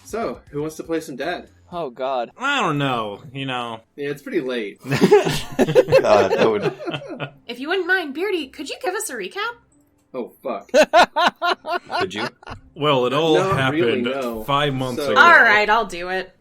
So, who wants to play some Dead? Oh, God. I don't know, Yeah, it's pretty late. God, that would... If you wouldn't mind, Beardy, could you give us a recap? Oh, fuck. Could you? Well, it all Not happened really, no. 5 months So- ago. Alright, I'll do it.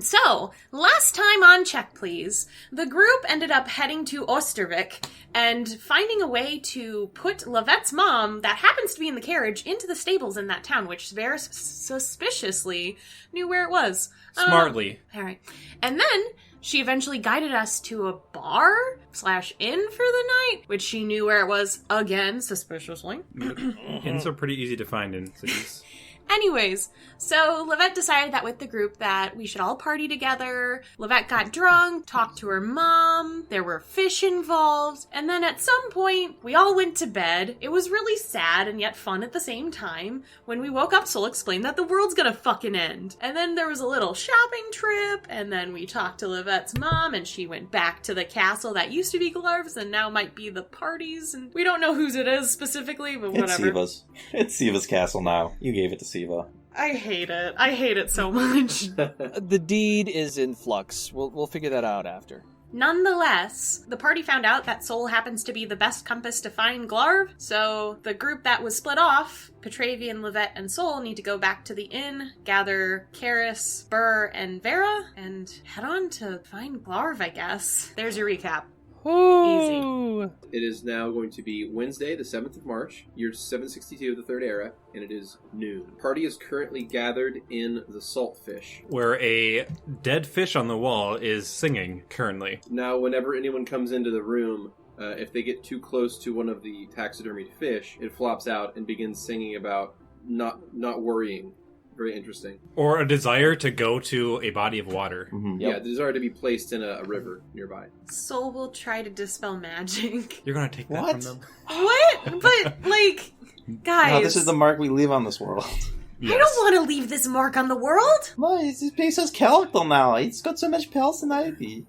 So, last time on Check Please, the group ended up heading to Ostervik and finding a way to put Lovette's mom, that happens to be in the carriage, into the stables in that town, which Vera suspiciously knew where it was. Smartly. Alright. And then she eventually guided us to a bar/inn for the night, which she knew where it was again, suspiciously. Inns are pretty easy to find in cities. Anyways, so Lovette decided that with the group that we should all party together. Lovette got drunk, talked to her mom, there were fish involved, and then at some point, we all went to bed. It was really sad and yet fun at the same time. When we woke up, Sol explained that the world's gonna fucking end. And then there was a little shopping trip, and then we talked to Lovette's mom, and she went back to the castle that used to be Glarv's and now might be the parties, and we don't know whose it is specifically, but whatever. It's Siva's. It's Siva's castle now. You gave it to Siva. I hate it. I hate it so much. The deed is in flux. We'll figure that out after. Nonetheless, the party found out that Sol happens to be the best compass to find Glarv, so the group that was split off, Petravian, Lovette, and Sol, need to go back to the inn, gather Karis, Burr, and Vera, and head on to find Glarv, I guess. There's your recap. Ooh. Easy. It is now going to be Wednesday, the 7th of March, year 762 of the Third Era, and it is noon. Party is currently gathered in the Saltfish. Where a dead fish on the wall is singing currently. Now, whenever anyone comes into the room, if they get too close to one of the taxidermied fish, it flops out and begins singing about not worrying. Very interesting. Or a desire to go to a body of water. Mm-hmm. Yeah, the desire to be placed in a river nearby. Sol will try to dispel magic. You're gonna take that What? from them? What? But, like, guys... No, this is the mark we leave on this world. I don't want to leave this mark on the world! No, it's based on character now. It's got so much personality.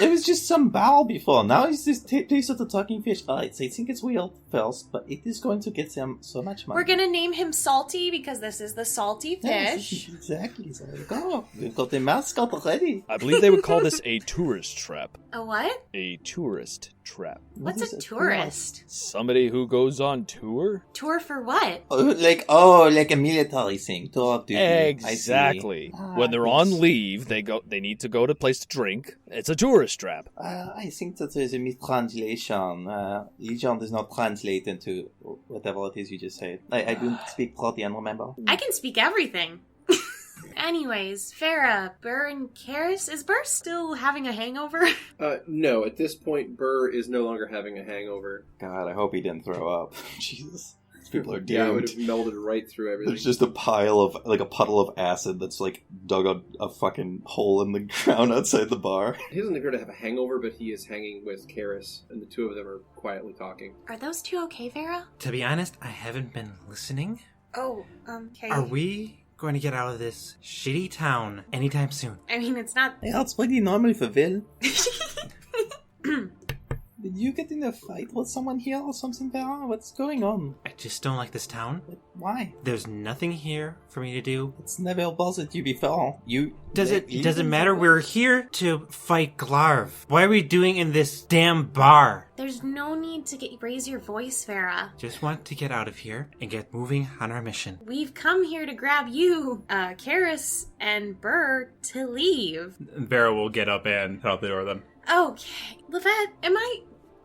It was just some bowl before. Now it's this taste of the talking fish. I think it's weird first, but it is going to get them so much money. We're gonna name him Salty because this is the salty Yes, fish. exactly. So there you go. We've got the mascot already. I believe they would call this a tourist trap. A what? A tourist trap. What's What is a it? tourist? Somebody who goes on tour? Tour for what? Like a military thing. Tour of duty. Exactly. I see. When they're on leave, they need to go to a place to drink. It's a tourist trap. I think that there's a mistranslation. Legion does not translate into whatever it is you just said. I don't speak Protean, remember? I can speak everything. Anyways, Vera, Burr, and Karis. Is Burr still having a hangover? No, at this point, Burr is no longer having a hangover. God, I hope he didn't throw up. Jesus. These people are doomed. Yeah, it would have melded right through everything. There's just a pile of, a puddle of acid that's, dug a fucking hole in the ground outside the bar. He doesn't appear to have a hangover, but he is hanging with Karis, and the two of them are quietly talking. Are those two okay, Vera? To be honest, I haven't been listening. Oh, okay. Are we going to get out of this shitty town anytime soon? I mean, it's not... Yeah, it's pretty normal for Vil. Did you get in a fight with someone here or something, Vera? What's going on? I just don't like this town. Why? There's nothing here for me to do. It's never bothered you before. Doesn't matter. We're here to fight Glarv. Why are we doing in this damn bar? There's no need to raise your voice, Vera. Just want to get out of here and get moving on our mission. We've come here to grab you, Karis, and Burr to leave. Vera will get up and head out the door then. Okay. Lovette,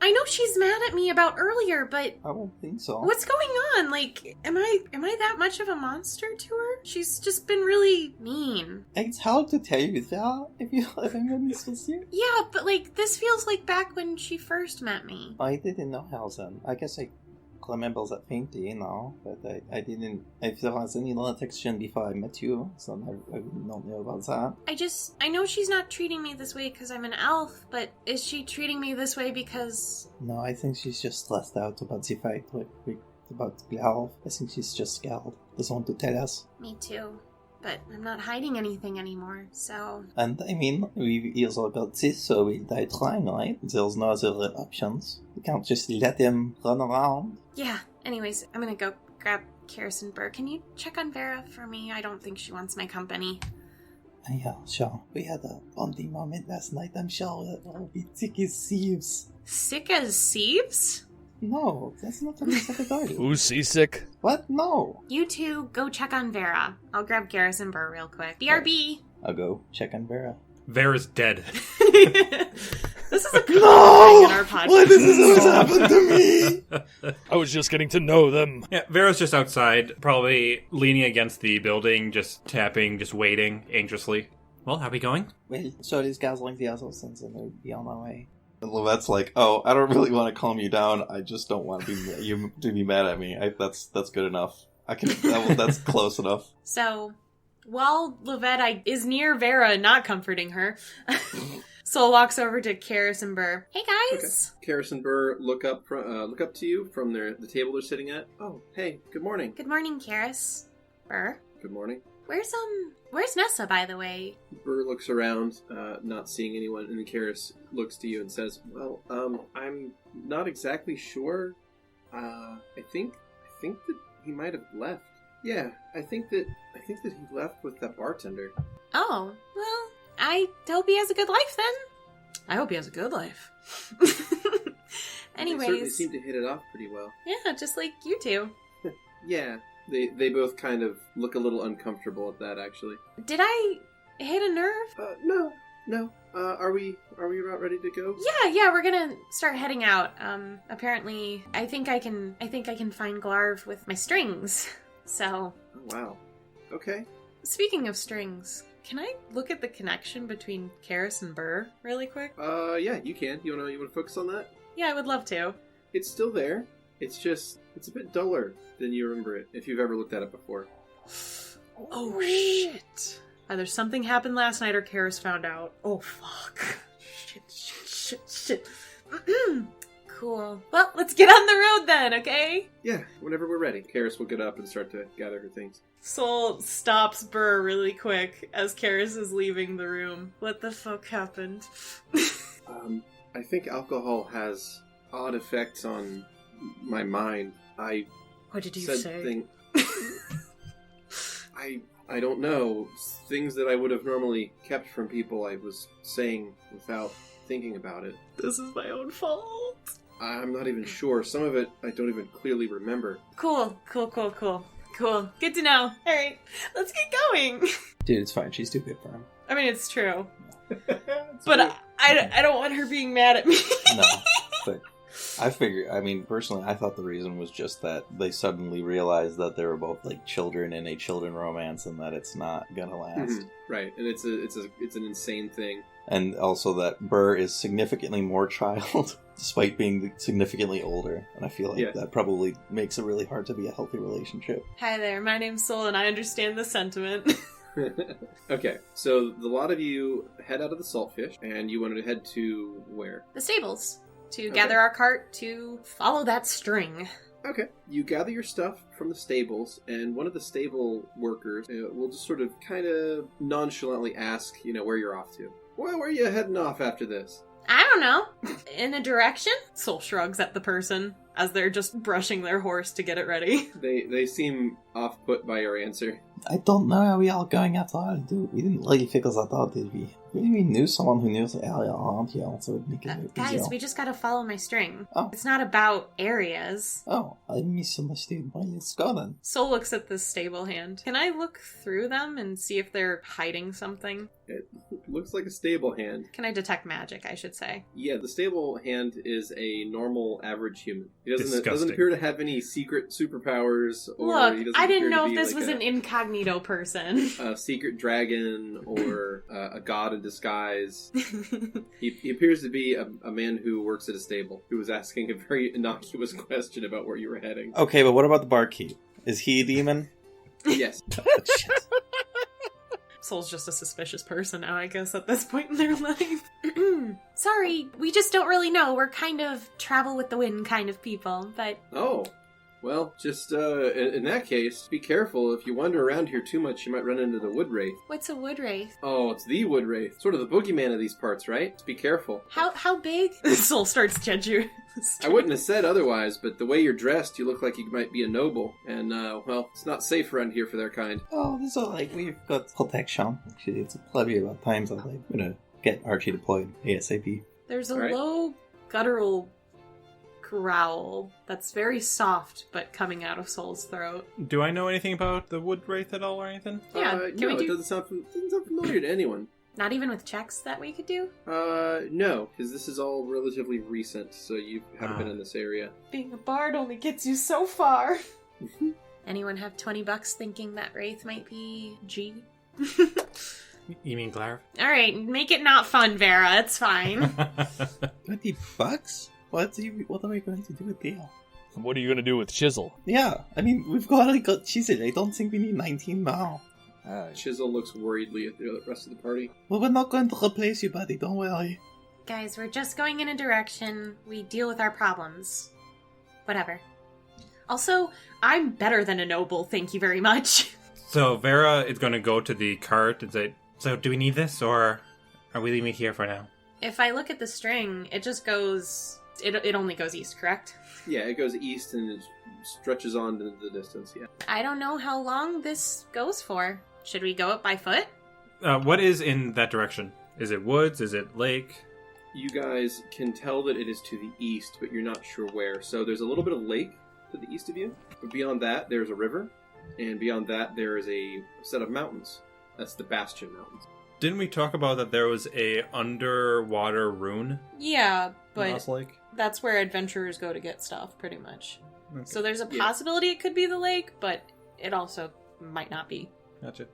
I know she's mad at me about earlier, but I don't think so. what's going on? Like, am I that much of a monster to her? She's just been really mean. It's hard to tell you, Vera, if I'm honest with you. Yeah, but this feels like back when she first met me. I didn't know how then. I guess I remember that faintly now, but I didn't. If there was any interaction before I met you, so I would not know about that. I know she's not treating me this way because I'm an elf, but is she treating me this way because... No, I think she's just stressed out about the fight about Glarv. I think she's just scared. Doesn't want to tell us. Me too. But I'm not hiding anything anymore, so... And I mean, we hear about this, so we'll die trying, right? There's no other options. We can't just let him run around. Yeah, anyways, I'm gonna go grab Kirsten Burr. Can you check on Vera for me? I don't think she wants my company. Yeah, sure. We had a bonding moment last night. I'm sure we'll be sick as thieves. Sick as sieves? No, that's not what I said about it. Who's seasick? What? No. You two go check on Vera. I'll grab Garrison Burr real quick. BRB! I'll go check on Vera. Vera's dead. This is a common thing in our podcast. Why does this always happen to me? I was just getting to know them. Yeah, Vera's just outside, probably leaning against the building, just tapping, just waiting anxiously. Well, how we going? Well, so is guzzling the other since and we'll be on our way. And Lovette's like, oh, I don't really want to calm you down. I just don't want you to be mad at me. That's good enough. That's close enough. So, while Lovette is near Vera, not comforting her, Sol walks over to Karis and Burr. Hey guys! Okay. Karis and Burr look up to you from the table they're sitting at. Oh, hey, good morning. Good morning, Karis. Burr? Good morning. Where's Nessa, by the way? Burr looks around, not seeing anyone, and then Karis looks to you and says, well, I'm not exactly sure. I think that he might have left. Yeah, I think that he left with that bartender. Oh, well, I hope he has a good life then. I hope he has a good life. Anyways. They certainly seem to hit it off pretty well. Yeah, just like you two. Yeah. They both kind of look a little uncomfortable at that, actually. Did I hit a nerve? No. Are we about ready to go? Yeah, we're gonna start heading out. Apparently, I think I can find Glarv with my strings. So. Oh, wow. Okay. Speaking of strings, can I look at the connection between Karis and Burr really quick? Yeah, you can. You wanna focus on that? Yeah, I would love to. It's still there. It's a bit duller than you remember it, if you've ever looked at it before. Oh, shit. Either something happened last night or Karis found out. Oh, fuck. Shit. Cool. Well, let's get on the road then, okay? Yeah, whenever we're ready. Karis will get up and start to gather her things. Sol stops Burr really quick as Karis is leaving the room. What the fuck happened? I think alcohol has odd effects on my mind. What did you said say? I don't know. Things that I would have normally kept from people I was saying without thinking about it. This is my own fault. I'm not even sure. Some of it I don't even clearly remember. Cool. Good to know. Alright, let's get going. Dude, it's fine. She's too good for him. I mean, it's true. But I don't want her being mad at me. No, but personally, I thought the reason was just that they suddenly realized that they were both like children in a children romance and that it's not gonna last. Mm-hmm. Right, and it's an insane thing. And also that Burr is significantly more child, despite being significantly older. And I feel like that probably makes it really hard to be a healthy relationship. Hi there, my name's Sol and I understand the sentiment. Okay, so the lot of you head out of the Saltfish, and you wanted to head to where? The stables. To gather our cart to follow that string. Okay. You gather your stuff from the stables, and one of the stable workers will just sort of kind of nonchalantly ask, where you're off to. Well, where are you heading off after this? I don't know. In a direction? Sol shrugs at the person as they're just brushing their horse to get it ready. They seem off-put by your answer. I don't know where we are going at all, dude. We didn't really figure that out, did we? We knew someone who knew the area around here, so it would make it easier. Guys, we just gotta follow my string. Oh. It's not about areas. Oh, I misunderstood. Well, let's go then. Sol looks at the stable hand. Can I look through them and see if they're hiding something? It looks like a stable hand. Can I detect magic, I should say? Yeah, the stable hand is a normal, average human. He doesn't Disgusting. appear to have any secret superpers. Or Look, he doesn't I didn't appear know to if be this was an incognito person. a secret dragon or a god in disguise. He appears to be a man who works at a stable, who was asking a very innocuous question about where you were heading. Okay, but what about the barkeep? Is he a demon? Yes. Shit. Sol's just a suspicious person now, I guess, at this point in their life. Sorry, we just don't really know. We're kind of travel with the wind kind of people, but... Oh, Well, just, in that case, be careful. If you wander around here too much, you might run into the wood wraith. What's a wood wraith? Oh, it's the wood wraith. Sort of the boogeyman of these parts, right? Just be careful. How big? Soul starts to judge you. I wouldn't have said otherwise, but the way you're dressed, you look like you might be a noble. And, well, it's not safe around here for their kind. Oh, this is like, we've got protection. Actually, it's plenty of times I'm like, gonna get Archie deployed ASAP. There's a All right. low, guttural growl that's very soft, but coming out of Soul's throat. Do I know anything about the wood wraith at all or anything? Yeah, can we no, do- it doesn't sound familiar to anyone. Not even with checks that we could do? No, because this is all relatively recent, so you haven't been in this area. Being a bard only gets you so far. Anyone have $20 thinking that Wraith might be G? You mean Glarv? Alright, make it not fun, Vera. It's fine. $20? What am I going to do with Dale? What are you gonna do with Chisel? Yeah, I mean, we've already got Chisel. I don't think we need 19 now. Chisel looks worriedly at the rest of the party. Well, we're not going to replace you, buddy. Don't worry. Guys, we're just going in a direction. We deal with our problems. Whatever. Also, I'm better than a noble, thank you very much. So Vera is going to go to the cart and say, so do we need this, or are we leaving it here for now? If I look at the string, it just goes... It only goes east, correct? Yeah, it goes east and it stretches on to the distance, yeah. I don't know how long this goes for. Should we go up by foot? What is in that direction? Is it woods? Is it lake? You guys can tell that it is to the east, but you're not sure where. So there's a little bit of lake to the east of you, but beyond that, there's a river, and beyond that, there is a set of mountains. That's the Bastion Mountains. Didn't we talk about that there was a underwater rune Yeah, in but Lost Lake? that's where adventurers go to get stuff, pretty much. Okay. So there's a Yeah. possibility it could be the lake, but it also might not be. Gotcha.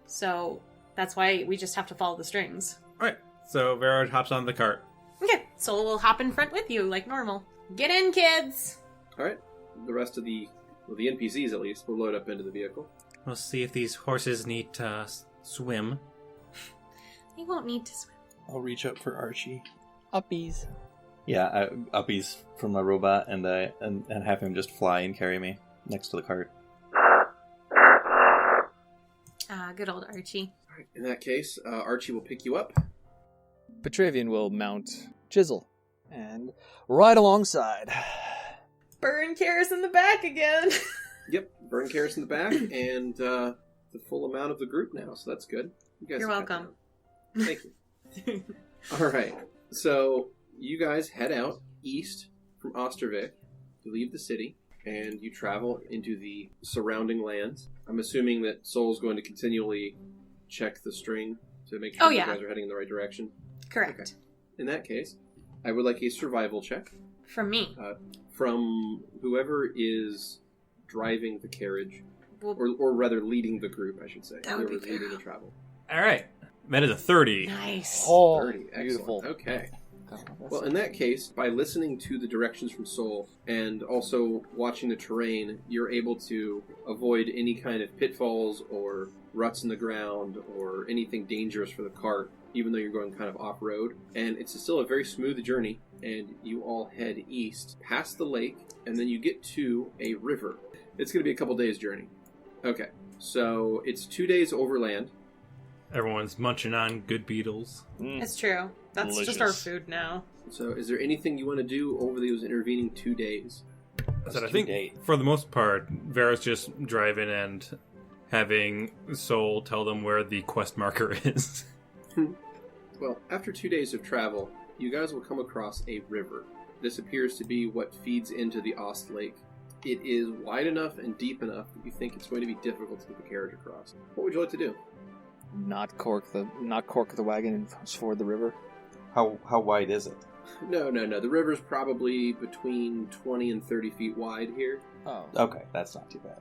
So that's why we just have to follow the strings. Alright, so Vera hops on the cart. Okay, so we'll hop in front with you like normal. Get in, kids! All right, the rest of the NPCs at least will load up into the vehicle. We'll see if these horses need to swim. They won't need to swim. I'll reach out for Archie. Uppies. Yeah, uppies from my robot and have him just fly and carry me next to the cart. Ah, good old Archie. All right, in that case, Archie will pick you up. Petravian will mount Chisel and ride alongside. Burn Karis in the back again! Yep, Burn Karis in the back, and the full amount of the group now, so that's good. You guys You're have got welcome. that. Thank you. All right, so you guys head out east from Ostervik. You leave the city, and you travel into the surrounding lands. I'm assuming that Soul's going to continually check the string to make sure Oh, you yeah. guys are heading in the right direction. Correct. Okay. In that case, I would like a survival check From me. from whoever is driving the carriage, Well, or rather leading the group, I should say. That would be Whoever's leading Vera. the travel. Alright, that is a 30. nice. Oh, 30, excellent. beautiful. Okay. Well, in that case, by listening to the directions from Soul and also watching the terrain, you're able to avoid any kind of pitfalls or ruts in the ground or anything dangerous for the cart, even though you're going kind of off-road. And it's still a very smooth journey, and you all head east, past the lake, and then you get to a river. It's going to be a couple days' journey. Okay, so it's 2 days overland. Everyone's munching on good beetles. It's true. That's just our Delicious. food now. So is there anything you want to do over those intervening 2 days? So I think, for the most part, Vera's just driving and having Soul tell them where the quest marker is. Well, after 2 days of travel, you guys will come across a river. This appears to be what feeds into the Ost Lake. It is wide enough and deep enough that you think it's going to be difficult to get the carriage across. What would you like to do? Not cork the wagon and ford the river. How wide is it? No. The river's probably between 20 and 30 feet wide here. Oh. Okay, that's not too bad.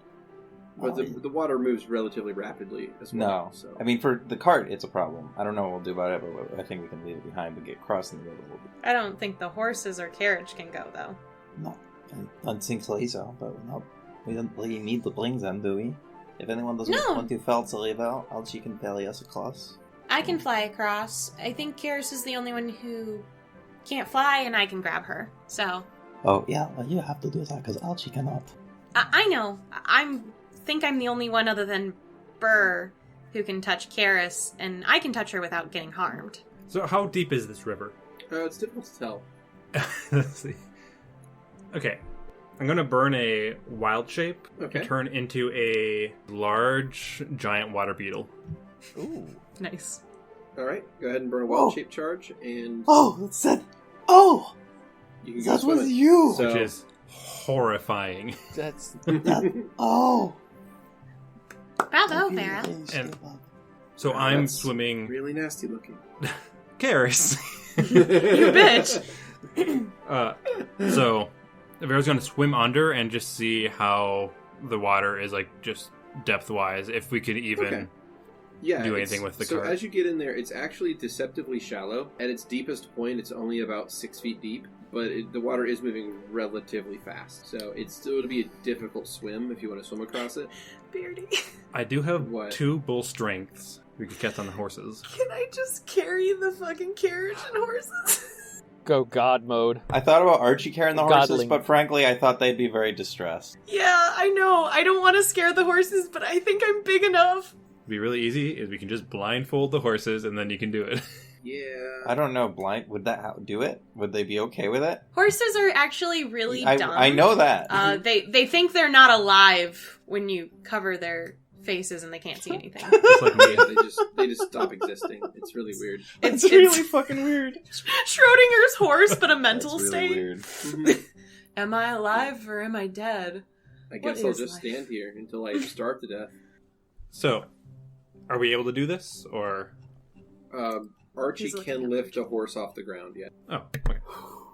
But the water moves relatively rapidly as well. No, So. I mean, for the cart, it's a problem. I don't know what we'll do about it, but I think we can leave it behind and get crossing the river. I don't think the horses or carriage can go, though. No, I don't think so either, but we don't really need to bring them, do we? If anyone doesn't No. want to fell the river, Alchi can ferry us across. I can fly across. I think Karis is the only one who can't fly, and I can grab her. So, Oh, yeah, well, you have to do that, because Alchi cannot. I know. Think I'm the only one other than Burr who can touch Karis, and I can touch her without getting harmed. So how deep is this river? It's difficult to tell. Let's see. Okay. I'm going to burn a wild shape Okay. to turn into a large, giant water beetle. Ooh. Nice. All right, go ahead and burn a wild shape charge, and Oh, that's that. Oh, you can go that swim was it. you. So- Which is horrifying. That's That, oh. Bravo, Vera. And- So Wow, I'm that's swimming really nasty looking. Karis. You bitch. So Vera's going to swim under and just see how the water is, like, just depth-wise, if we could even... Okay. Yeah, do anything with the so cart. as you get in there, it's actually deceptively shallow. At its deepest point, it's only about 6 feet deep, but the water is moving relatively fast. So it's still to be a difficult swim if you want to swim across it. Beardy. I do have What? 2 bull strengths we could get on the horses. Can I just carry the fucking carriage and horses? go God mode. I thought about Archie carrying the horses, Godling. but frankly, I thought they'd be very distressed. Yeah, I know. I don't want to scare the horses, but I think I'm big enough. It'd be really easy is we can just blindfold the horses and then you can do it. Yeah. I don't know, blind. Would that do it? Would they be okay with it? Horses are actually really dumb. I know that. They think they're not alive when you cover their faces and they can't see anything. Just like me. Yeah, they just stop existing. It's really weird. It's fucking weird. Schrodinger's horse, but a mental That's really state. weird. Mhm. Am I alive or am I dead? I guess What I'll is just life? stand here until I starve to death. So, are we able to do this? Or... Archie He's looking can up. lift a horse off the ground, yeah. Oh, okay.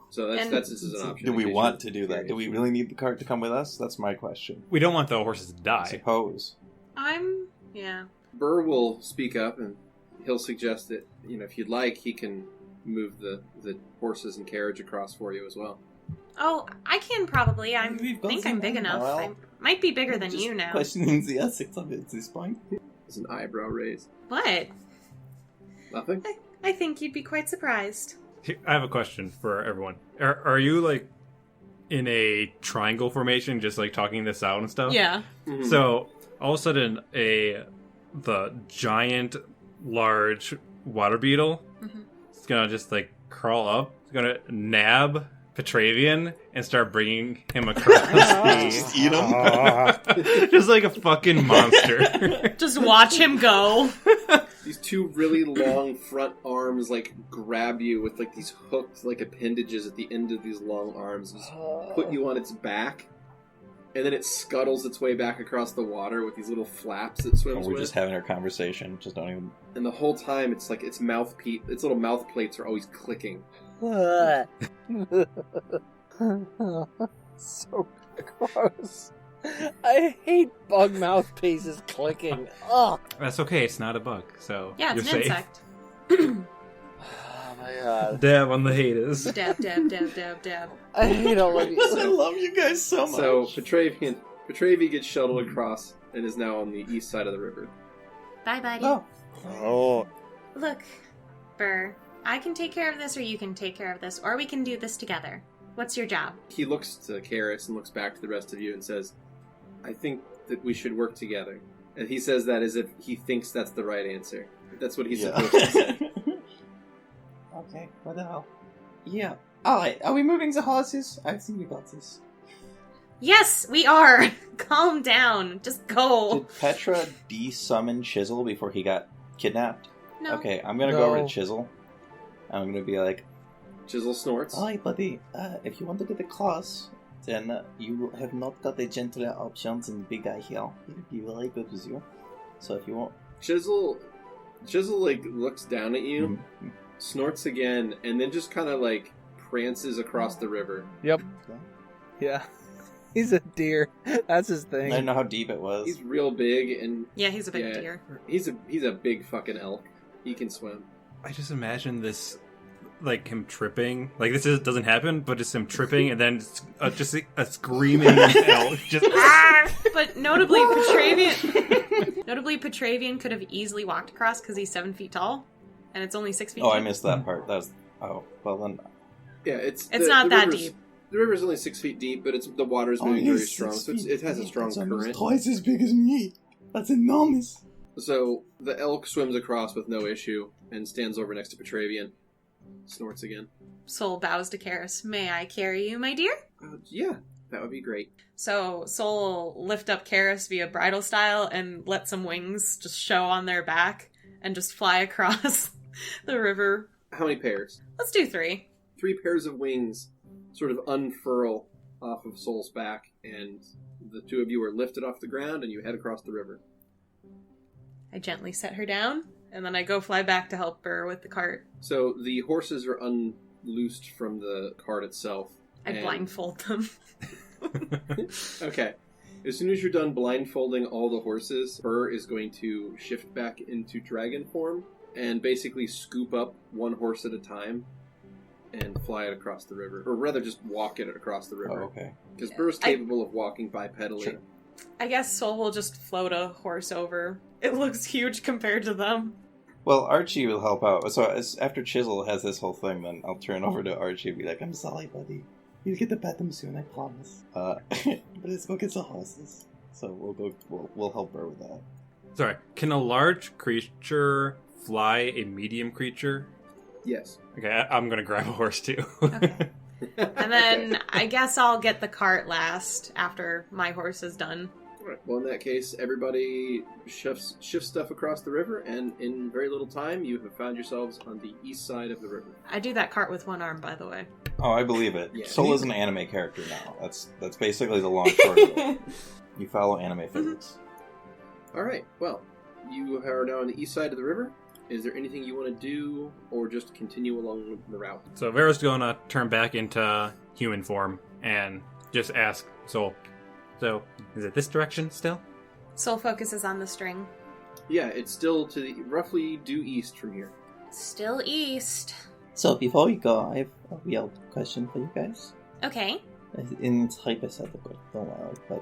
So And- this is an option. Do we in case want you to do that? carry Do it. we really need the cart to come with us? That's my question. We don't want the horses to I die. suppose. Yeah. Burr will speak up and he'll suggest that, if you'd like, he can move the horses and carriage across for you as well. Oh, I can probably. I We've got think I'm some big time. enough. Well, I might be bigger than Just you now. questioning the ethics of it at this point. It's an eyebrow raise. What? Nothing? I think you'd be quite surprised. I have a question for everyone. Are you, like, in a triangle formation, just, like, talking this out and stuff? Yeah. Mhm. So, all of a sudden, the giant, large water beetle Mhm. is gonna just, like, crawl up. It's gonna nab Petravian and start bringing him across Just eat him. the... just like a fucking monster. Just watch him go. These two really long front arms, grab you with, these hooked, appendages at the end of these long arms. Just put you on its back. And then it scuttles its way back across the water with these little flaps it swims We're with. just having our conversation. Just don't even. And the whole time, it's like its its little mouth plates are always clicking. So gross. I hate bug mouthpieces clicking. Ugh. That's okay, it's not a bug, so Yeah, it's you're an safe. insect. Oh my god. Dab on the haters. Dab, dab, dab, dab, dab. I hate all of I you. love you guys so much. So Petravian gets shuttled across and is now on the east side of the river. Bye, buddy. Oh. Oh. Look, Burr, I can take care of this or you can take care of this, or we can do this together. What's your job? He looks to Karis and looks back to the rest of you and says, I think that we should work together. And he says that as if he thinks that's the right answer. That's what he's supposed to say. Okay, what the hell? Yeah. Alright, are we moving the horses? I think we got this. Yes, we are! Calm down. Just go. Did Petra de-summon Chisel before he got kidnapped? No. Okay, I'm gonna go over No. to Chisel. I'm gonna be like, Chisel snorts. alright buddy, if you want to get across, then you have not got a gentler option than the big guy here. He'll be very good with you. So if you want... Chisel looks down at you, snorts again, and then just kind of prances across the river. Yep. Yeah. He's a deer. That's his I thing. didn't know how deep it was. He's real big, and Yeah, he's a big Yeah. deer. he's a big fucking elk. He can swim. I just imagine this, him tripping. This doesn't happen, but just him tripping and then just a screaming elk. Just But notably, Petravian could have easily walked across because he's 7 feet tall, and it's only 6 feet Oh, deep. I missed that part. That was... Oh, well then... Yeah, it's It's not that river's- deep. The river is only 6 feet deep, but the water is moving very strong, so it has a strong current. Twice as big as me. That's enormous. So the elk swims across with no issue and stands over next to Petravian. Snorts again. Soul bows to Karis. May I carry you, my dear? Yeah, that would be great. So Soul will lift up Karis via bridal style and let some wings just show on their back and just fly across the river. How many pairs? Let's do 3. 3 pairs of wings sort of unfurl off of Soul's back, and the 2 of you are lifted off the ground and you head across the river. I gently set her down, and then I go fly back to help her with the cart. So the horses are unloosed from the cart itself. I blindfold them. Okay. As soon as you're done blindfolding all the horses, Burr is going to shift back into dragon form and basically scoop up one horse at a time and fly it across the river. Or rather, just walk it across the river. Oh, okay. Because Burr's capable of walking bipedally. Sure. I guess Soul will just float a horse over. It looks huge compared to them. Well, Archie will help out. So after Chisel has this whole thing, then I'll turn over to Archie and be like, I'm sorry, buddy. You'll get to pet them soon, I promise. But let's go get some horses. So we'll help her with that. Sorry, can a large creature fly a medium creature? Yes. Okay, I'm gonna grab a horse too. Okay. And then I guess I'll get the cart last after my horse is done. Alright, well in that case, everybody shifts stuff across the river, and in very little time, you have found yourselves on the east side of the river. I do that cart with one arm, by the way. Oh, I believe it. Yeah. Soul is an anime character now. That's basically the long short of it. You follow anime physics. Alright, well, you are now on the east side of the river. Is there anything you want to do, or just continue along the route? So Vera's gonna turn back into human form and just ask Soul, so is it this direction still? Soul focuses on the string. Yeah, it's still to the roughly due east from here. Still east. So before we go, I have a real question for you guys. Okay. And it's hypothetical, don't worry, but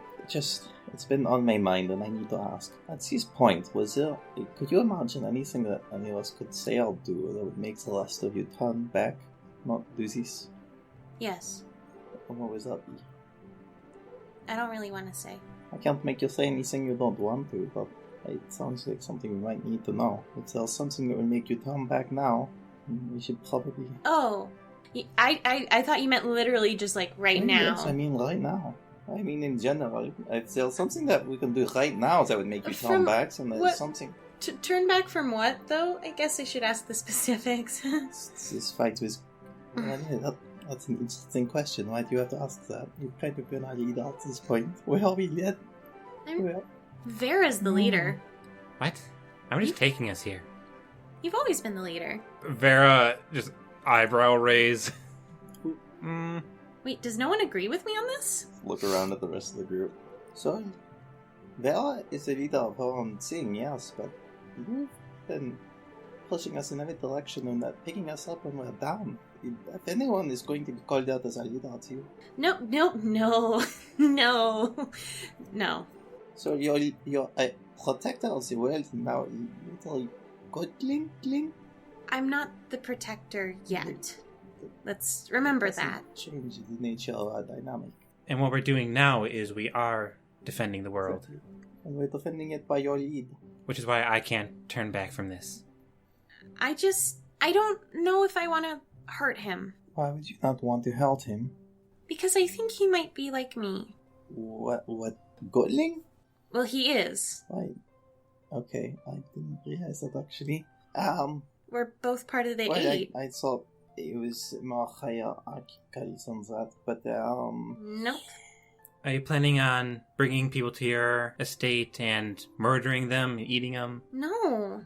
it's been on my mind and I need to ask. At this point, could you imagine anything that any of us could say or do that would make the rest of you turn back, not do this? Yes. And what would that be? I don't really want to say. I can't make you say anything you don't want to, but it sounds like something we might need to know. If there's something that would make you turn back now, we should probably... Oh, I thought you meant literally just like right now. Yes, I mean right now. I mean in general. If there's something that we can do right now that would make you turn back, and there's something... Turn back from what, though? I guess I should ask the specifics. This fight was... That's an interesting question. Why do you have to ask that? You've kind of been our leader at this point. Where are we yet? Vera's the leader. What? How is taking us here? You've always been the leader. Vera just eyebrow raise. Wait, does no one agree with me on this? Look around at the rest of the group. So, Vera is the leader of her own thing, yes, but you've been pushing us in every direction and picking us up when we're down. If anyone is going to be called out as a leader, it's you. No. No. So you're a protector of the world now, little godling? I'm not the protector yet. Let's remember that. Change the nature of our dynamic. And what we're doing now is we are defending the world. And we're defending it by your lead. Which is why I can't turn back from this. I don't know if I want to hurt him. Why would you not want to hurt him? Because I think he might be like me. What, godling? Well, he is. Right. Okay, I didn't realize that actually. We're both part of the well, eight. I thought it was more hierarchical than that, but Nope. Are you planning on bringing people to your estate and murdering them, eating them? No.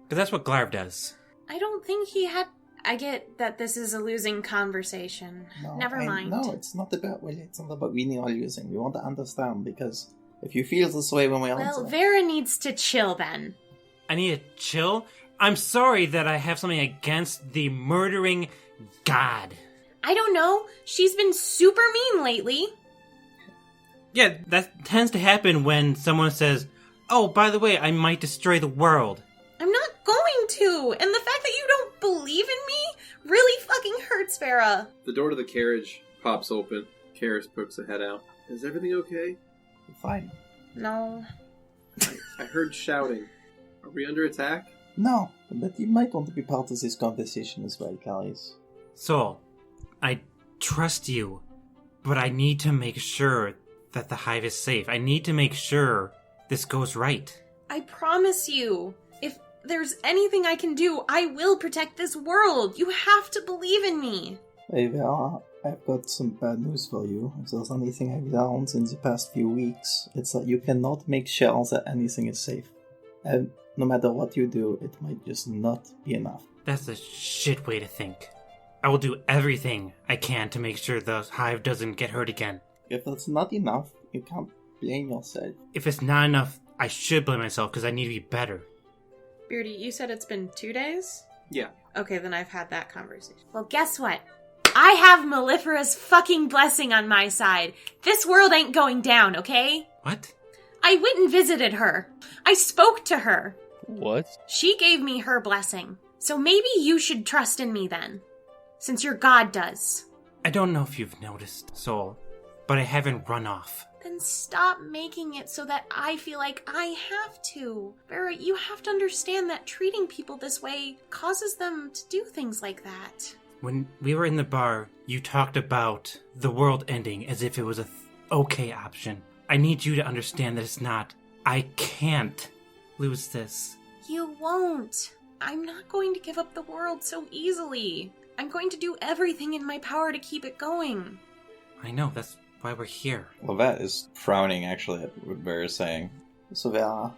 Because that's what Glarv does. I don't think he had... I get that this is a losing conversation. Never mind. No, it's not about winning or losing. We want to understand, because if you feel this way when we answer... Well, Vera needs to chill then. I need to chill? I'm sorry that I have something against the murdering god. I don't know. She's been super mean lately. Yeah, that tends to happen when someone says, oh, by the way, I might destroy the world. I'm not going to. And the fact that you don't believe in me really fucking hurts, Vera. The door to the carriage pops open. Karis pokes a head out. Is everything okay? Fine. No. I heard shouting. Are we under attack? No, but you might want to be part of this conversation as well, Caris. Sol, I trust you, but I need to make sure that the hive is safe. I need to make sure this goes right. I promise you, if there's anything I can do, I will protect this world. You have to believe in me. Hey Vera, I've got some bad news for you. If there's anything I've learned in the past few weeks, it's that you cannot make sure that anything is safe. And no matter what you do, it might just not be enough. That's a shit way to think. I will do everything I can to make sure the hive doesn't get hurt again. If that's not enough, you can't blame yourself. If it's not enough, I should blame myself because I need to be better. Beardy, you said it's been 2 days? Yeah. Okay, then I've had that conversation. Well, guess what? I have Mellifera's fucking blessing on my side. This world ain't going down, okay? What? I went and visited her. I spoke to her. What? She gave me her blessing. So maybe you should trust in me then. Since your god does. I don't know if you've noticed, Sol, but I haven't run off. Then stop making it so that I feel like I have to. Vera, you have to understand that treating people this way causes them to do things like that. When we were in the bar, you talked about the world ending as if it was a okay option. I need you to understand that it's not. I can't lose this. You won't. I'm not going to give up the world so easily. I'm going to do everything in my power to keep it going. I know, that's why we're here. Lovette is frowning actually at what Vera's saying. So Vera,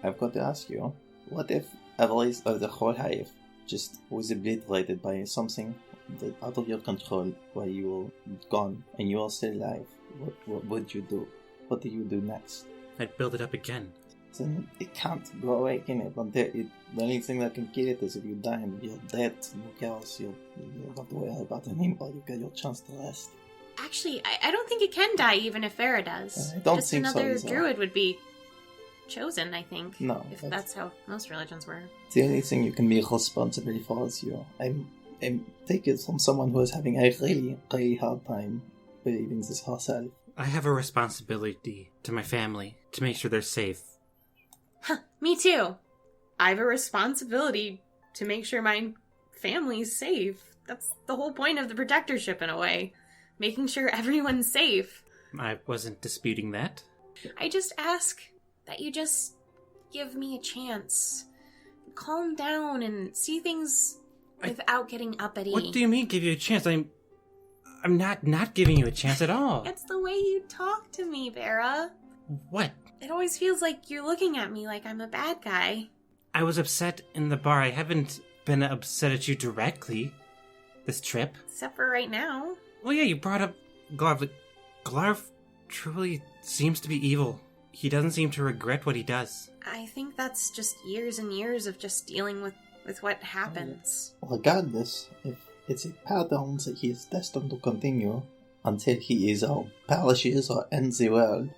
I've got to ask you, what if at least the whole hive just was obliterated by something that out of your control while you were gone and you are still alive? What would you do? What do you do next? I'd build it up again. Then it can't go away, can it? But the only thing that can kill it is if you die and you're dead. No else, you don't have to worry about anymore. You get your chance to rest. Actually, I don't think it can die even if Vera does. I don't Just think so another either. druid would be chosen, I think. No, If that's how most religions were. the only thing you can be responsible for is you. I'm take it from someone who is having a really, really hard time believing this herself. I have a responsibility to my family to make sure they're safe. Huh, me too. I have a responsibility to make sure my family's safe. That's the whole point of the protectorship in a way. Making sure everyone's safe. I wasn't disputing that. I just ask that you just give me a chance. Calm down and see things without getting uppity. What do you mean give you a chance? I'm not giving you a chance at all. It's the way you talk to me, Vera. What? It always feels like you're looking at me like I'm a bad guy. I was upset in the bar. I haven't been upset at you directly this trip. Except for right now. Well, yeah, you brought up Glarv. Like, Glarv truly seems to be evil. He doesn't seem to regret what he does. I think that's just years and years of just dealing with what happens. Regardless, if it's a pattern that he is destined to continue until he is or perishes or ends the world,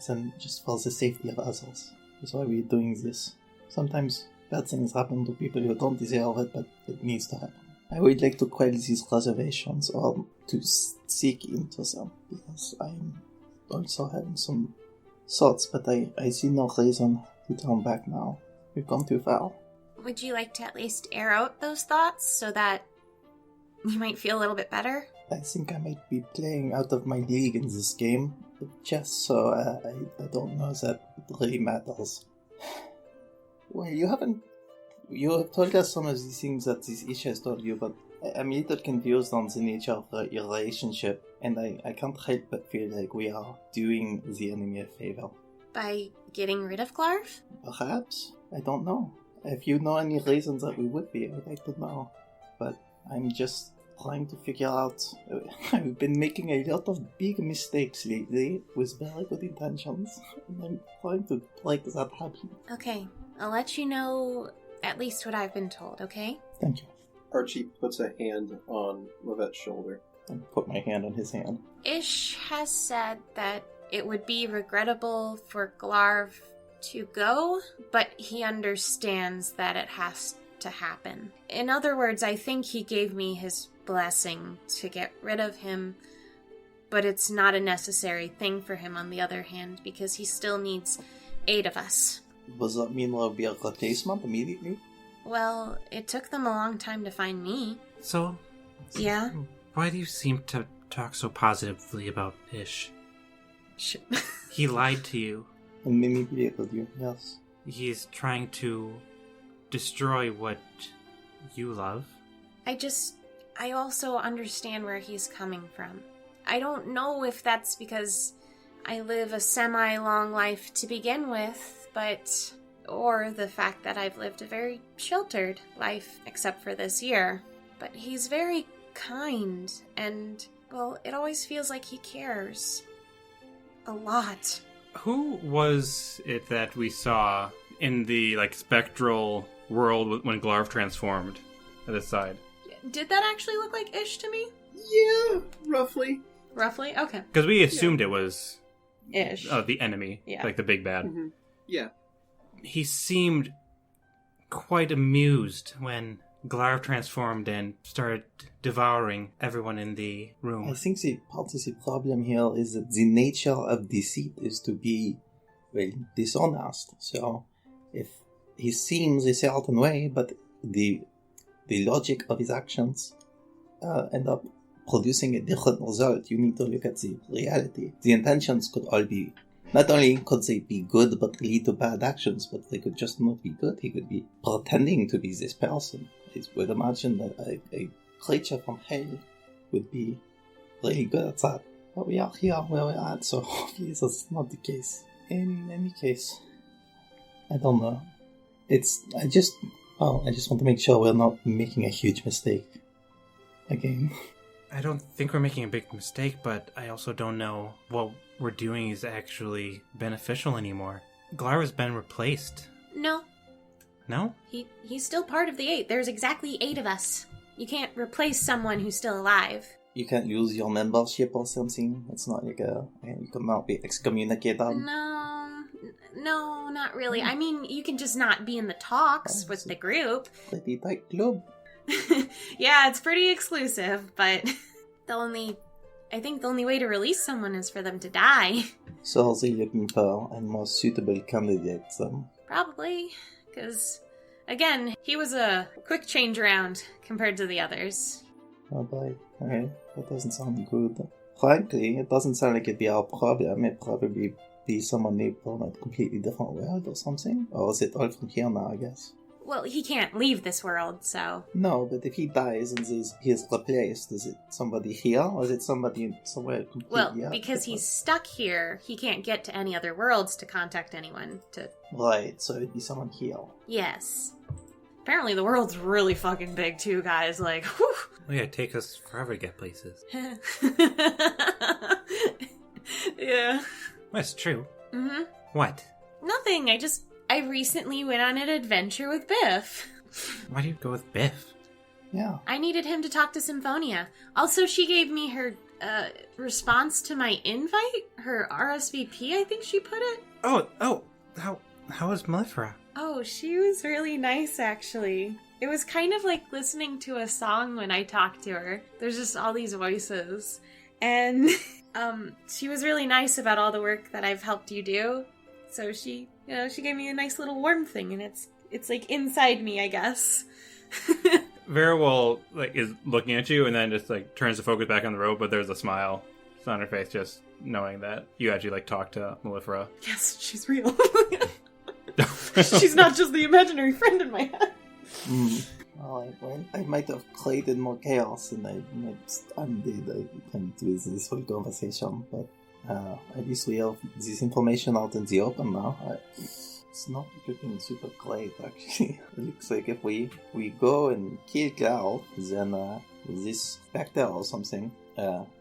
then just for the safety of others. That's why we're doing this. Sometimes bad things happen to people who don't deserve it, but it needs to happen. I would like to quell these reservations or to seek into them, because I'm also having some thoughts, but I see no reason to turn back now. We've gone too far. Would you like to at least air out those thoughts so that you might feel a little bit better? I think I might be playing out of my league in this game of chess, so I don't know that it really matters. Well, you have told us some of the things that this Isha has told you, but I'm a little confused on the nature of your relationship, and I can't help but feel like we are doing the enemy a favor. By getting rid of Glarv? Perhaps? I don't know. If you know any reasons that we would be, I'd like to know. But I'm just trying to figure out... I've been making a lot of big mistakes lately with very good intentions, and I'm trying to break that habit. Okay, I'll let you know at least what I've been told, okay? Thank you. Archie puts a hand on Lovette's shoulder. I put my hand on his hand. Ish has said that it would be regrettable for Glarv to go, but he understands that it has to happen. In other words, I think he gave me his blessing to get rid of him, But it's not a necessary thing for him, on the other hand, because he still needs 8 of us. Does that mean there'll be a replacement immediately? Well, it took them a long time to find me. So, Yeah? why do you seem to talk so positively about Ish? He lied to you. And manipulated you, yes. He's trying to destroy what you love. I also understand where he's coming from. I don't know if that's because I live a semi-long life to begin with, or the fact that I've lived a very sheltered life, except for this year. But he's very kind, and, well, it always feels like he cares. A lot. Who was it that we saw in the, spectral world when Glarv transformed at his side? Did that actually look like Ish to me? Yeah, roughly. Roughly? Okay. Because we assumed it was Ish. the enemy, Yeah. like the big bad. Mm-hmm. Yeah. He seemed quite amused when Glarv transformed and started devouring everyone in the room. I think part of the problem here is that the nature of deceit is to be, dishonest. So, if he seems a certain way, but the logic of his actions end up producing a different result, you need to look at the reality. The intentions could all be, not only could they be good but lead to bad actions, but they could just not be good. He could be pretending to be this person. I would imagine that a creature from hell would be really good at that. But we are here where we're at, so hopefully that's not the case. In any case, I don't know. I just want to make sure we're not making a huge mistake again. I don't think we're making a big mistake, but I also don't know what we're doing is actually beneficial anymore. Glarv has been replaced. No. No? He's still part of the 8. There's exactly 8 of us. You can't replace someone who's still alive. You can't use your membership or something? It's not like you cannot be excommunicated? No, not really. I mean, you can just not be in the talks with the group. Pretty tight club. Yeah, it's pretty exclusive, but I think the only way to release someone is for them to die. So they're looking for a more suitable candidate, Probably, because, again, he was a quick change around compared to the others. Oh boy, okay, that doesn't sound good. Frankly, it doesn't sound like it'd be our problem. It'd probably be someone named from a completely different world or something. Or is it all from here now, I guess? Well, he can't leave this world, so... No, but if he dies and he's replaced, is it somebody here or is it somebody somewhere completely... Well, because he's stuck here, he can't get to any other worlds to contact anyone to... Right, so it'd be someone here. Yes. Apparently the world's really fucking big too, guys. Like, whew. Well, yeah, it'd take us forever to get places. Yeah. That's true. Mm-hmm. What? Nothing, I recently went on an adventure with Biff. Why do you go with Biff? Yeah. I needed him to talk to Symphonia. Also, she gave me her response to my invite? Her RSVP, I think she put it? Oh, how was Mellifera? Oh, she was really nice, actually. It was kind of like listening to a song when I talked to her. There's just all these voices. And she was really nice about all the work that I've helped you do. So she gave me a nice little warm thing, and it's like inside me, I guess. Vera is looking at you and then just turns the focus back on the road, but there's a smile on her face just knowing that you actually talked to Mellifera. Yes, she's real. She's not just the imaginary friend in my head. Well, I might have created more chaos and I undid with this whole conversation, but at least we have this information out in the open now. It's not looking super great, actually. It looks like if we go and kill Gal, then this specter or something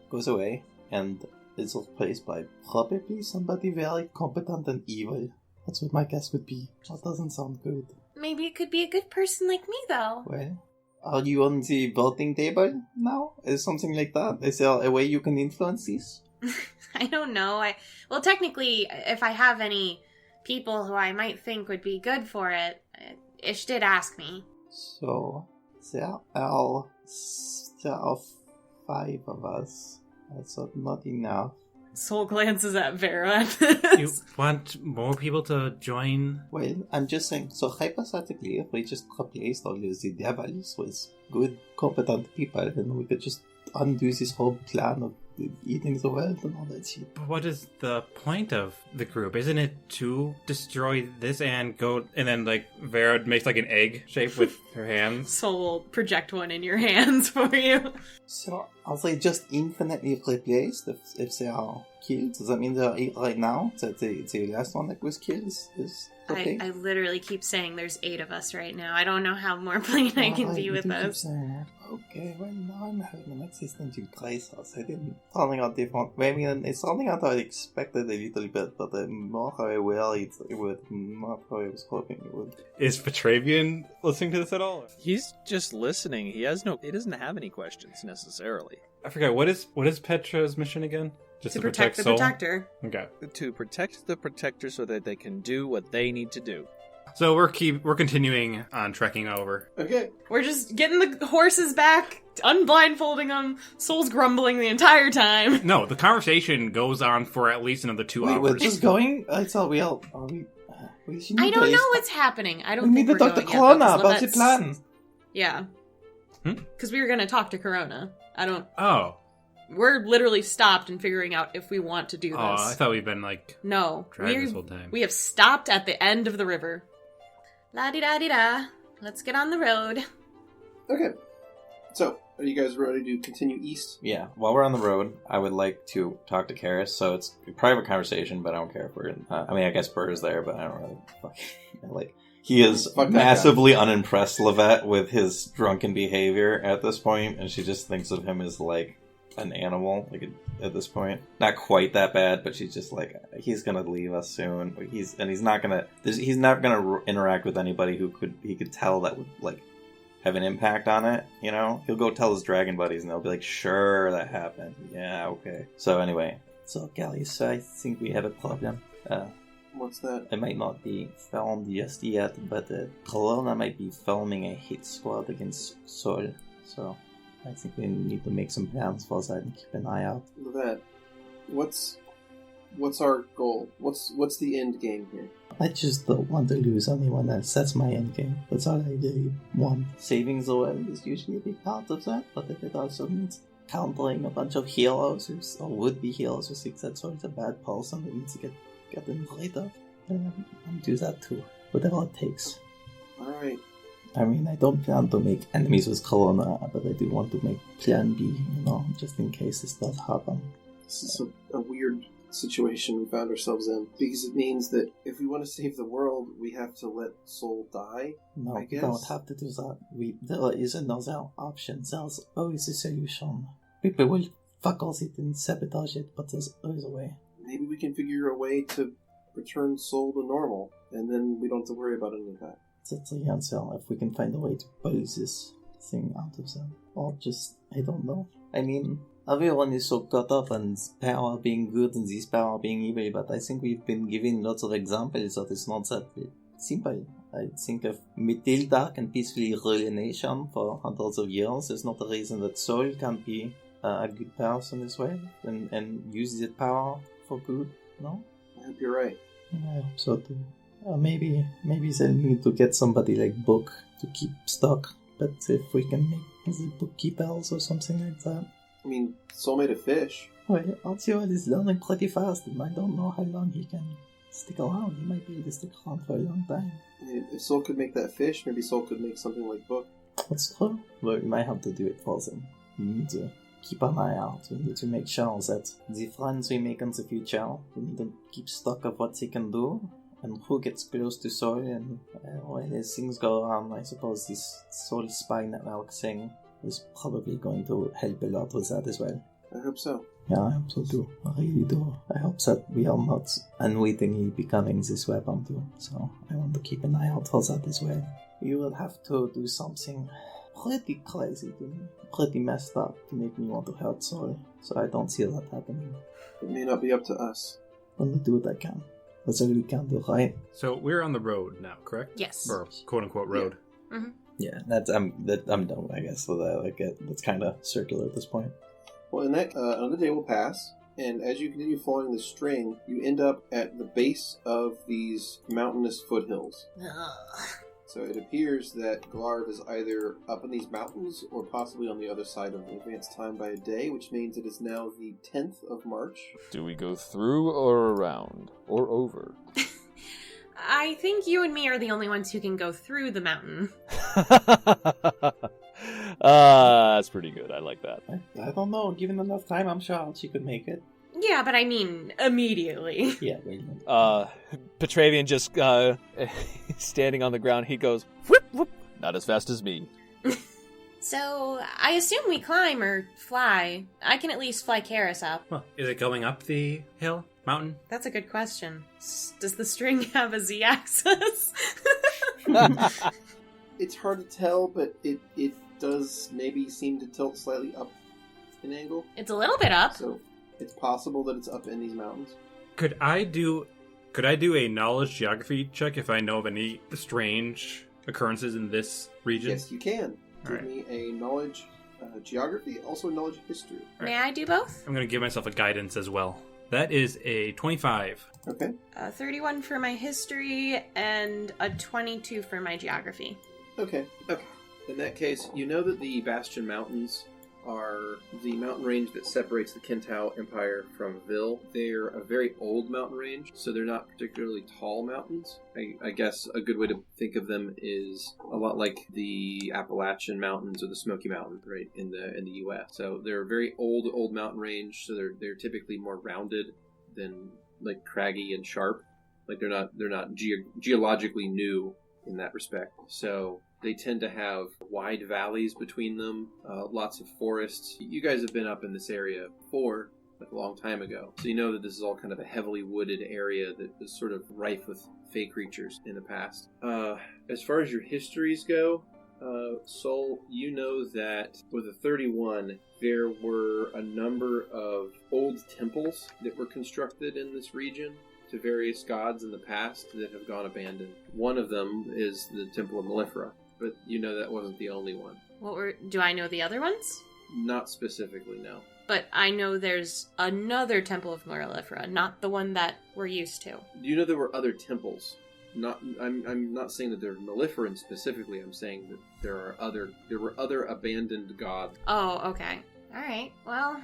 goes away and is replaced by probably somebody very competent and evil. That's what my guess would be. That doesn't sound good. Maybe it could be a good person like me, though. Well, are you on the voting table now? Is something like that? Is there a way you can influence this? I don't know. Well, technically, if I have any people who I might think would be good for it, Ish did ask me. So, there are 5 of us. That's not enough. Soul glances at Vera. You want more people to join? Well, I'm just saying, so hypothetically, if we just replaced all of the devils with good, competent people, then we could just undo this whole plan of eating the world and all that shit. But what is the point of the group? Isn't it to destroy this and go, and then like Vera makes like an egg shape with her hands? Soul will project one in your hands for you. So, are they just infinitely replaced if they are killed? Does that mean they are right now? That the last one that was killed is okay? I literally keep saying there's 8 of us right now. I don't know how more plain I can be with us. Okay, well now I'm having an existential crisis. I didn't something out different. I mean, it's something that I expected a little bit, but not how I will it would, not how I was hoping it would. Is Petravian listening to this at all? He's just listening. He doesn't have any questions necessarily. I forgot, what is Petra's mission again? Just To protect the Soul? protector. Okay. To protect the protector so that they can do what they need to do. So we're continuing on trekking over. Okay. We're just getting the horses back, unblindfolding them. Soul's grumbling the entire time. No, the conversation goes on for at least another 2 Wait, hours. we're just going? I thought we all... I don't know what's happening. I don't We think need to we're talk to going yet, Corona though, 'cause about the Lovette's- plan. Yeah. Because we were going to talk to Corona. Oh. We're literally stopped and figuring out if we want to do this. Oh, I thought we'd been like No. driving this whole time. We have stopped at the end of the river. La-di-da-di-da. Let's get on the road. Okay. So, are you guys ready to continue east? Yeah, while we're on the road, I would like to talk to Karis. So it's a private conversation, but I don't care if we're in... I mean, I guess Burr is there, but I don't really... Like, he is Fuck that massively unimpressed, Lovette, with his drunken behavior at this point, and she just thinks of him as, like, an animal, like, at this point. Not quite that bad, but she's just like, he's gonna leave us soon. He's not gonna interact with anybody he could tell that would, like, have an impact on it, you know? He'll go tell his dragon buddies, and they'll be like, sure, that happened. Yeah, okay. So anyway. So, Gary, I think we have a problem. What's that? It might not be found just yet, but Corona might be forming a hit squad against Sol. So, I think we need to make some plans for that and keep an eye out. Lovette, what's our goal? What's the end game here? I just don't want to lose anyone else. That's my end game. That's all I really want. Saving the world is usually a big part of that, but if it also means countering a bunch of heroes or would-be heroes who think that Sol's a bad person we need to get them rid of, then I'll do that too. Whatever it takes. Alright. I mean, I don't plan to make enemies with Corona, but I do want to make Plan B, just in case this does happen. This is a weird situation we found ourselves in, because it means that if we want to save the world, we have to let Soul die. No, I we guess. don't have to do that. There is another option. There's always a solution. People will fuck all it and sabotage it, but there's always a way. Maybe we can figure a way to return Soul to normal, and then we don't have to worry about any of that. That's the answer, if we can find a way to pull this thing out of them. Or just, I don't know. I mean, everyone is so caught up on power being good and this power being evil, but I think we've been given lots of examples that it's not that simple. I think if Matilda can peacefully rule a nation for hundreds of years, there's not a reason that Sol can't be a good person as well and use that power for good, no? I hope you're right. I hope so too. Maybe they'll need to get somebody like Book to keep stock, but if we can make the bookkeepers or something like that. I mean, Soul made a fish. Well, Artio is learning pretty fast, and I don't know how long he can stick around. He might be able to stick around for a long time. I mean, if Soul could make that fish, maybe Soul could make something like Book. That's true. But we might have to do it for them. We need to keep an eye out. We need to make sure that the friends we make in the future, we need to keep stock of what they can do, and who gets close to Soul, and as things go on, I suppose this Soul Spy Network thing is probably going to help a lot with that as well. I hope so. Yeah, I hope so too. I really do. I hope that we are not unwittingly becoming this weapon too. So I want to keep an eye out for that as well. You will have to do something pretty crazy to me, pretty messed up to make me want to hurt Soul. So I don't see that happening. It may not be up to us. Only do what I can. That's all we can do, right? So we're on the road now, correct? Yes. Or quote unquote road. Mm-hmm. Yeah, I'm done, I guess, with that. Like, that's kind of circular at this point. Well, in that, another day will pass, and as you continue following the string, you end up at the base of these mountainous foothills. So it appears that Glarv is either up in these mountains or possibly on the other side of the advanced time by a day, which means it is now the 10th of March. Do we go through or around? Or over? I think you and me are the only ones who can go through the mountain. That's pretty good. I like that. I don't know. Given enough time, I'm sure she could make it. Yeah, but I mean, immediately. Yeah, wait a minute. Petravian just standing on the ground, he goes, whoop, whoop. Not as fast as me. So, I assume we climb or fly. I can at least fly Karis up. Well, is it going up the hill? Mountain? That's a good question. Does the string have a Z-axis? It's hard to tell, but it does maybe seem to tilt slightly up in angle. It's a little bit up. So it's possible that it's up in these mountains. Could I do a knowledge geography check if I know of any strange occurrences in this region? Yes, you can. Give Alright. me a knowledge geography, also a knowledge history. May I do both? I'm going to give myself a guidance as well. That is a 25. Okay. 31 for my history and a 22 for my geography. Okay. In that case, you know that the Bastion Mountains are the mountain range that separates the Kentau Empire from Vil. They're a very old mountain range, so they're not particularly tall mountains. I guess a good way to think of them is a lot like the Appalachian Mountains or the Smoky Mountains, right, in the U.S. So they're a very old mountain range, so they're typically more rounded than like craggy and sharp. Like they're not geologically new in that respect. So they tend to have wide valleys between them, lots of forests. You guys have been up in this area before, like a long time ago. So you know that this is all kind of a heavily wooded area that was sort of rife with fey creatures in the past. As far as your histories go, Sol, you know that with a 31, there were a number of old temples that were constructed in this region to various gods in the past that have gone abandoned. One of them is the Temple of Mellifera, but you know that wasn't the only one. Do I know the other ones? Not specifically, no. But I know there's another Temple of Mellifera, not the one that we're used to. You know there were other temples. I'm not saying that they're Melliferan specifically. I'm saying that there were other abandoned gods. Oh, okay. All right. Well,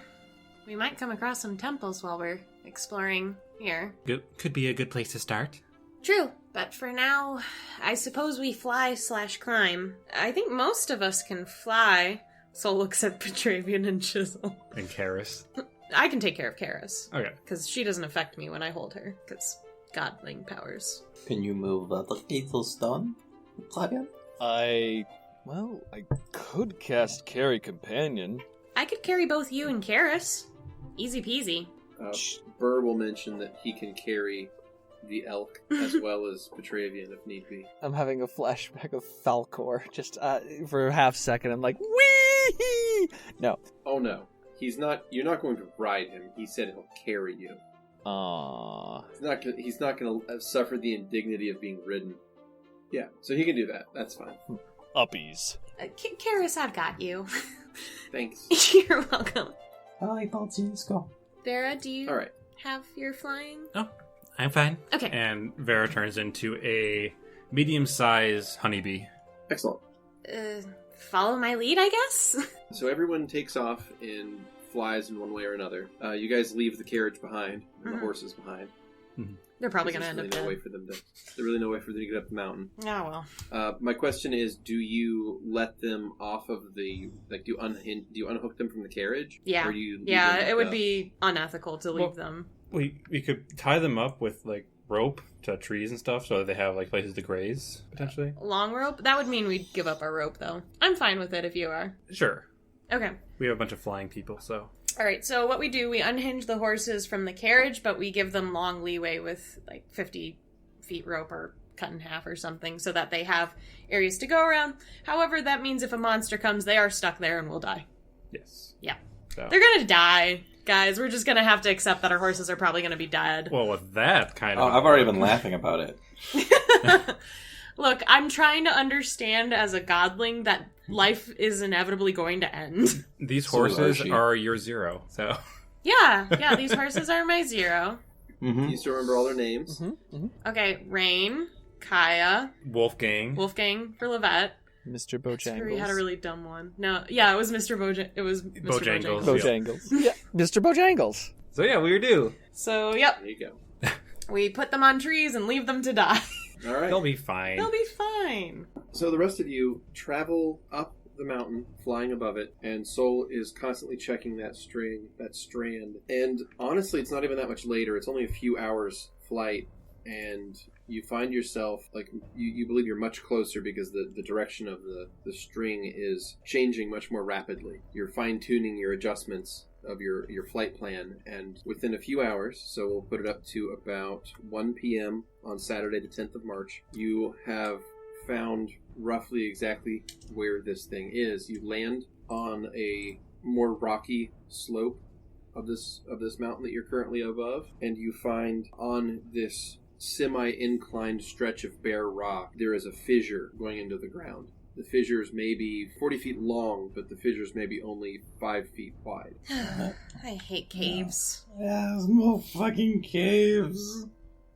we might come across some temples while we're exploring here. Could be a good place to start. True, but for now, I suppose we fly/climb. I think most of us can fly. Sol looks at Petravian and Chisel. And Karis. I can take care of Karis. Okay. Because she doesn't affect me when I hold her. Because godling powers. Can you move the lethal stone, Petravian? I could cast Carry Companion. I could carry both you and Karis. Easy peasy. Burr will mention that he can carry the elk as well as Petravian if need be. I'm having a flashback of Falcor. Just for a half second, I'm like, wee! No. Oh no. He's not. You're not going to ride him. He said he'll carry you. Aww. He's not going to suffer the indignity of being ridden. Yeah, so he can do that. That's fine. Uppies. Karis, I've got you. Thanks. You're welcome. I thought let's go. Vera, do you All right. have your flying? Oh, I'm fine. Okay. And Vera turns into a medium-sized honeybee. Excellent. Follow my lead, I guess? So everyone takes off and flies in one way or another. You guys leave the carriage behind and the horses behind. Mm-hmm. They're probably going to There's end up really dead. There's really no way for them to get up the mountain. Oh, well. My question is, do you let them off of the, like, do you unhook them from the carriage? Yeah. Or do you leave Yeah, them it like would that? be unethical to leave them. We could tie them up with, like, rope to trees and stuff so that they have, like, places to graze, potentially. Long rope? That would mean we'd give up our rope, though. I'm fine with it if you are. Sure. Okay. We have a bunch of flying people, so... Alright, so what we do, we unhinge the horses from the carriage, but we give them long leeway with, like, 50 feet rope or cut in half or something so that they have areas to go around. However, that means if a monster comes, they are stuck there and will die. Yes. Yeah. So. They're gonna die, guys. We're just gonna have to accept that our horses are probably gonna be dead. Well, with that kind of... I've already been laughing about it. Look, I'm trying to understand as a godling that life is inevitably going to end. These So are horses she. are your 0, so... Yeah, these horses are my 0. Mm-hmm. You still remember all their names? Okay, Rain, Kaya, Wolfgang. for Lovette. Mr. Screwy had a Bojangles. really dumb one. No, yeah, it was Mr. Bojangles. Bojangles. Yeah, Mr. Bojangles. So yeah, we do. So, yep, There you go. we put them on trees and leave them to die. All right. They'll be fine. They'll be fine. So the rest of you travel up the mountain, flying above it, and Sol is constantly checking that strand. And honestly, it's not even that much later. It's only a few hours flight, and you find yourself, like, you believe you're much closer because the direction of the string is changing much more rapidly. You're fine-tuning your adjustments of your flight plan, and within a few hours, so we'll put it up to about 1 p.m. on Saturday the 10th of March, you have found roughly exactly where this thing is. You land on a more rocky slope of this mountain that you're currently above, and you find on this semi-inclined stretch of bare rock there is a fissure going into the ground. The fissures may be 40 feet long, but the fissures may be only 5 feet wide. I hate caves. Yeah, there's more fucking caves.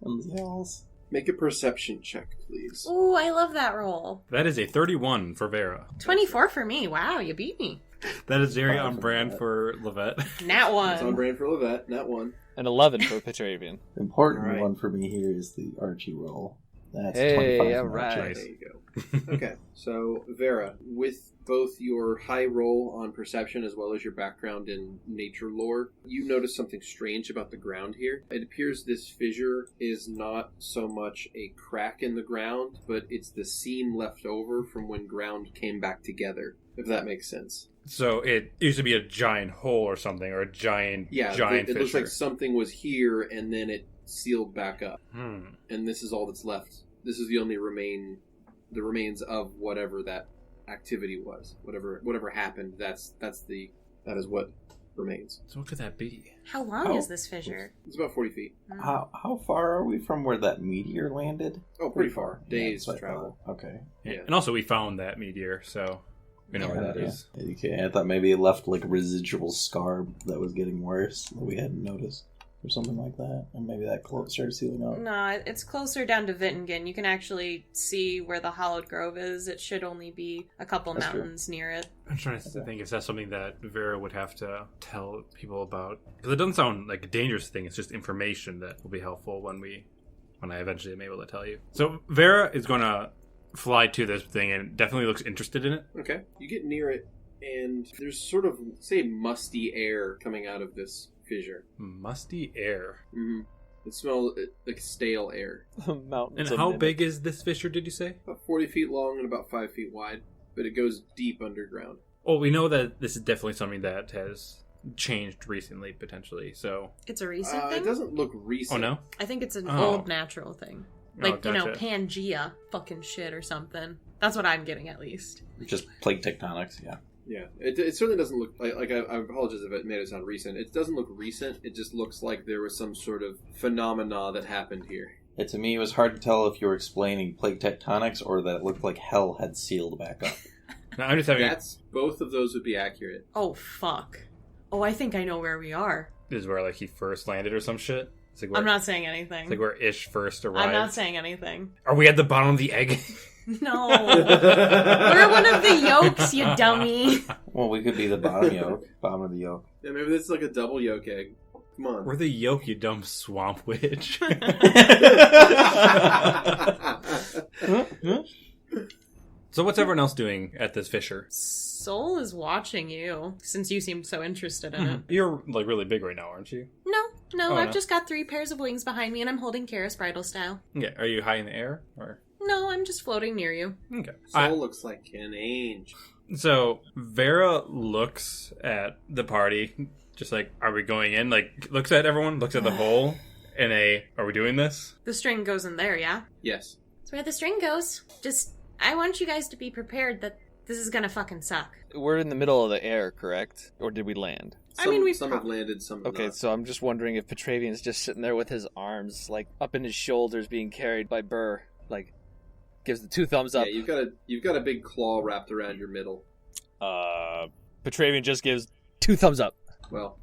And else. Make a perception check, please. Ooh, I love that roll. That is a 31 for Vera. 24 for me. Wow, you beat me. That is very Fine on for brand that. for Lovette. Nat It's on 1. brand for Lovette, not one. An 11 for Petravian. The important Alright. one for me here is the Archie roll. That's Hey, 25 for alright. Archie. There you go. Okay, so Vera, with both your high roll on perception as well as your background in nature lore, you notice something strange about the ground here. It appears this fissure is not so much a crack in the ground, but it's the seam left over from when ground came back together, if that makes sense. So it used to be a giant hole or something, or a giant Yeah, giant it looks fissure. like something was here and then it sealed back up. Hmm. And this is all that's left. This is the only remains of whatever that activity was. Whatever happened, that is what remains. So what could that be? How long How- is this fissure? It's about 40 feet. How far are we from where that meteor landed? Oh, pretty far. Yeah, Days that's what I travel. thought. Okay. Yeah. And also we found that meteor, so we know where that Yeah. is. Okay, I thought maybe it left like a residual scar that was getting worse that we hadn't noticed. Or something like that. And maybe that started sealing up. No, it's closer down to Wittingen. You can actually see where the Hollowed Grove is. It should only be a couple That's mountains near it. I'm trying to think if that's something that Vera would have to tell people about. Because it doesn't sound like a dangerous thing, it's just information that will be helpful when I eventually am able to tell you. So Vera is going to fly to this thing and definitely looks interested in it. Okay. You get near it, and there's sort of, say, musty air coming out of this fissure. Musty air. Mm-hmm. It smells like stale air. Mountains. And of how mimic. big is this fissure, did you say? About 40 feet long and about 5 feet wide, but it goes deep underground. Well, we know that this is definitely something that has changed recently, potentially, so... It's a recent It thing? doesn't look recent. Oh, no? I think it's an Oh. old natural thing. Oh, Like, you know, gotcha. Pangea fucking shit or something. That's what I'm getting, at least. Just plate tectonics, yeah. Yeah, it certainly doesn't look like I apologize if it made it sound recent. It doesn't look recent. It just looks like there was some sort of phenomena that happened here. Yeah, to me, it was hard to tell if you were explaining plate tectonics or that it looked like hell had sealed back up. No, I'm just having... Both of those would be accurate. Oh, fuck. Oh, I think I know where we are. This is where, like, he first landed or some shit? It's like where, I'm not saying anything. It's like where Ish first arrived. I'm not saying anything. Are we at the bottom of the egg? No. We're one of the yolks, you dummy. Well, we could be the bottom yolk. Bottom of the yolk. Yeah, maybe this is like a double yolk egg. Come on. We're the yolk, you dumb swamp witch. So what's everyone else doing at this fissure? Soul is watching you, since you seemed so interested in it. You're, like, really big right now, aren't you? No, Oh, I've no. just got 3 pairs of wings behind me, and I'm holding Karis bridal style. Yeah, are you high in the air? Or No, I'm just floating near you. okay. Soul looks like an angel. So Vera looks at the party, just like, are we going in? Like, looks at everyone, looks at the hole, in a, are we doing this? The string goes in there, yeah? Yes. That's where the string goes. Just, I want you guys to be prepared that this is gonna fucking suck. We're in the middle of the air, correct? Or did we land? I mean, we've some have landed, some have Okay, not. so I'm just wondering if Petravian's just sitting there with his arms, like, up in his shoulders being carried by Burr. Like, Gives the 2 thumbs up. Yeah, you've got a big claw wrapped around your middle. Petravian just gives 2 thumbs up. Well,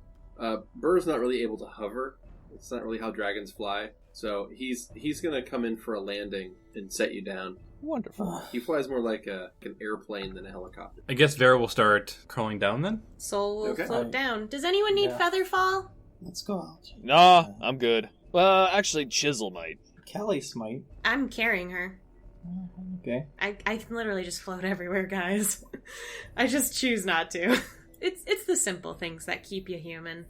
Burr's not really able to hover. It's not really how dragons fly. So he's gonna come in for a landing and set you down. Wonderful. He flies more like an airplane than a helicopter. I guess Vera will start crawling down then? Soul will Okay. float down. Does anyone need feather fall? Let's go out. No, I'm good. Well, actually, Chisel might. Callie's might. I'm carrying her. Okay. I can literally just float everywhere, guys. I just choose not to. It's the simple things that keep you human.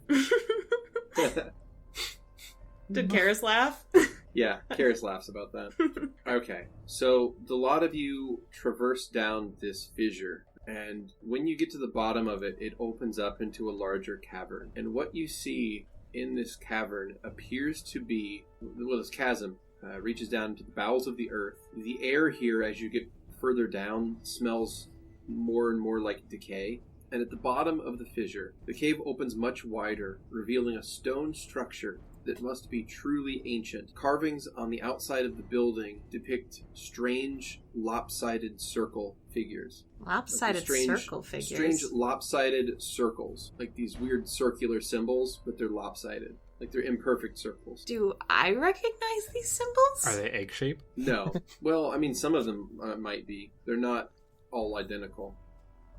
Did Karis laugh? Yeah, Karis laughs about that. Okay, so the lot of you traverse down this fissure, and when you get to the bottom of it, it opens up into a larger cavern. And what you see in this cavern appears to be, well, this chasm reaches down to the bowels of the earth. The air here, as you get further down, smells more and more like decay. And at the bottom of the fissure, the cave opens much wider, revealing a stone structure that must be truly ancient. Carvings on the outside of the building depict strange, lopsided circle figures. Lopsided circle figures? Strange, lopsided circles. Like these weird circular symbols, but they're lopsided. Like they're imperfect circles. Do I recognize these symbols? Are they egg-shaped? No. Well, I mean, some of them might be. They're not all identical.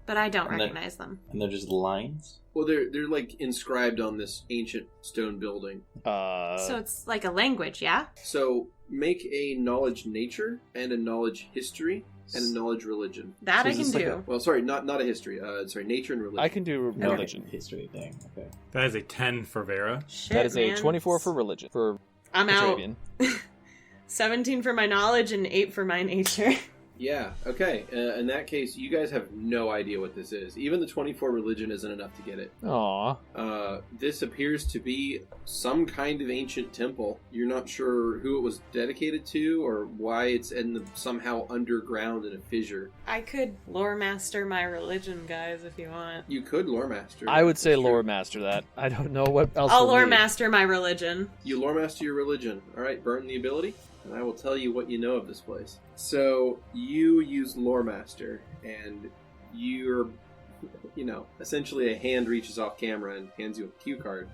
But I don't recognize them. And they're just lines? Well, they're like inscribed on this ancient stone building. So it's like a language, yeah? So make a knowledge nature and a knowledge history and a knowledge religion. That So I is can this like do. Well, sorry, not a history. Sorry, nature and religion. I can do religion. History thing. Okay. That is a 10 for Vera. Shit, That is man. a 24 for religion. For I'm Petravian. out. 17 for my knowledge and 8 for my nature. Yeah, okay. In that case, you guys have no idea what this is. Even the 24 religion isn't enough to get it. Aw. This appears to be some kind of ancient temple. You're not sure who it was dedicated to or why it's somehow underground in a fissure. I could lore master my religion, guys, if you want. You could lore master. I would say Sure. lore master that. I don't know what else. I'll we'll lore need. master my religion. You lore master your religion. Alright, burn the ability, and I will tell you what you know of this place. So, you use lore master, and you're, essentially a hand reaches off camera and hands you a cue card.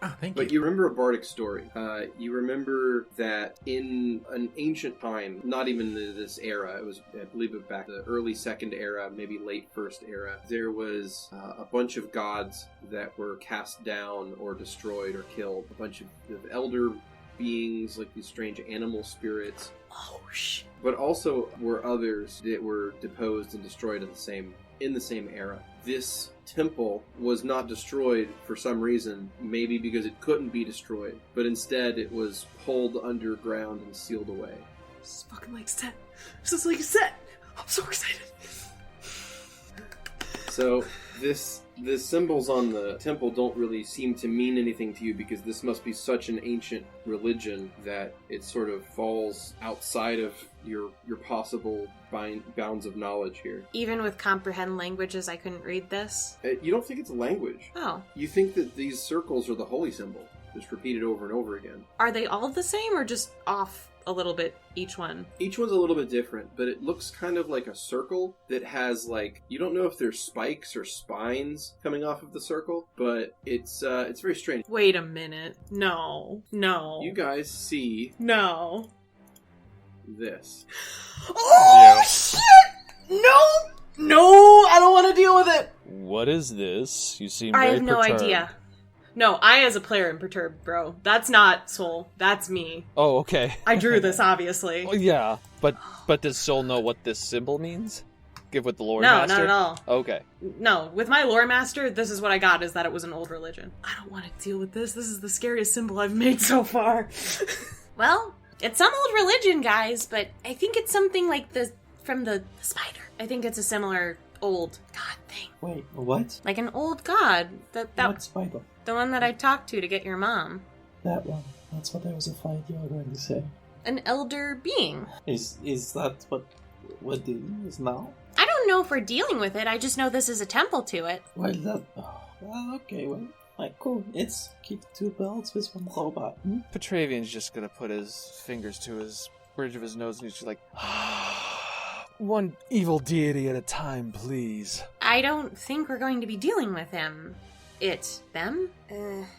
Ah, thank But you remember a bardic story. You remember that in an ancient time, not even this era, it was, I believe, back the early second era, maybe late first era, there was a bunch of gods that were cast down or destroyed or killed. A bunch of elder beings, like these strange animal spirits. Oh, shit. But also were others that were deposed and destroyed in the same era. This temple was not destroyed for some reason, maybe because it couldn't be destroyed, but instead it was pulled underground and sealed away. This is fucking like set. This is like a set. I'm so excited. So the symbols on the temple don't really seem to mean anything to you because this must be such an ancient religion that it sort of falls outside of your possible bounds of knowledge here. Even with comprehend languages, I couldn't read this. You don't think it's a language. Oh. You think that these circles are the holy symbol, just repeated over and over again. Are they all the same or just off a little bit each one? Each one's a little bit different, but it looks kind of like a circle that has, like, you don't know if there's spikes or spines coming off of the circle, but it's very strange. Wait a minute. No. You guys see No. this. Oh, shit! No, I don't want to deal with it. What is this? You seem I very have no perturbed. idea. No, I as a player am perturbed, bro. That's not Soul. That's me. Oh, okay. I drew this, obviously. Well, yeah, but does Soul know what this symbol means? Give with the lore No, master? not at all. Okay. No, with my lore master, this is what I got, is that it was an old religion. I don't want to deal with this. This is the scariest symbol I've made so far. Well, it's some old religion, guys, but I think it's something like from the spider. I think it's a similar old god thing. Wait, what? Like an old god. What spider? The one that I talked to get your mom. That one. That's what I was afraid you were going to say. An elder being. Is that what it is now? I don't know if we're dealing with it. I just know this is a temple to it. Well, okay, well, like, cool. It's keep 2 birds with 1 robot. Petravian's just gonna put his fingers to his bridge of his nose and he's just like, One evil deity at a time, please. I don't think we're going to be dealing with him. Them?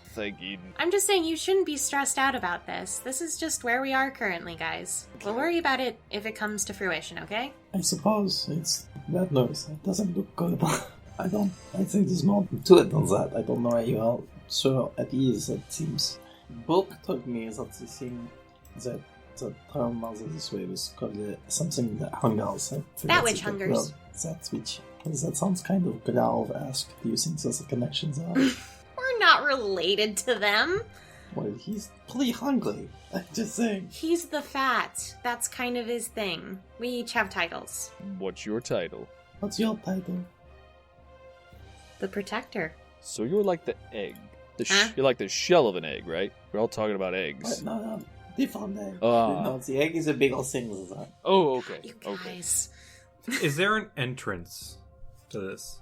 Thank you. I'm just saying you shouldn't be stressed out about this. This is just where we are currently, guys. We'll worry about it if it comes to fruition, okay? I suppose it's bad news. It doesn't look good. I think there's more to it than that. I don't know why you are so at ease, it seems. Book told me that the thing that the term this way was called something that hungers. That which hungers. That which. That sounds kind of Grave-esque. Do you think there's a connection there? We're not related to them. Well, he's pretty hungry. I'm just saying. He's the fat. That's kind of his thing. We each have titles. What's your title? What's your title? The Protector. So you're like the egg. Huh? You're like the shell of an egg, right? We're all talking about eggs. No. Different egg. Ah. No, the egg is a bigger thing than that. Oh, okay. You Okay. guys. Is there an entrance to this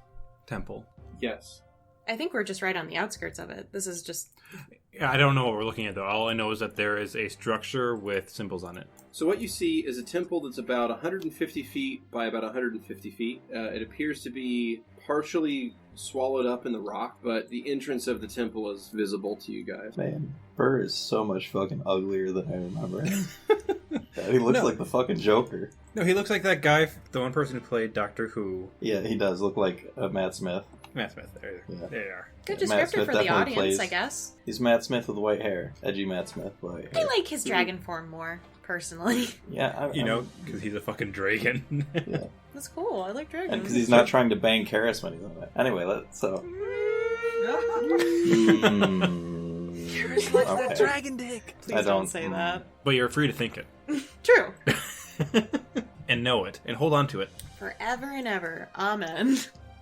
temple? Yes. I think we're just right on the outskirts of it. This is just... I don't know what we're looking at, though. All I know is that there is a structure with symbols on it. So what you see is a temple that's about 150 feet by about 150 feet. It appears to be partially swallowed up in the rock, but the entrance of the temple is visible to you guys. Man, Burr is so much fucking uglier than I remember him. He looks like the fucking Joker. No, he looks like that guy, the one person who played Doctor Who. Yeah, he does look like Matt Smith. Matt Smith, there they are. Good Yeah, Matt descriptor Smith for the definitely audience, plays- I guess. He's Matt Smith with white hair. Edgy Matt Smith with white I hair. like his dragon form more, personally. Yeah, You know, because he's a fucking dragon. Yeah, That's cool. I like dragons. and because he's not trying to bang Karis when he's on it. Anyway, so. Karis likes that Okay. dragon dick. Please I don't don't- say that. But you're free to think it. True. And know it. And hold on to it. Forever and ever. Amen.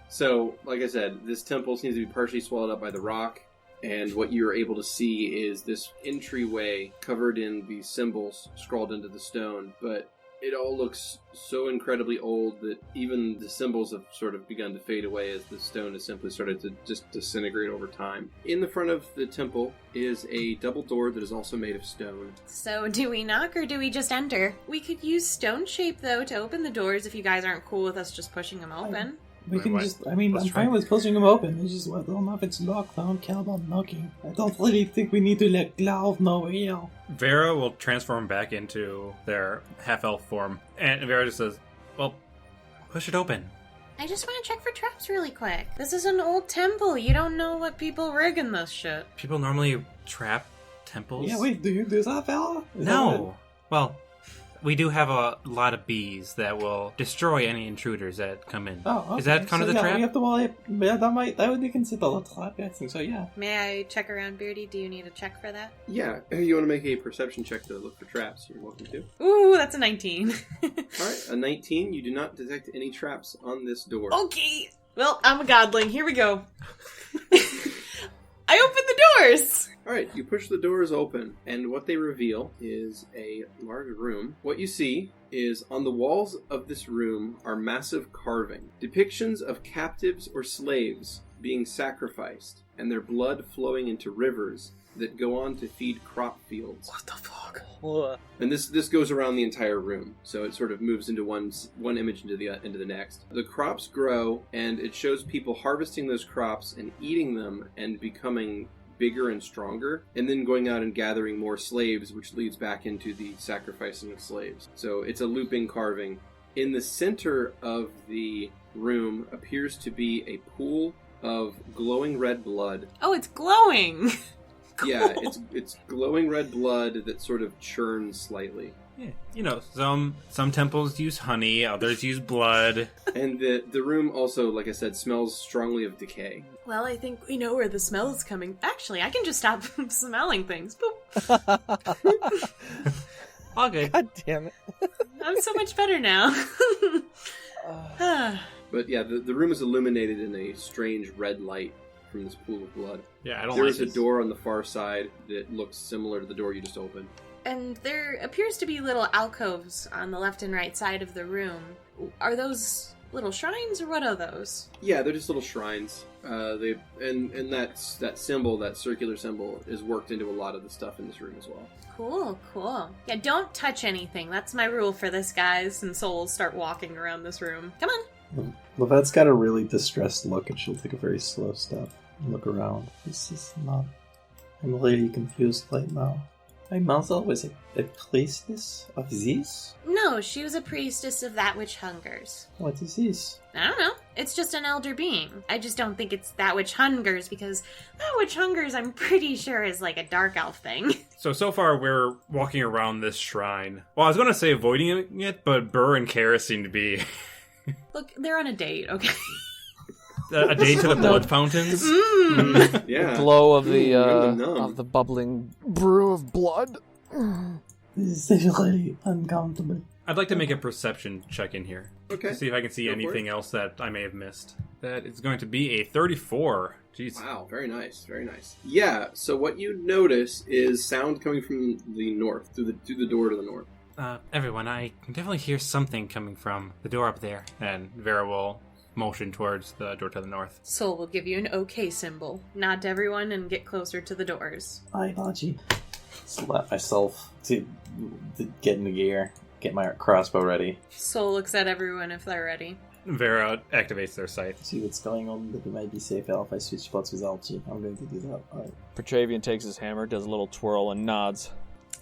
So, like I said, this temple seems to be partially swallowed up by the rock, and what you're able to see is this entryway covered in these symbols scrawled into the stone, but it all looks so incredibly old that even the symbols have sort of begun to fade away as the stone has simply started to just disintegrate over time. In the front of the temple is a double door that is also made of stone. So, do we knock or do we just enter? We could use stone shape, though, to open the doors if you guys aren't cool with us just pushing them open. We can Wait, just, let's I'm try. fine with pushing them open. It's just, I don't know if it's locked. I don't care about knocking. I don't really think we need to let Glauv know here. Vera will transform back into their half-elf form. And Vera just says, well, push it open. I just want to check for traps really quick. This is an old temple. You don't know what people rig in this shit. People normally trap temples. Yeah, wait, do you do that, fella? Is that No. Well, we do have a lot of bees that will destroy any intruders that come in. Oh, okay. Is that kind of the yeah, trap? We have to worry. Yeah, that would be considered a trap. I think so. Yeah. May I check around, Beardy? Do you need a check for that? Yeah, you want to make a perception check to look for traps, you're welcome to. Ooh, that's a 19. Alright, a 19, you do not detect any traps on this door. Okay. Well, I'm a godling. Here we go. I opened the doors. Alright, you push the doors open, and what they reveal is a large room. What you see is on the walls of this room are massive carving, depictions of captives or slaves being sacrificed, and their blood flowing into rivers that go on to feed crop fields. What the fuck? And this goes around the entire room, so it sort of moves into one image into the next. The crops grow, and it shows people harvesting those crops and eating them and becoming bigger and stronger, and then going out and gathering more slaves, which leads back into the sacrificing of slaves. So it's a looping carving. In the center of the room appears to be a pool of glowing red blood. Oh, it's glowing. Yeah, it's glowing red blood that sort of churns slightly. Yeah. You know, some temples use honey, others use blood. And the room also, like I said, smells strongly of decay. Well, I think we know where the smell is coming. Actually, I can just stop smelling things. Boop. All good. God damn it. I'm so much better now. But yeah, the room is illuminated in a strange red light from this pool of blood. Yeah, I don't There like is a this. door on the far side that looks similar to the door you just opened. And there appears to be little alcoves on the left and right side of the room. Are those little shrines, or what are those? Yeah, they're just little shrines. And that symbol, that circular symbol, is worked into a lot of the stuff in this room as well. Cool. Yeah, don't touch anything. That's my rule for this, guys. And Soul will start walking around this room. Come on. Lovette's got a really distressed look, and she'll take a very slow step and look around. This is not... I'm really confused right now. My mother was a priestess of this? No, she was a priestess of that which hungers. What is this? I don't know. It's just an elder being. I just don't think it's that which hungers, because that which hungers, I'm pretty sure, is like a dark elf thing. So far we're walking around this shrine. Well, I was going to say avoiding it, but Burr and Kara seem to be... Look, they're on a date, okay? A date to the blood fountains? Yeah. The glow of the Numb. bubbling brew of blood. This is really uncomfortable. I'd like to make a perception check in here. Okay. To see if I can see Go for anything it. else that I may have missed. That is going to be a 34. Jeez. Wow, very nice, very nice. Yeah, so what you notice is sound coming from the north, through the door to the north. Everyone, I can definitely hear something coming from the door up there. And Vera will motion towards the door to the north. Soul will give you an okay symbol. Nod to everyone and get closer to the doors. I Baji. Slap myself to get in the gear, get my crossbow ready. Soul looks at everyone if they're ready. Vera activates their sight. See what's going on, but it might be safer if I switch spots with Alchi. I'm going to do that. Alright. Petravian takes his hammer, does a little twirl, and nods.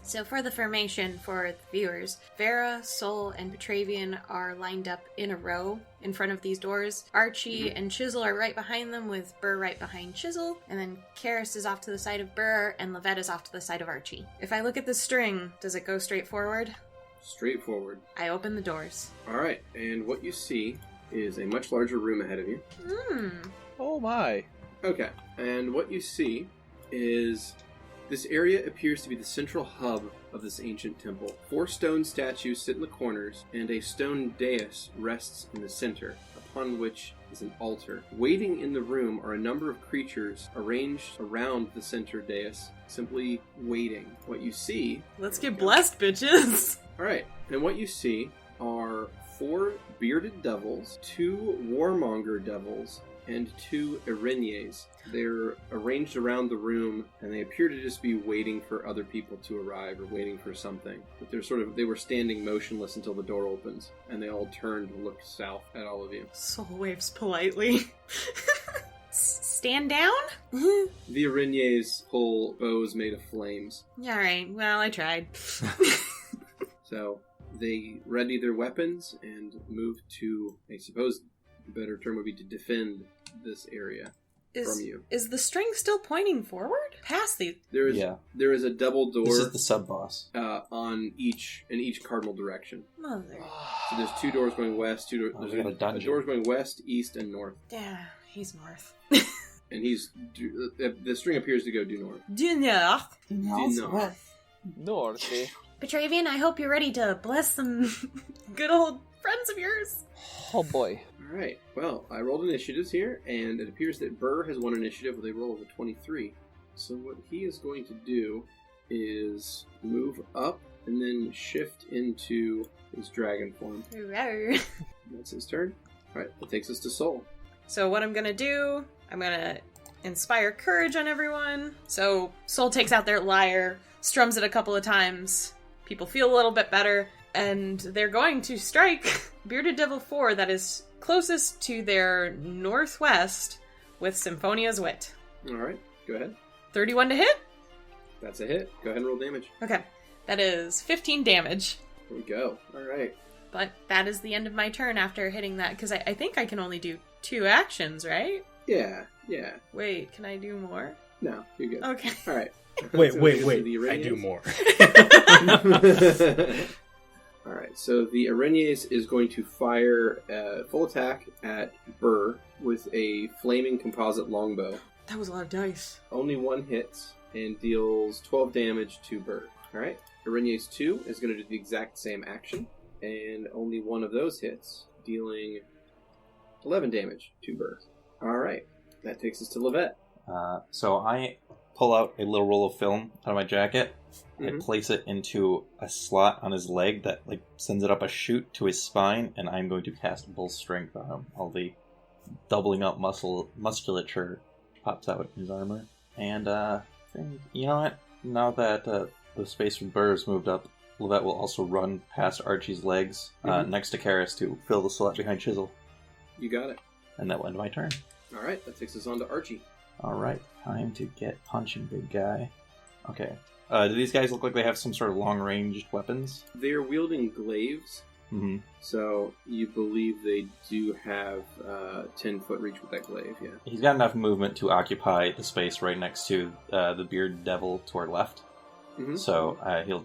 So for the formation for the viewers, Vera, Soul, and Petravian are lined up in a row in front of these doors. Archie and Chisel are right behind them, with Burr right behind Chisel, and then Karis is off to the side of Burr, and Lovette is off to the side of Archie. If I look at the string, does it go straight forward? Straightforward. I open the doors. Alright, and what you see is a much larger room ahead of you. Oh my. Okay, and what you see is this area appears to be the central hub of this ancient temple. 4 stone statues sit in the corners, and a stone dais rests in the center, upon which is an altar. Waiting in the room are a number of creatures arranged around the center dais, simply waiting. What you see... Let's get blessed, bitches! Alright, and what you see are 4 bearded devils, 2 warmonger devils, and 2 araignées. They're arranged around the room, and they appear to just be waiting for other people to arrive, or waiting for something. But they were standing motionless until the door opens, and they all turned and looked south at all of you. Soul waves politely. Stand down? The araignées pull bows made of flames. Alright, well, I tried. So they ready their weapons and move to, I suppose the better term would be to defend this area from you. Is the string still pointing forward? Past the... There is a double door. This is the sub-boss. In each cardinal direction. Mother. So there's 2 doors going west, we got a dungeon. doors going west, east, and north. Yeah, he's north. And the string appears to go due north. Du north. Due north. North. Petravian, I hope you're ready to bless some good old friends of yours. Oh boy. Alright, well, I rolled initiatives here, and it appears that Burr has won initiative with a roll of a 23. So what he is going to do is move up and then shift into his dragon form. Rawr. That's his turn. Alright, that takes us to Soul. So what I'm gonna do, I'm gonna inspire courage on everyone. So Soul takes out their lyre, strums it a couple of times. People feel a little bit better, and they're going to strike Bearded Devil 4 that is closest to their northwest with Symphonia's Wit. Alright, go ahead. 31 to hit? That's a hit. Go ahead and roll damage. Okay. That is 15 damage. There we go. Alright. But that is the end of my turn after hitting that, because I think I can only do 2 actions, right? Yeah. Wait, can I do more? No, you're good. Okay. Alright. Wait. So the I araignées. do more. Alright, so the araignées is going to fire full attack at Burr with a flaming composite longbow. That was a lot of dice. Only 1 hits and deals 12 damage to Burr. Alright, araignées 2 is going to do the exact same action, and only 1 of those hits, dealing 11 damage to Burr. Alright, that takes us to Lovette. So I pull out a little roll of film out of my jacket. Mhm. I place it into a slot on his leg that sends it up a chute to his spine, and I'm going to cast Bull Strength on him. All the doubling up musculature pops out in his armor. And you know what? Now that the space from Burr's moved up, Lovette will also run past Archie's legs next to Karis to fill the slot behind Chisel. You got it. And that will end my turn. All right, that takes us on to Archie. Alright, time to get punching, big guy. Okay. Do these guys look like they have some sort of long-ranged weapons? They're wielding glaives, Mm-hmm. so you believe they do have 10-foot reach with that glaive, yeah. He's got enough movement to occupy the space right next to the Bearded Devil to our left. Mm-hmm. So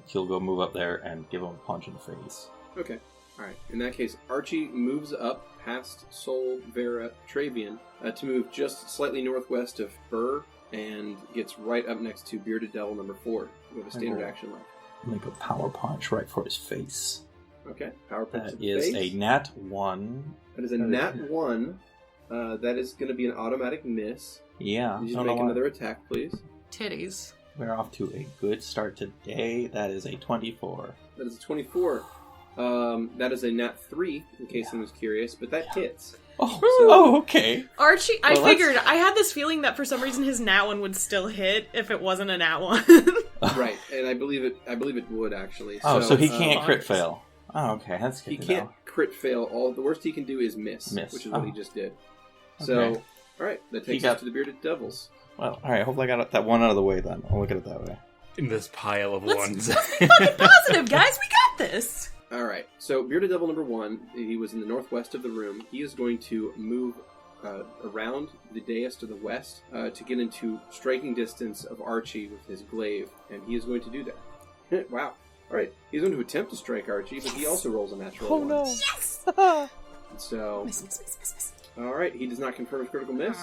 he'll go move up there and give him a punch in the face. Okay. All right. In that case, Archie moves up past Sol, Vera, Petravian to move just slightly northwest of Burr and gets right up next to Bearded Devil number 4 with a standard action left. Make a power punch right for his face. Okay. Power punch to That the is face. a nat 1. That is a nat 1. That is going to be an automatic miss. Yeah. You just make another attack, please. Titties. We're off to a good start today. That is a 24. That is a 24. That is a nat 3, in case anyone's curious, but that hits. Oh, okay. Archie, I Well, figured, I had this feeling that for some reason his nat 1 would still hit if it wasn't a nat 1. Right, and I believe it would, actually. So he can't crit fail. Oh, okay, that's good He to can't know. crit fail. The worst he can do is miss. Which is what he just did. So, Okay. alright, that takes us to the Bearded Devils. Well, alright, hopefully I got that one out of the way then. I'll look at it that way. In this pile of Let's ones. be fucking positive, guys. We got this. Alright, so Bearded Devil number 1, he was in the northwest of the room. He is going to move around the dais to the west to get into striking distance of Archie with his glaive, and he is going to do that. Wow. Alright, he's going to attempt to strike Archie, but he also rolls a natural 1. Yes. So, Miss. alright, he does not confirm his critical miss.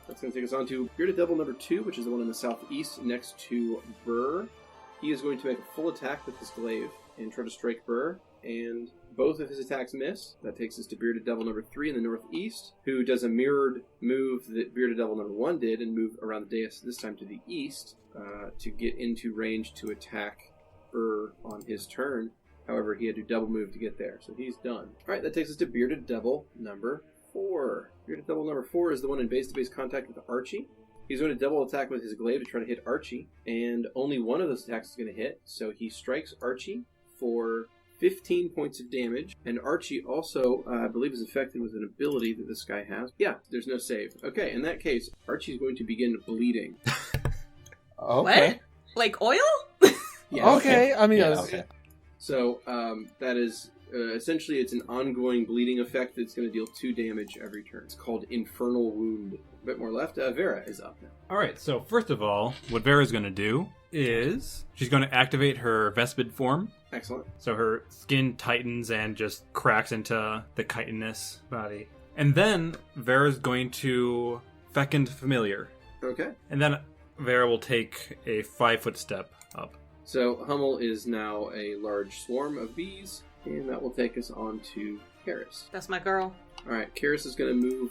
That's going to take us on to Bearded Devil number 2, which is the one in the southeast next to Burr. He is going to make a full attack with his glaive and try to strike Burr, and both of his attacks miss. That takes us to Bearded Devil number 3 in the northeast, who does a mirrored move that Bearded Devil number 1 did and move around the dais, this time to the east, to get into range to attack Burr on his turn. However, he had to double move to get there, so he's done. Alright, that takes us to Bearded Devil number 4. Bearded Devil number 4 is the one in base-to-base contact with Archie. He's going to double attack with his glaive to try to hit Archie, and only one of those attacks is going to hit, so he strikes Archie for 15 points of damage, and Archie also, I believe, is affected with an ability that this guy has. Yeah, there's no save. Okay, in that case, Archie's going to begin bleeding. Okay. What? Like oil? Yeah. Okay, I mean, Yeah, So, that is, essentially, it's an ongoing bleeding effect that's going to deal 2 damage every turn. It's called Infernal Wound. A bit more left. Vera is up now. Alright, so first of all, what Vera's going to do is she's going to activate her Vespid form. Excellent. So her skin tightens and just cracks into the chitinous body. And then Vera's going to Fecund Familiar. Okay. And then Vera will take a 5-foot step up. So, Hummel is now a large swarm of bees, and that will take us on to Karis. That's my girl. Alright, Karis is going to move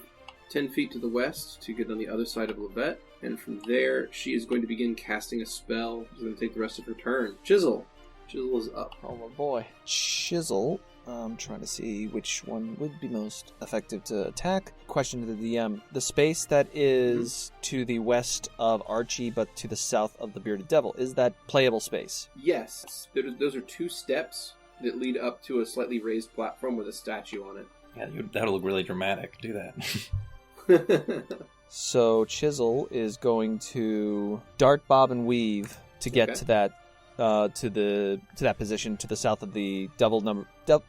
10 feet to the west to get on the other side of Lovette, and from there, she is going to begin casting a spell. She's going to take the rest of her turn. Chisel. Chisel is up. Oh my boy. Chisel. I'm trying to see which one would be most effective to attack. Question to the DM. The space that is to the west of Archie, but to the south of the Bearded Devil, is that playable space? Yes. Those are 2 steps that lead up to a slightly raised platform with a statue on it. Yeah, that'll look really dramatic. Do that. So Chisel is going to dart, bob, and weave to get to that to that position to the south of the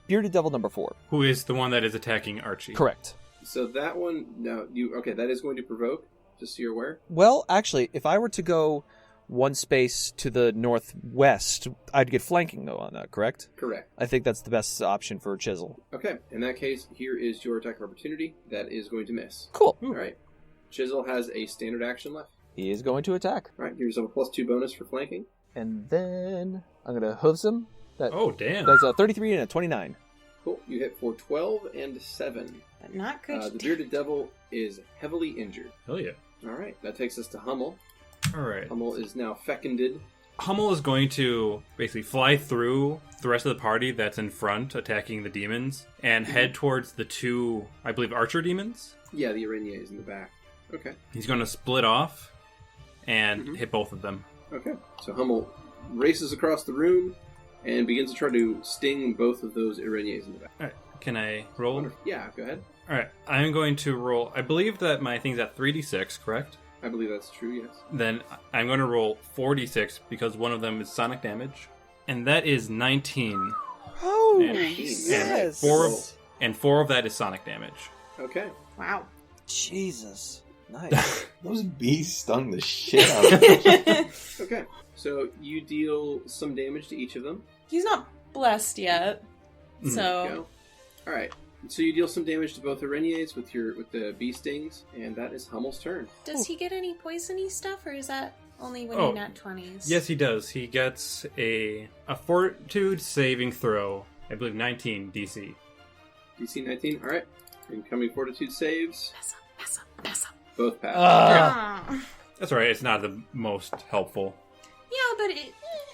Bearded Devil number 4. Who is the one that is attacking Archie? Correct. So that one, that is going to provoke, just so you're aware. Well, actually, if I were to go one space to the northwest, I'd get flanking though on that, correct? Correct. I think that's the best option for Chisel. Okay, in that case, here is your attack of opportunity. That is going to miss. Cool. Alright. Chisel has a standard action left. He is going to attack. Alright, give yourself a +2 bonus for flanking. And then I'm going to hooves him. Oh, damn. That's a 33 and a 29. Cool. You hit for 12 and 7. But not good. The Bearded Devil is heavily injured. Hell yeah. Alright, that takes us to Hummel. All right. Hummel is now fecunded. Hummel is going to basically fly through the rest of the party that's in front, attacking the demons, and head towards the two, I believe, archer demons. Yeah, the Araignées is in the back. Okay. He's going to split off and hit both of them. Okay. So Hummel races across the room and begins to try to sting both of those Araignées in the back. All right. Can I roll? Yeah, go ahead. All right. I'm going to roll. I believe that my thing's at 3d6, correct? I believe that's true, yes. Then I'm going to roll 4d6 because one of them is sonic damage. And that is 19. Oh, And- yes. And four of that is sonic damage. Okay. Wow. Jesus. Nice. Those bees stung the shit out of me. Okay. So you deal some damage to each of them. He's not blessed yet. Mhm. So Go. All right. So you deal some damage to both Araignées with the bee stings, and that is Hummel's turn. does he get any poisony stuff, or is that only when Oh. you nat 20s? Yes, he does. He gets a fortitude saving throw. I believe 19 DC. DC 19. All right. Incoming fortitude saves. Mess up. Both pass. Ah. That's all right. It's not the most helpful. Yeah, but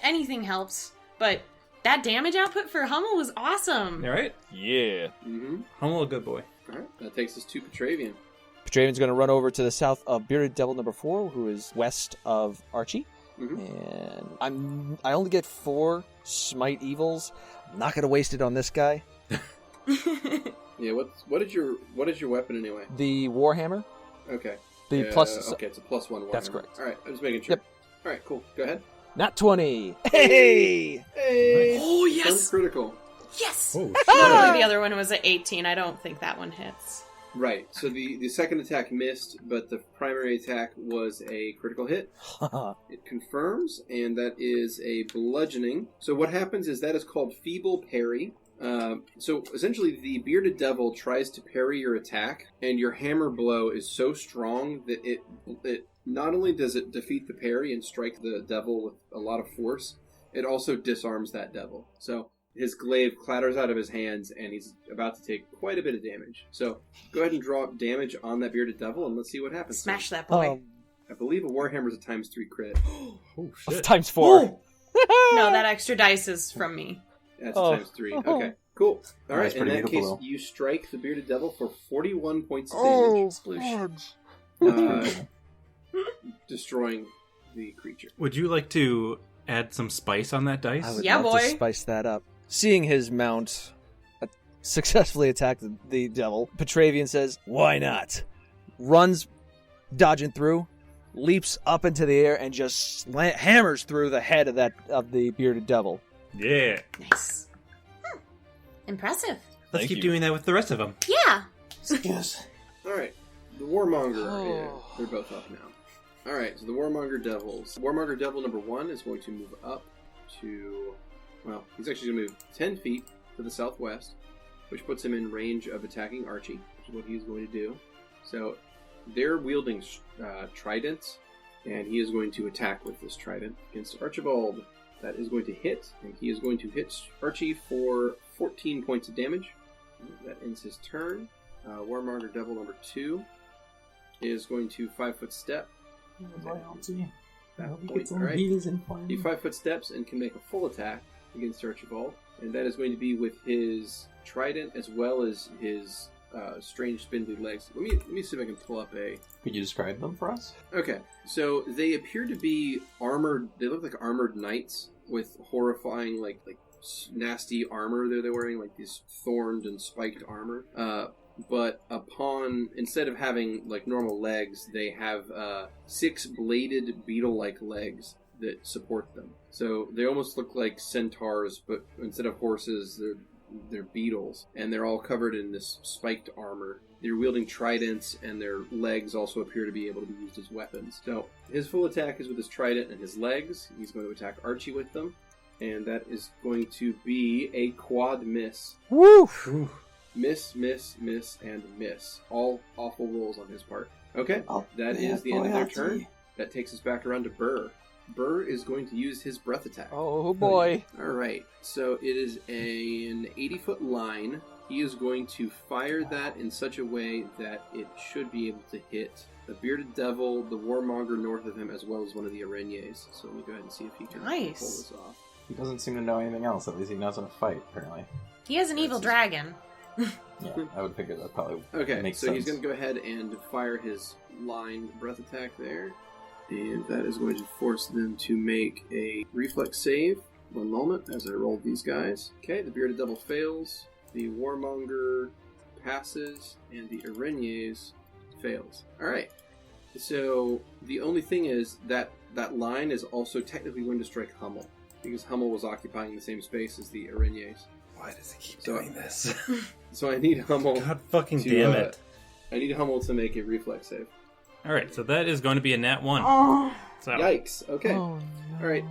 anything helps. But that damage output for Hummel was awesome. All right. Yeah. Mm-hmm. Hummel, a good boy. All right. That takes us to Petravian. Petravian's going to run over to the south of Bearded Devil number 4, who is west of Archie. Mm-hmm. And I only get 4 smite evils. I'm not going to waste it on this guy. Yeah. What is your weapon anyway? The Warhammer. Okay. The plus. Okay, it's a +1 one. That's correct. All right. I'm just making sure. Yep. All right. Cool. Go ahead. Not 20. Hey! Hey. Oh, yes! Confirmed critical. Yes! Oh, Normally the other one was at 18. I don't think that one hits. Right. So the second attack missed, but the primary attack was a critical hit. It confirms, and that is a bludgeoning. So what happens is that is called feeble parry. So essentially the Bearded Devil tries to parry your attack, and your hammer blow is so strong that it not only does it defeat the parry and strike the devil with a lot of force, it also disarms that devil. So his glaive clatters out of his hands, and he's about to take quite a bit of damage. So go ahead and draw up damage on that Bearded Devil, and let's see what happens. Smash that boy. I believe a Warhammer's a ×3 crit. Oh, shit. Times 4. No, that extra dice is from me. That's a ×3. Okay, cool. All right, That's in pretty that case, beautiful. you strike the Bearded Devil for 41 points of damage. Destroying the creature. Would you like to add some spice on that dice? I would Yeah, love to boy. spice that up. Seeing his mount successfully attack the devil, Petravian says, "Why not?" Runs, dodging through, leaps up into the air, and just hammers through the head of the Bearded Devil. Yeah. Nice. Impressive. Let's keep doing that with the rest of them. Yeah. Yes. All right, the Warmonger. Oh. Yeah, they're both up now. All right, so the Warmonger Devils. Warmonger Devil number 1 is going to move up to... Well, he's actually going to move 10 feet to the southwest, which puts him in range of attacking Archie, which is what he's going to do. So they're wielding tridents, and he is going to attack with this trident against Archibald. That is going to hit, and he is going to hit Archie for 14 points of damage. That ends his turn. Warmonger Devil number 2 is going to 5-foot step. Alright. He 5-foot steps and can make a full attack against Archibald, and that is going to be with his trident as well as his strange spindly legs. Let me see if I can pull up a... Could you describe them for us? Okay, so they appear to be armored. They look like armored knights with horrifying, like nasty armor that they're wearing, like these thorned and spiked armor. But instead of having like normal legs, they have 6 bladed beetle-like legs that support them. So they almost look like centaurs, but instead of horses, they're beetles, and they're all covered in this spiked armor. They're wielding tridents, and their legs also appear to be able to be used as weapons. So his full attack is with his trident and his legs. He's going to attack Archie with them, and that is going to be a quad miss. Woo! Miss, miss, miss, and miss. All awful rolls on his part. Okay, Oh, that yeah, is the end of their Archie. turn. That takes us back around to Burr. Burr is going to use his breath attack. Oh boy. Alright, so it is an 80-foot line. he is going to fire that in such a way that it should be able to hit the Bearded Devil, the Warmonger north of him, as well as one of the Araignées. So let me go ahead and see if he can pull this off. He doesn't seem to know anything else. At least he knows how to fight, apparently. He has an evil dragon. Yeah, I would figure that probably makes so sense. he's going to go ahead and fire his line breath attack there. And that is going to force them to make a reflex save. One moment as I roll these guys. Okay, the Bearded Devil fails. The Warmonger passes. And the Araignées fails. Alright. So the only thing is that line is also technically going to strike Hummel. Because Hummel was occupying the same space as the Araignées. Why does he keep doing this? So I need Hummel. God fucking damn it. I need Hummel to make a reflex save. Alright, so that is going to be a nat 1. Oh. So, Yikes. Okay. Oh, no. Alright.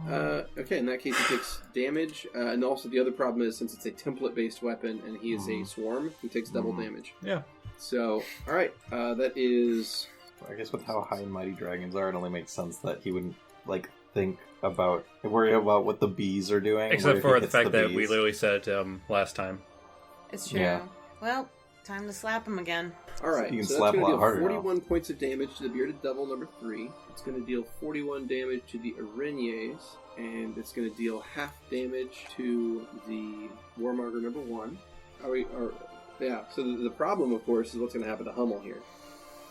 Okay, in that case he takes damage. And also the other problem is since it's a template-based weapon and he is a swarm, he takes double damage. yeah. So, alright. That is... I guess with how high and mighty dragons are, it only makes sense that he wouldn't, worry about what the bees are doing. Except for the hits fact that we bees. literally said last time. It's true. Yeah. Well, time to slap him again. Alright, You can so slap that's a going to lot deal harder 41 points of damage to the Bearded Devil number 3. It's going to deal 41 damage to the Araignées. And it's going to deal half damage to the Warmonger number 1. So the problem, of course, is what's going to happen to Hummel here.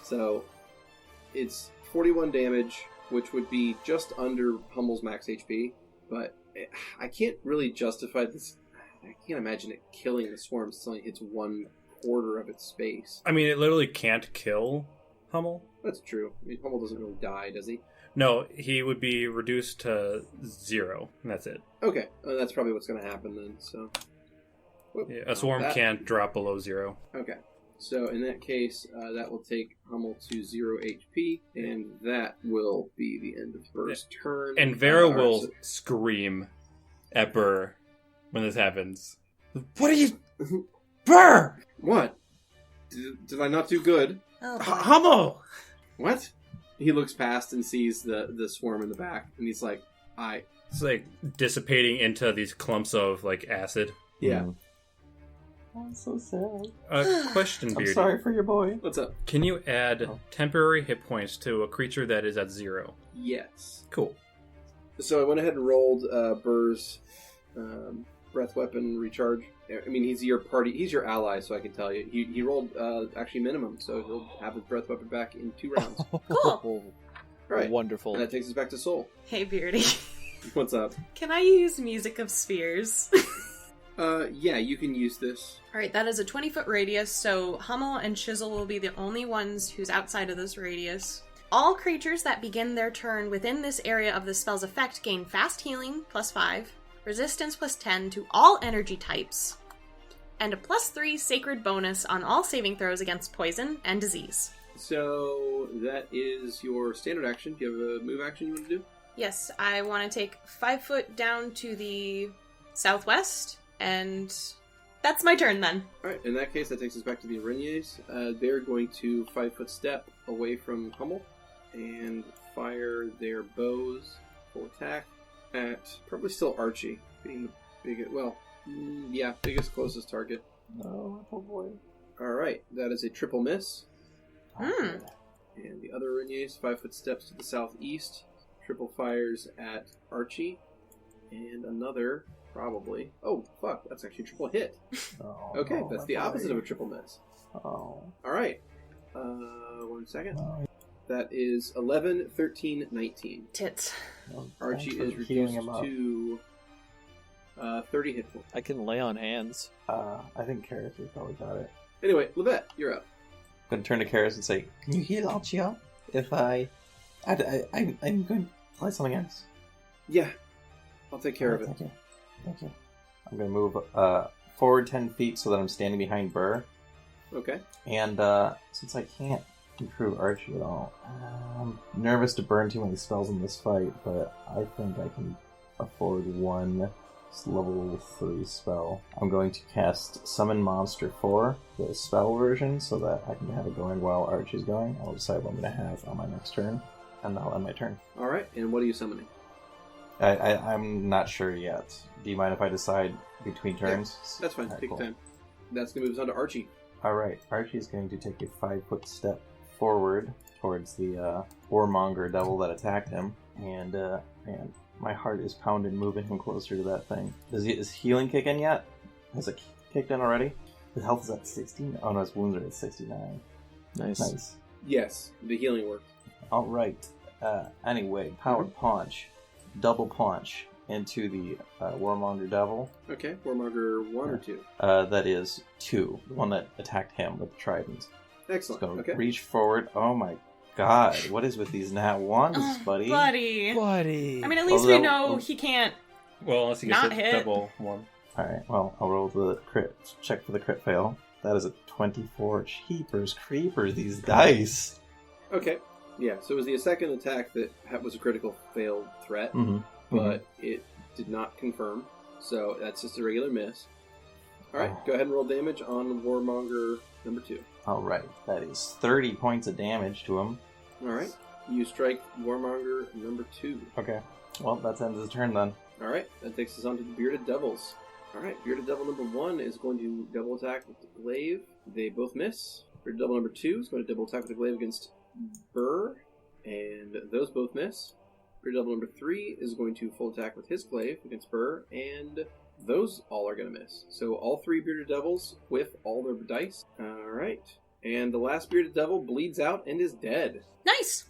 So, it's 41 damage, which would be just under Hummel's max HP, but I can't really justify this. I can't imagine it killing the swarm since it only hits 1/4 of its space. I mean, it literally can't kill Hummel. That's true. I mean, Hummel doesn't really die, does he? No, he would be reduced to 0, and that's it. Okay, that's probably what's going to happen then, so... Whoop. Yeah, a swarm can't drop below 0. Okay. So in that case, that will take Hummel to 0 HP, and that will be the end of Burr's turn. And Vera will scream at Burr when this happens. What are you... Burr! What? Did I not do good? Oh, boy. Hummel! What? He looks past and sees the swarm in the back, and he's like, It's like dissipating into these clumps of like acid. Yeah. Mm. Oh, I'm so sad. Question, I'm Beardy. sorry for your boy. What's up? Can you add temporary hit points to a creature that is at 0? Yes. Cool. So I went ahead and rolled Burr's breath weapon recharge. I mean, he's your ally, so I can tell you. He rolled actually minimum, so he'll have his breath weapon back in 2 rounds. Cool. Right. Wonderful. And that takes us back to Soul. Hey, Beardy. What's up? Can I use Music of Spheres? Yeah, you can use this. Alright, that is a 20-foot radius, so Hummel and Chisel will be the only ones who's outside of this radius. All creatures that begin their turn within this area of the spell's effect gain fast healing, +5, resistance +10 to all energy types, and a +3 sacred bonus on all saving throws against poison and disease. So that is your standard action. Do you have a move action you want to do? Yes, I want to take 5 foot down to the southwest, and that's my turn then. Alright, in that case, that takes us back to the Araignées. They're going to 5-foot step away from Hummel and fire their bows full attack at probably still Archie, being the biggest closest target. Oh boy. Alright, that is a triple miss. Hmm. And the other Araignées, 5-foot steps to the southeast, triple fires at Archie, and another, probably. Oh, fuck, that's actually a triple hit. Oh, Okay, no, that's the opposite of a triple miss. Oh. Alright. 1 second. No. That is 11, 13, 19. Tits. No, Archie thanks is for healing reduced him up. to 30 hit points. I can lay on hands. I think Karis has probably got it. Anyway, Lovette, you're up. I'm going to turn to Karis and say, can you heal Archie up? If I'm going to try something else. Yeah, I'll take care of it. Thank you. I'm going to move forward 10 feet so that I'm standing behind Burr. Okay. And since I can't improve Archie at all, I'm nervous to burn too many spells in this fight, but I think I can afford one level 3 spell. I'm going to cast Summon Monster 4, the spell version, so that I can have it going while Archie's going. I'll decide what I'm going to have on my next turn, and I'll end my turn. Alright, and what are you summoning? I'm not sure yet. Do you mind if I decide between turns? That's fine, Alright, take cool. your time. That's going to move us on to Archie. Alright, Archie's going to take a 5-foot step forward towards the warmonger devil that attacked him. And, man, my heart is pounding moving him closer to that thing. Is healing kick in yet? Has it kicked in already? His health is at 16. Oh no, his wounds are at 69. Nice. Yes, the healing worked. Alright. Anyway, power punch. Double punch into the warmonger devil. Okay, Warmonger 1 or 2? That is 2. The one that attacked him with the trident. Excellent. Just gonna Okay. reach forward. Oh my god, what is with these nat ones, buddy? Buddy. Buddy. I mean, at least we know he can't. Well, unless he gets Not hit hit. double one. Alright, well, I'll roll the crit. Check for the crit fail. That is a 24. Cheapers creepers, these dice. Okay. Yeah, so it was the second attack that was a critical failed threat, Mm-hmm. but it did not confirm, so that's just a regular miss. Alright, go ahead and roll damage on Warmonger number 2. Alright, that is 30 points of damage to him. Alright, you strike Warmonger number 2. Okay, well, that ends his turn then. Alright, that takes us on to the Bearded Devils. Alright, Bearded Devil number 1 is going to double attack with the glaive. They both miss. Bearded Devil number 2 is going to double attack with the glaive against Burr, and those both miss. Bearded Devil number 3 is going to full attack with his glaive against Burr, and those all are going to miss. So all 3 Bearded Devils with all their dice. Alright, and the last Bearded Devil bleeds out and is dead. Nice.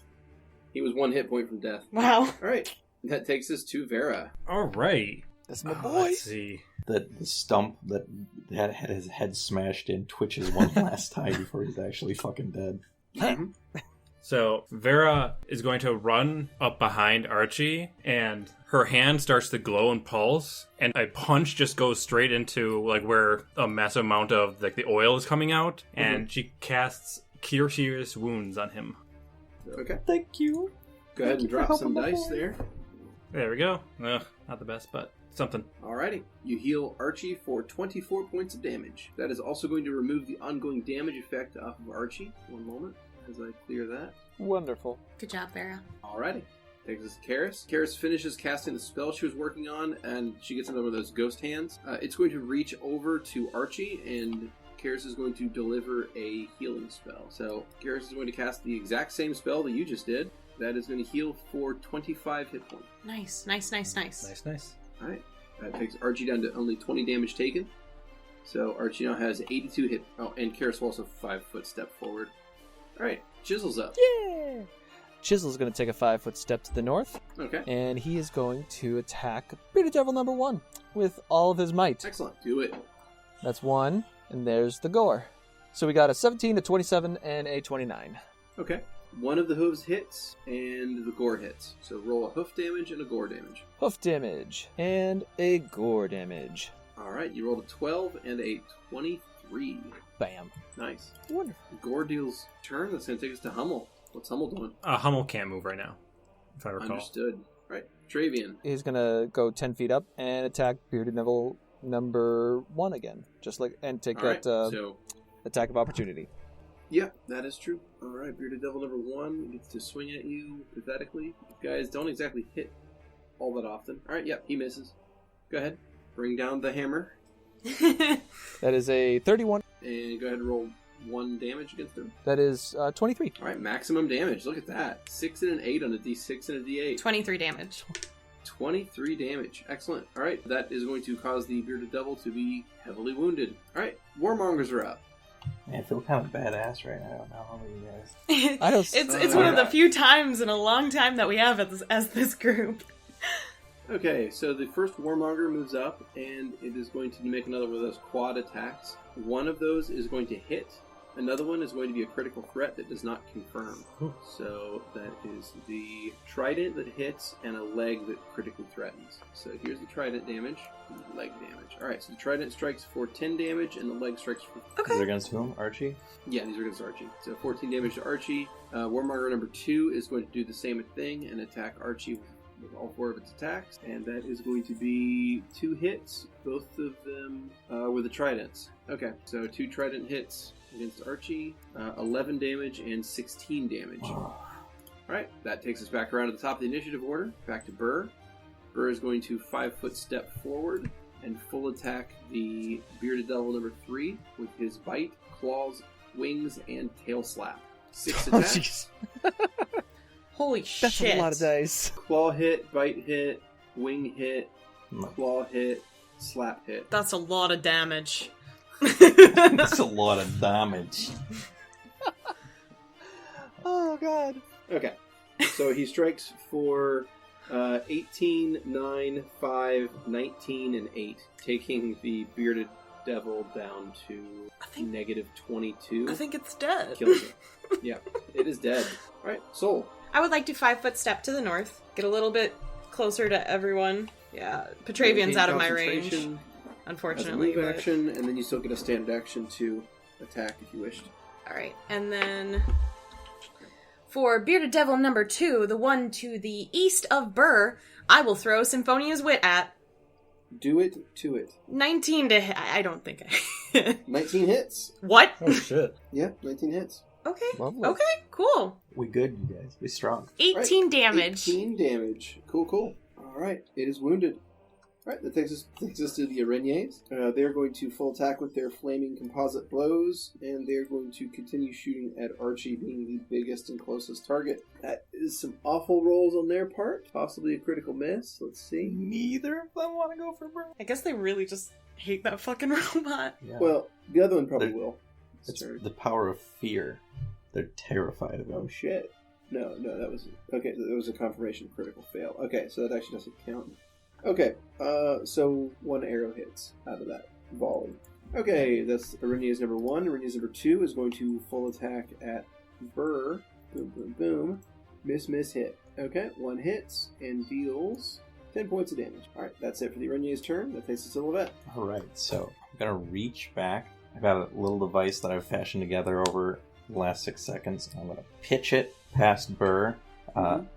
He was 1 hit point from death. Wow. Alright, that takes us to Vera. All right. That's my boy. Let's see. The stump that had his head smashed in twitches one last time before he's actually fucking dead. Mhm. So Vera is going to run up behind Archie, and her hand starts to glow and pulse, and a punch just goes straight into like where a massive amount of like the oil is coming out, and she casts Cure Serious Wounds on him. Okay, Thank you. go ahead and you for drop some helping my dice boy. there. There we go. Ugh, not the best, but something. Alrighty. You heal Archie for 24 points of damage. That is also going to remove the ongoing damage effect off of Archie. One moment as I clear that. Wonderful. Good job, Vera. Alrighty. Takes us to Karis. Karis finishes casting the spell she was working on, and she gets another one of those ghost hands. It's going to reach over to Archie, and Karis is going to deliver a healing spell. So Karis is going to cast the exact same spell that you just did. That is going to heal for 25 hit points. Nice. Nice. Alright. That takes Archie down to only 20 damage taken. So Archie now has 82 hit. Oh, and Karis will also 5-foot step forward. Alright. Chisel's up. Yeah. Chisel's going to take a 5-foot step to the north, Okay. and he is going to attack Bearded Devil number 1 with all of his might. Excellent. Do it. That's 1, and there's the gore. So we got a 17, a 27, and a 29. Okay. One of the hooves hits, and the gore hits. So roll a hoof damage and a gore damage. Hoof damage and a gore damage. Alright, you rolled a 12 and a 23. Bam. Nice. Wonderful. Gore deals turn. That's going to take us to Hummel. What's Hummel doing? Hummel can't move right now, if I recall. Understood. Right. Petravian. He's going to go 10 feet up and attack Bearded Devil number 1 again. And take Alright, that so attack of opportunity. yeah, that is true. Alright, Bearded Devil number 1 gets to swing at you pathetically. You guys don't exactly hit all that often. Alright, yep, he misses. Go ahead. Bring down the hammer. That is a 31. And go ahead and roll 1 damage against him. That is 23. Alright, maximum damage. Look at that. 6 and an 8 on a d6 and a d8. 23 damage. 23 damage. Excellent. Alright, that is going to cause the Bearded Devil to be heavily wounded. Alright, Warmongers are up. Man, I feel kind of badass right now. How are you guys? I don't- It's one of the few times in a long time that we have as this group. Okay, so the first Warmonger moves up, and it is going to make another one of those quad attacks. One of those is going to hit. Another one is going to be a critical threat that does not confirm. So that is the trident that hits and a leg that critically threatens. So here's the trident damage, and the leg damage. Alright, so the trident strikes for 10 damage, and the leg strikes for... These are against whom? Archie? Yeah, these are against Archie. So 14 damage to Archie. Warmonger number 2 is going to do the same thing and attack Archie with all 4 of its attacks. And that is going to be 2 hits, both of them with the tridents. Okay, so 2 trident hits against Archie, 11 damage and 16 damage. Alright, that takes us back around to the top of the initiative order. Back to Burr. Burr is going to 5-foot step forward and full attack the Bearded Devil number 3 with his bite, claws, wings, and tail slap. 6 Oh, attacks. jeez. Holy That's shit. a lot of dice. Claw hit, bite hit, wing hit, claw hit, slap hit. That's a lot of damage. That's a lot of damage. Oh, God. Okay, so he strikes for 18, 9, 5, 19, and 8, taking the Bearded Devil down to negative 22. I think it's dead. Kills it. Yeah, it is dead. Alright, Soul. I would like to 5-foot step to the north, get a little bit closer to everyone. Yeah, Petravian's out of my range, Concentration unfortunately. as a move but- action, and then you still get a standard action to attack if you wished. Alright, and then for Bearded Devil number 2, the one to the east of Burr, I will throw Symphonia's Wit at. Do it to it. 19 to hit. I don't think I... 19 hits. What? Oh, shit. Yeah, 19 hits. Okay. Lovely. Okay, cool. We good, you guys. We strong. 18 Right. damage. 18 damage. Cool. Alright, it is wounded. Alright, that takes us to the Araignées. They're going to full attack with their flaming composite blows, and they're going to continue shooting at Archie, being the biggest and closest target. That is some awful rolls on their part. Possibly a critical miss. Let's see. Neither of them want to go for Burr. I guess they really just hate that fucking robot. Yeah. Well, the other one probably They're- will. it's Sure. the power of fear. They're terrified of Oh him. shit. No, that was... Okay, that was a confirmation critical fail. Okay, so that actually doesn't count. Okay, so 1 arrow hits out of that volley. Okay, that's Araignées number 1. Araignées number 2 is going to full attack at Burr. Boom, boom, boom. Miss, hit. Okay, 1 hits and deals 10 points of damage. Alright, that's it for the Araignées' turn. That takes us to Lovette. Alright, so I'm going to reach back. I've got a little device that I've fashioned together over the last 6 seconds. I'm going to pitch it past Burr,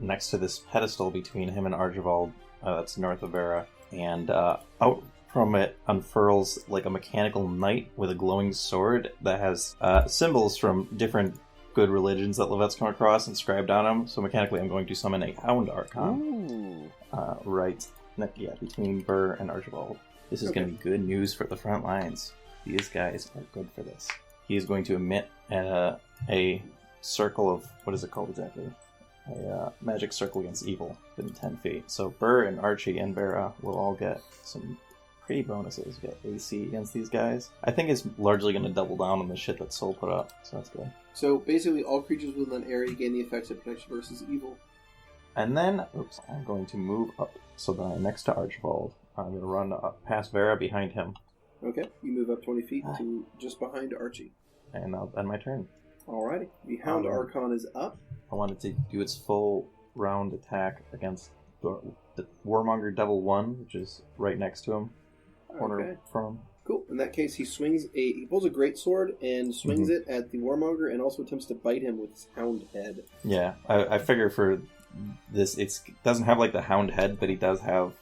next to this pedestal between him and Archibald. That's north of Vera. And out from it unfurls like a mechanical knight with a glowing sword that has symbols from different good religions that Lovette's come across inscribed on them. So mechanically I'm going to summon a Hound Archon. Ooh. Right. Between Burr and Archibald. This is going to be good news for the front lines. These guys are good for this. He is going to emit a circle of... What is it called exactly? A magic circle against evil within 10 feet. So Burr and Archie and Vera will all get some pretty bonuses. Get AC against these guys. I think it's largely going to double down on the shit that Soul put up, so that's good. So basically all creatures within that area gain the effects of protection versus evil. And then, I'm going to move up so that I'm next to Archibald. I'm going to run up past Vera behind him. Okay, you move up 20 feet to just behind Archie. And I'll end my turn. Alrighty, the Hound Alright. Archon is up. I wanted to do its full round attack against the Warmonger Devil 1, which is right next to him. Corner Okay. from him. Cool. In that case, he pulls a great sword and swings it at the Warmonger, and also attempts to bite him with his hound head. Yeah, I figure for this, it doesn't have like the hound head, but he does have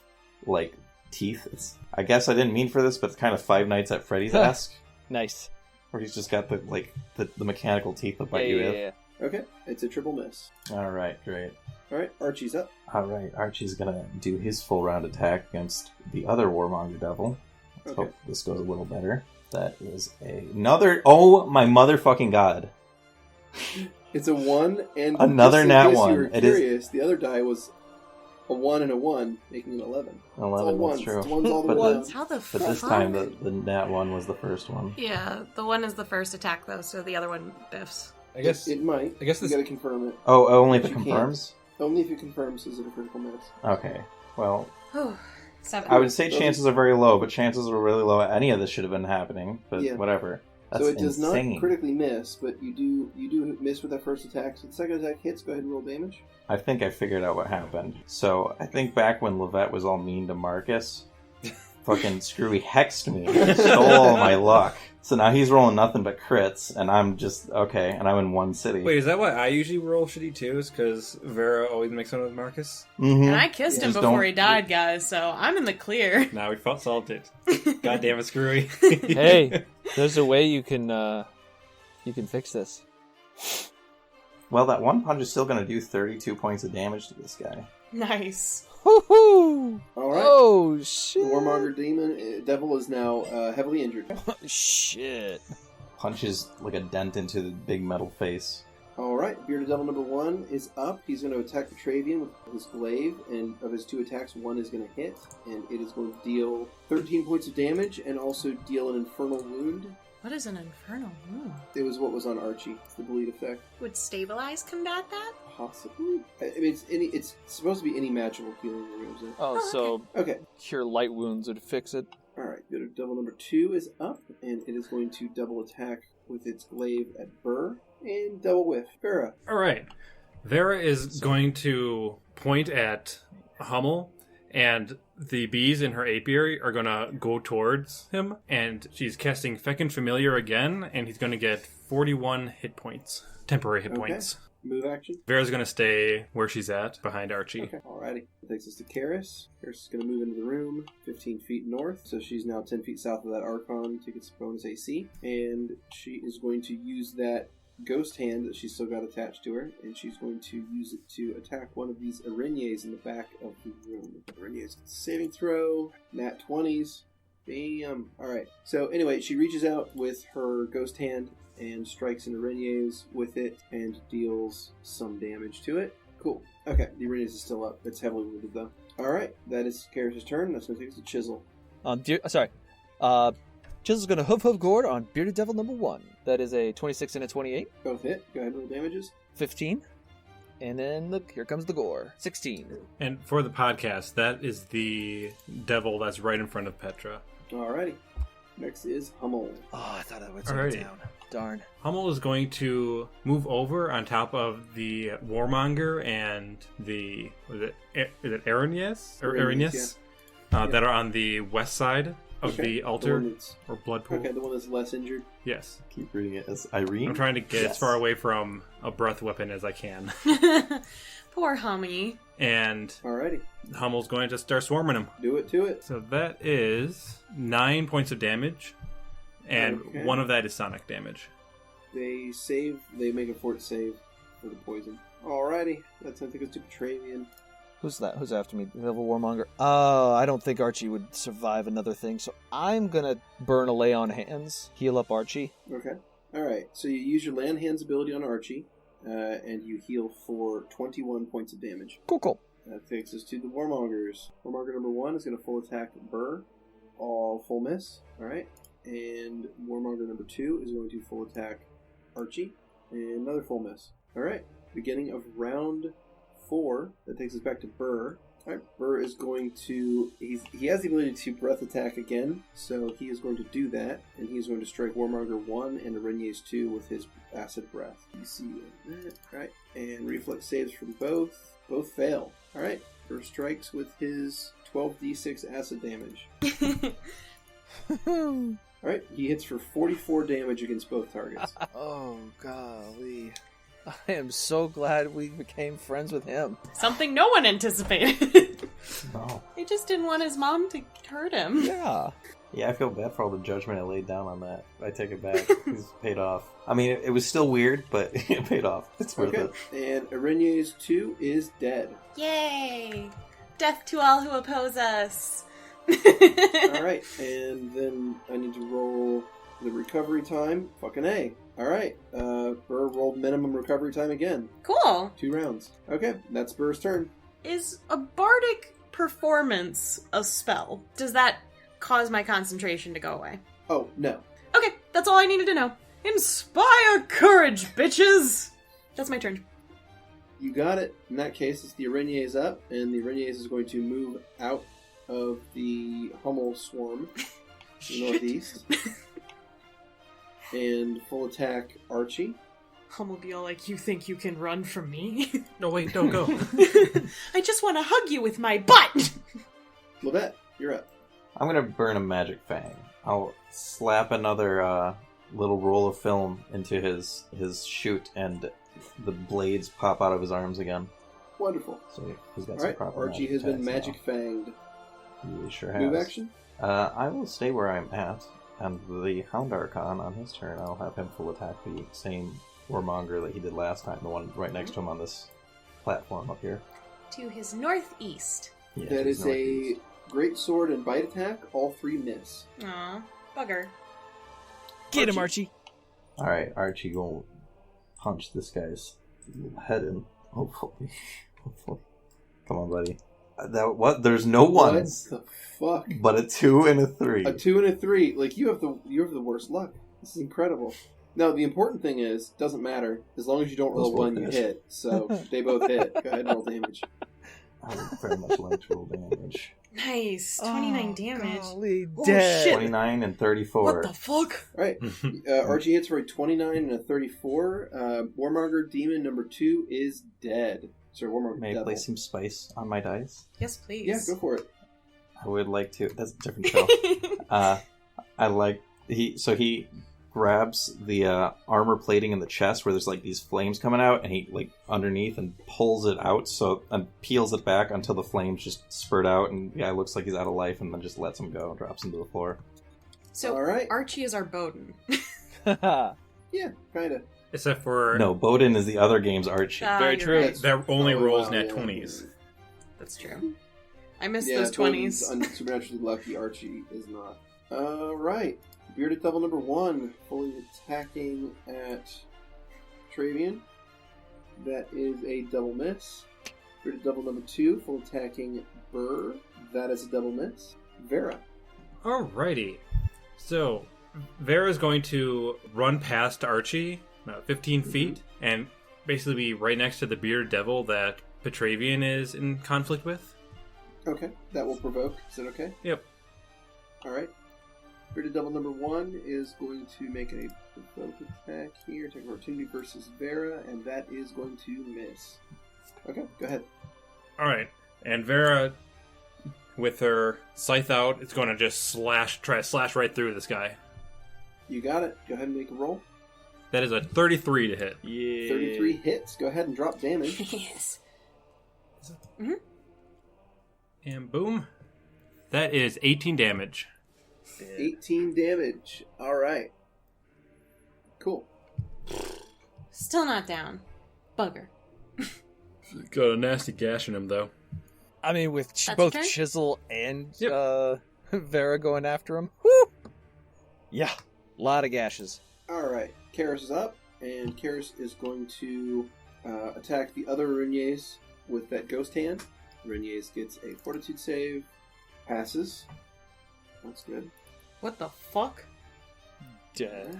like teeth. I guess I didn't mean for this, but it's kind of Five Nights at Freddy's-esque, Nice. where he's just got the mechanical teeth that bite you with. Yeah. Okay, it's a triple miss. All right, great. Alright, Archie's up. All right, Archie's gonna do his full round attack against the other Warmonger Devil. Let's Okay. hope this goes a little better. That is another. Oh my motherfucking god! It's a 1, and Another just in nat case one. You were It is- curious, the other die was a 1 and a 1, making it 11. 11, it's all that's ones. true. It's ones all the But way. Ones. How the But fuck? this time, the nat one was the first one. Yeah, the one is the first attack, though, so the other one biffs. I guess. It might. I guess You this. gotta confirm it. Oh, only if But it you can't. confirms? Only if it confirms is it a critical miss. Okay. Well, Whew. 7. I would say chances are very low, but chances are really low any of this should have been happening. But Yeah. whatever. That's So it does insane. not critically miss, but you do miss with that first attack. So the second attack hits, go ahead and roll damage. I think I figured out what happened. So I think back when Lovette was all mean to Marcus, fucking Skrewy hexed me, stole all my luck. So now he's rolling nothing but crits, and I'm just okay. And I'm in one city. Wait, is that why I usually roll shitty too? Is because Vera always makes fun of Marcus? Mhm. And I kissed him Just before don't- he died, guys, so I'm in the clear. Now we felt salted. God damn it, Skrewy. Hey, there's a way you can fix this. Well, that one punch is still going to do 32 points of damage to this guy. Nice. Woohoo! All right. Oh, shit. The Warmonger Devil is now heavily injured. Shit. Punches like a dent into the big metal face. All right, Bearded Devil number 1 is up. He's going to attack Petravian with his glaive, and of his 2 attacks, 1 is going to hit, and it is going to deal 13 points of damage and also deal an infernal wound. What is an infernal wound? It was what was on Archie. It's the bleed effect. Would stabilize combat that? Possibly. I mean, it's supposed to be any magical healing removes it. Oh, so Okay. cure light wounds would fix it. All right, Bearded Devil number 2 is up, and it is going to double attack with its glaive at Burr. And double whiff. Vera. All right. Vera is going to point at Hummel, and the bees in her apiary are going to go towards him, and she's casting Feckin' Familiar again, and he's going to get 41 hit points. Temporary hit points. Move action. Vera's going to stay where she's at, behind Archie. Okay, alrighty. That takes us to Karis. Karis is going to move into the room 15 feet north, so she's now 10 feet south of that Archon to get bonus AC, and she is going to use that ghost hand that she's still got attached to her, and she's going to use it to attack one of these araignées in the back of the room. Araignées saving throw, nat 20s. Bam. Alright, so anyway, she reaches out with her ghost hand and strikes an araignées with it and deals some damage to it. Cool. Okay, the araignées is still up. It's heavily wounded though. Alright, that is Karis' turn. That's going to take us to Chisel. Chisel's going to hoof gourd on Bearded Devil number 1. That is a 26 and a 28. Both hit. Go ahead and roll damages. 15. And then here comes the gore. 16. And for the podcast, that is the devil that's right in front of Petra. Alrighty. Next is Hummel. Oh, I thought I would Alrighty. down. Darn. Hummel is going to move over on top of the Warmonger and the... is it Araignées? Or Araignées? Yeah. That are on the west side of the altar or blood pool. Okay, the one that's less injured. Yes. Keep reading it as Irene. I'm trying to get as far away from a breath weapon as I can. Poor Hummy. And Alrighty. Hummel's going to start swarming him. Do it to it. So that is 9 points of damage, and one of that is sonic damage. They make a fort save for the poison. Alrighty. That's I think it's to Petravian. Who's that? Who's after me? The Devil Warmonger. I don't think Archie would survive another thing, so I'm gonna burn a Lay on Hands, heal up Archie. Okay. Alright, so you use your Lay on Hands ability on Archie, and you heal for 21 points of damage. Cool. That takes us to the Warmongers. Warmonger number 1 is going to full attack Burr. All full miss. Alright. And Warmonger number 2 is going to full attack Archie. And another full miss. Alright. Beginning of round 4. That takes us back to Burr. Alright, Burr is going to... He has the ability to breath attack again, so he is going to do that, and he is going to strike Warmonger 1 and Araignées 2 with his acid breath. You see that. Alright, and reflex saves from both. Both fail. Alright, Burr strikes with his 12d6 acid damage. Alright, he hits for 44 damage against both targets. Oh, golly. I am so glad we became friends with him. Something no one anticipated. No. He just didn't want his mom to hurt him. Yeah. Yeah, I feel bad for all the judgment I laid down on that. I take it back. It's paid off. I mean, it was still weird, but it paid off. It's worth it. And Araignées 2 is dead. Yay! Death to all who oppose us. Alright, and then I need to roll the recovery time. Fucking A. Alright, Burr rolled minimum recovery time again. Cool. 2 rounds. Okay, that's Burr's turn. Is a bardic performance a spell? Does that cause my concentration to go away? Oh, no. Okay, that's all I needed to know. Inspire courage, bitches! That's my turn. You got it. In that case, it's the Araignées up, and the Araignées is going to move out of the Hummel swarm to the northeast. And full attack Archie. Hummel be all like, you think you can run from me? No, wait, don't go. I just want to hug you with my butt! Lovette, you're up. I'm going to burn a magic fang. I'll slap another little roll of film into his chute, and the blades pop out of his arms again. Wonderful. So he's got Alright, some proper Archie has been magic now. fanged. He sure has. Move action? I will stay where I'm at, and the Hound Archon, on his turn, I'll have him full attack the same Warmonger that he did last time, the one right next to him on this platform up here. to his northeast. Yeah, That he's is northeast. a great sword and bite attack. All 3 miss. Aw, bugger. Get him, Archie. Alright, Archie gonna punch this guy's head in. Hopefully. Come on, buddy. What? There's no ones. What the fuck? But a 2 and a 3. A 2 and a 3. Like, you have the worst luck. This is incredible. No, the important thing is, doesn't matter. As long as you don't roll Those both one, you miss. hit. So, they both hit. Go ahead and roll damage. I would very much like to roll damage. Nice. 29 damage. Golly, Oh, dead. shit. 29 and 34. What the fuck? Alright. Archie hits for a 29 and a 34. Warmonger Demon number 2 is dead. Sorry, Warmonger May I Devil. place some spice on my dice? Yes, please. Yeah, go for it. I would like to. That's a different show. I like he grabs the armor plating in the chest where there's like these flames coming out, and he like underneath and pulls it out and peels it back until the flames just spurt out, and the guy looks like he's out of life, and then just lets him go, drops him to the floor. So, All right. Archie is our Bowden. Yeah, kind of. Except for No, Bowden is the other game's Archie. Very you're true. right. that only rolls wow, nat yeah. 20s. That's true. I missed Yeah, those 20s. Bowden's supernaturally lucky. Archie is not. Alright. Bearded Devil number 1, fully attacking at Petravian. That is a double miss. Bearded Devil number 2, full attacking Burr. That is a double miss. Vera. Alrighty. So, Vera's going to run past Archie, 15 feet, and basically be right next to the bearded devil that Petravian is in conflict with. Okay, that will provoke. Is that okay? Yep. Alright. Bearded Devil number 1 is going to make a provoke attack here. Attack of opportunity versus Vera, and that is going to miss. Okay, go ahead. Alright. And Vera, with her scythe out, is going to just try to slash right through this guy. You got it. Go ahead and make a roll. That is a 33 to hit. Yeah. 33 hits. Go ahead and drop damage. Yes. And boom. That is 18 damage. 18 damage. Alright. Cool. Still not down. Bugger. Got a nasty gash in him, though. I mean, with That's both your turn? Chisel and Yep. Vera going after him. Woo! Yeah, a lot of gashes. Alright. Karis is up, and Karis is going to attack the other Reniers with that ghost hand. Reniers gets a fortitude save. Passes. That's good. What the fuck? Dead.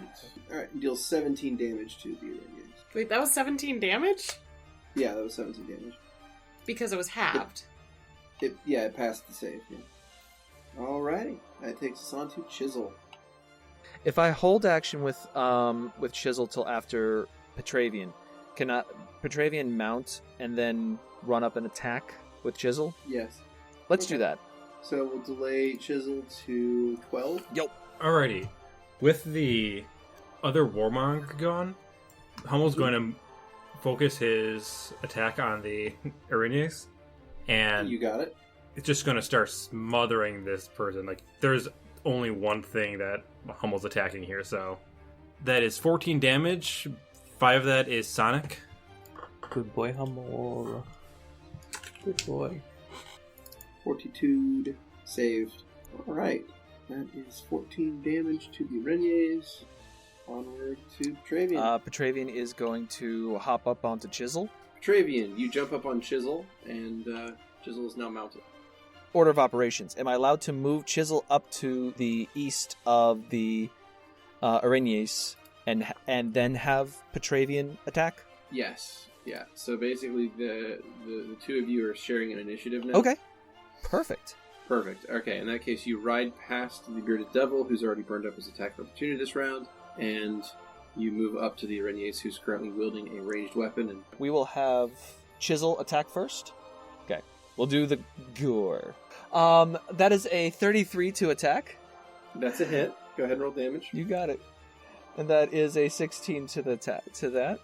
Alright, deals 17 damage to the Reniers. Wait, that was 17 damage? Yeah, that was 17 damage. Because it was halved. It passed the save, yeah. Alrighty. That takes us on to Chisel. If I hold action with Chisel till after Petravian, can Petravian mount and then run up and attack with Chisel? Yes. Let's Okay. do that. So we'll delay Chisel to 12. Alrighty. With the other Warmonger gone, Hummel's going to focus his attack on the Arinius, and You got it. it's just going to start smothering this person. Like, there's only one thing that Hummel's attacking here, so that is 14 damage. 5 of that is Sonic. Good boy, Hummel. Good boy. Fortitude saved. Alright. That is 14 damage to the Reniers. Onward to Petravian. Petravian is going to hop up onto Chisel. Petravian, you jump up on Chisel, and Chisel is now mounted. Order of operations. Am I allowed to move Chisel up to the east of the Arinies and then have Petravian attack? Yes. Yeah. So basically, the two of you are sharing an initiative now. Okay. Perfect. Perfect. Okay, in that case, you ride past the Bearded Devil, who's already burned up his attack of opportunity this round, and you move up to the Arinies, who's currently wielding a ranged weapon. And We will have Chisel attack first. Okay. We'll do the gore. That is a 33 to attack. that's a hit. Go ahead and roll damage. You got it. And that is a 16 to the to that.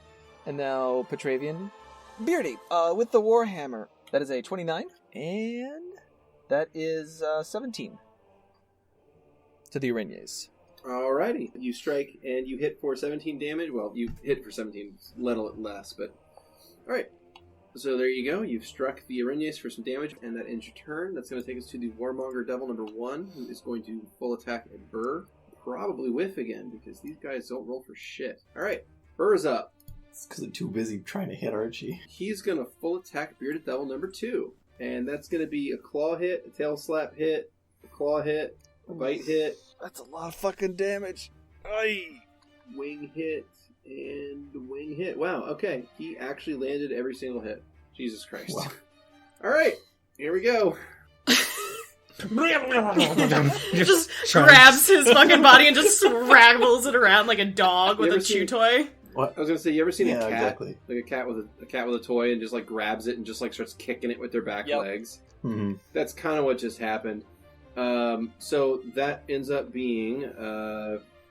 And now Petravian. Beardy, with the Warhammer. That is a 29. And that is 17 to the Arinies. Alrighty. You strike and you hit for 17 damage. Well, you hit for 17, little less, but... Alright. So there you go. You've struck the Arenes for some damage, and that ends your turn. That's going to take us to the Warmonger Devil number 1, who is going to full attack at Burr. Probably whiff again, because these guys don't roll for shit. Alright, Burr's up. It's because they're too busy trying to hit Archie. He's going to full attack Bearded Devil number 2. And that's going to be a claw hit, a tail slap hit, a claw hit, a bite hit. That's a lot of fucking damage. Aye. Wing hit, and wing hit. Wow, okay. He actually landed every single hit. Jesus Christ. Wow. Alright, here we go. Just grabs his fucking body and just scrabbles it around like a dog with a chew toy. What? I was gonna say, you ever seen a cat? Exactly. Like a cat with a toy and just like grabs it and just like starts kicking it with their back legs. Mm-hmm. That's kind of what just happened. So that ends up being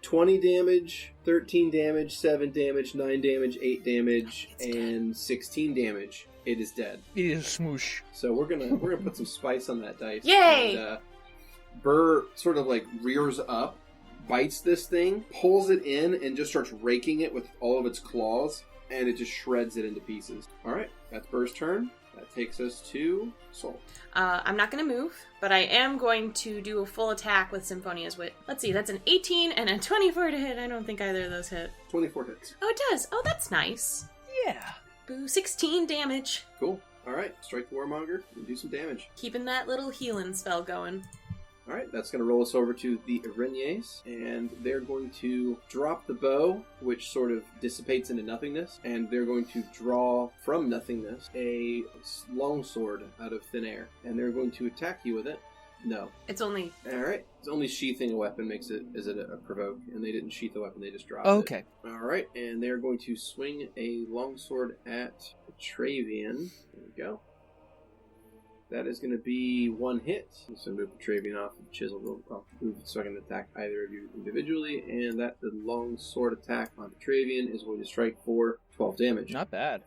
20 damage, 13 damage, 7 damage, 9 damage, 8 damage, and 16 damage. It is dead. It is smoosh. So we're gonna put some spice on that dice. Yay! And, Burr sort of like rears up, bites this thing, pulls it in, and just starts raking it with all of its claws, and it just shreds it into pieces. All right, that's Burr's turn. That takes us to Soul. I'm not going to move, but I am going to do a full attack with Symphonia's Wit. Let's see, that's an 18 and a 24 to hit. I don't think either of those hit. 24 hits. Oh, it does. Oh, that's nice. Yeah. Boo, 16 damage. Cool. All right, strike the Warmonger and do some damage. Keeping that little healing spell going. All right, that's going to roll us over to the Arenes, and they're going to drop the bow, which sort of dissipates into nothingness, and they're going to draw from nothingness a longsword out of thin air, and they're going to attack you with it. No. It's only... All right. It's only sheathing a weapon makes it a provoke, and they didn't sheath the weapon, they just dropped Okay. it. All right, and they're going to swing a longsword at Petravian. There we go. That is going to be one hit. I'm just going to move Petravian off the chisel. I'll move so I can attack either of you individually, and that the longsword attack on Petravian is going to strike for 12 damage. Not bad.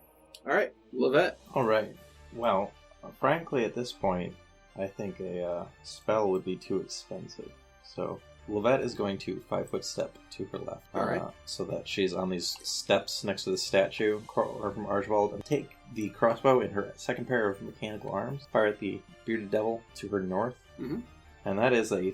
All right, Lovette. All right. Well, frankly, at this point, I think a spell would be too expensive. So Lovette is going to 5-foot step to her left. All right. So that she's on these steps next to the statue from Archibald, and take the crossbow in her second pair of mechanical arms, fire at the Bearded Devil to her north. Mm-hmm. And that is a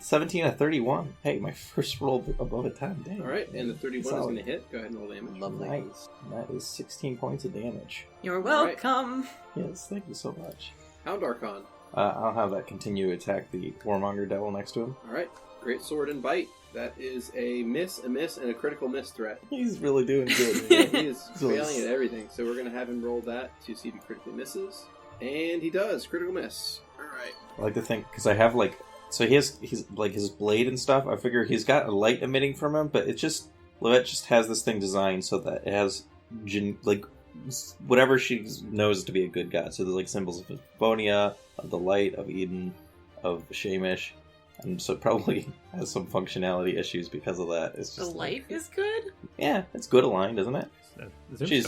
17 a 31. Hey, my first roll above a 10. Dang. All right, and the 31 is going to hit. Go ahead and roll damage. Lovely. Nice. That is 16 points of damage. You're All right. welcome. Yes, thank you so much. Hound Archon. I'll have that continue to attack the Warmonger Devil next to him. All right, great sword and bite. That is a miss, and a critical miss threat. He's really doing good. Yeah, he is failing at everything. So we're going to have him roll that to see if he critically misses. And he does. Critical miss. All right. I like to think, because I have so he's like his blade and stuff. I figure he's got a light emitting from him, but Lovette just has this thing designed so that it has whatever she knows to be a good god. So there's like symbols of Bonia, of the light, of Eden, of Shamish. And so it probably has some functionality issues because of that. It's just The life is good? yeah, it's good aligned, isn't it?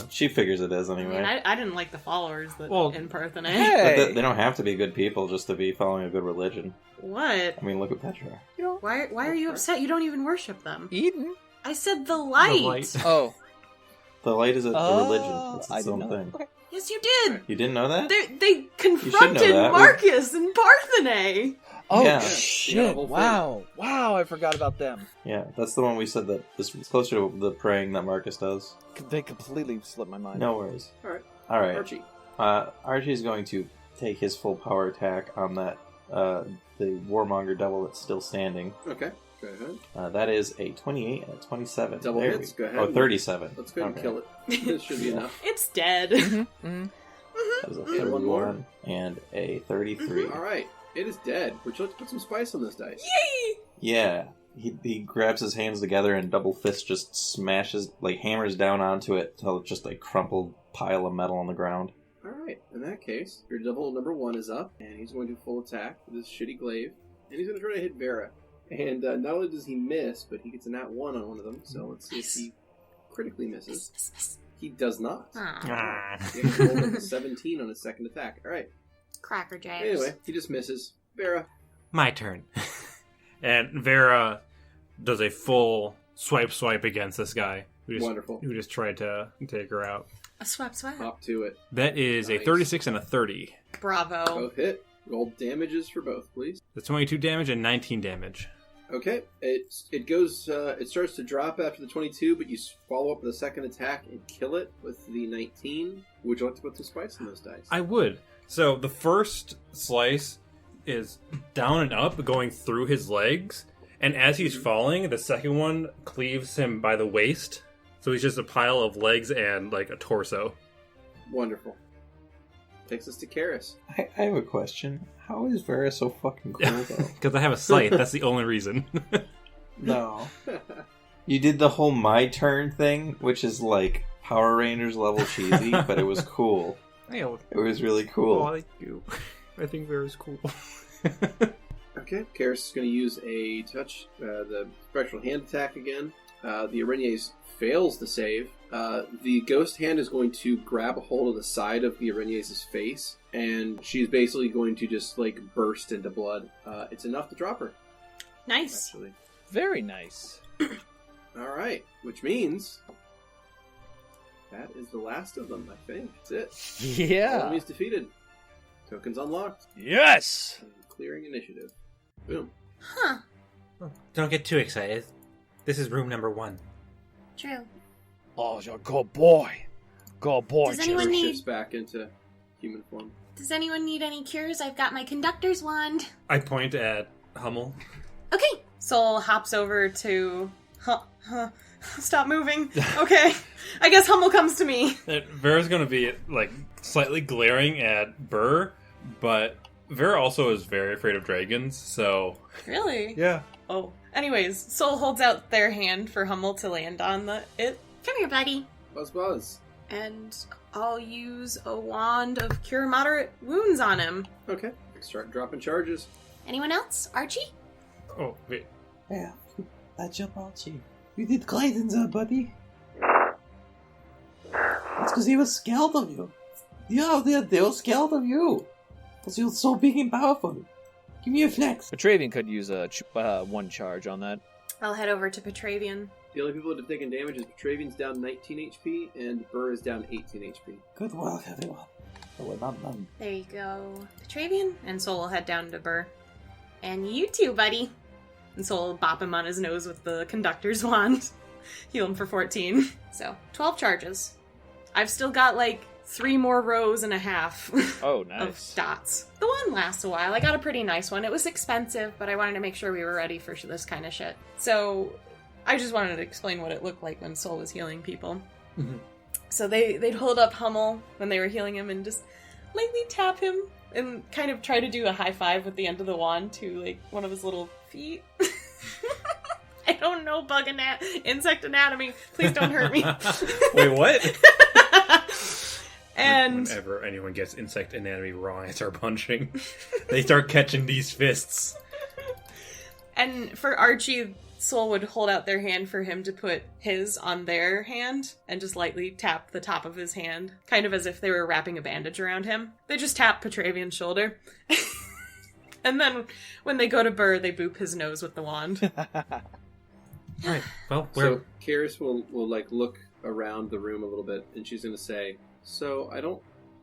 She figures it is I anyway. mean, I didn't like the followers that in Parthenae. Hey! But they don't have to be good people just to be following a good religion. What? I mean, look at Petra. Why are you upset? You don't even worship them. Eden? I said the light. light. Oh. The light is a religion. It's I its didn't own know thing. that. Okay. Yes, you did. You didn't know that? They confronted that. Marcus and Parthenae. Oh, Yeah. Yeah, shit. the whole thing. Wow. Wow, I forgot about them. Yeah, that's the one we said that this was closer to the praying that Marcus does. They completely slipped my mind. No worries. All right. Alright. Archie. Archie's going to take his full power attack on that the Warmonger Devil that's still standing. Okay. Go ahead. That is a 28 and a 27. Double There hits. we- Go ahead. Oh, 37. Let's go ahead Okay. and kill it. This should be enough. It's dead. Mm-hmm. That was a And one more. 31 and a 33. All right. It is dead. Would you like to put some spice on this dice? Yay! Yeah. He grabs his hands together and double fist just smashes, hammers down onto it until it's just a crumpled pile of metal on the ground. All right. In that case, your devil number 1 is up, and he's going to full attack with his shitty glaive, and he's going to try to hit Vera. And not only does he miss, but he gets a nat 1 on one of them. So let's see if he critically misses. He does not. Aw. He has to roll with a 17 on his second attack. All right. Cracker Jacks. Anyway, he just misses. Vera. My turn. And Vera does a full swipe against this guy Wonderful. who just tried to take her out. A swap. Hop to it. That is a Nice. 36 and a 30. Bravo. Both hit. Roll damages for both, please. That's 22 damage and 19 damage. Okay, it goes. It starts to drop after the 22, but you follow up with a second attack and kill it with the 19. Would you like to put some spice in those dice? I would. So the first slice is down and up, going through his legs, and as he's falling, the second one cleaves him by the waist. So he's just a pile of legs and like a torso. Wonderful. Takes us to Karis. I have a question. How is Vera so fucking cool, though? Because I have a scythe. That's the only reason. No. You did the whole my turn thing, which is like Power Rangers level cheesy, but it was cool. It was really cool. Oh, I like you. I think Vera's cool. Okay, Karis is going to use a touch, the spectral hand attack again. The Araignées fails the save. The ghost hand is going to grab a hold of the side of the Araignées' face, and she's basically going to just like burst into blood. It's enough to drop her. Nice. Actually. Very nice. All right, which means that is the last of them. I think that's it. All Yeah. enemies defeated. Tokens unlocked. Yes. And clearing initiative. Boom. Huh. Don't get too excited. This is room number 1. True. Oh, you're a good boy. Good boy, Does anyone Her need- shifts back into human form. Does anyone need any cures? I've got my conductor's wand. I point at Hummel. Okay. Soul hops over to... Stop moving. Okay. I guess Hummel comes to me. Vera's going to be like slightly glaring at Burr, but Vera also is very afraid of dragons, so... Really? Yeah. Oh. Anyways, Soul holds out their hand for Hummel to land on it. Come here, buddy. Buzz. And I'll use a wand of cure moderate wounds on him. Okay. Start dropping charges. Anyone else? Archie? Oh, wait. Yeah, that's your Archie. You did great in there, buddy. That's because he was scared of you. Yeah, they were scared of you. Because you're so big and powerful. Give me a flex. Petravian could use a one charge on that. I'll head over to Petravian. The only people that have taken damage is Petravian's down 19 HP and Burr is down 18 HP. Good work, everyone. But we're not done. There you go. Petravian? And Soul will head down to Burr. And you too, buddy. And Soul will bop him on his nose with the conductor's wand. Heal him for 14. So, 12 charges. I've still got like 3 more rows and a half Oh, of nice. dots. The one lasts a while. I got a pretty nice one. It was expensive, but I wanted to make sure we were ready for this kind of shit. So I just wanted to explain what it looked like when Soul was healing people. Mhm. So they'd hold up Hummel when they were healing him and just lightly tap him and kind of try to do a high five with the end of the wand to like one of his little feet. I don't know insect anatomy. Please don't hurt me. Wait, what? And Whenever anyone gets insect anatomy wrong, I start punching. They start catching these fists. And for Archie, Soul would hold out their hand for him to put his on their hand and just lightly tap the top of his hand, kind of as if they were wrapping a bandage around him. They just tap Petravian's shoulder. And then when they go to Burr, they boop his nose with the wand. Alright, well, So Karis will like look around the room a little bit and she's going to say, so I don't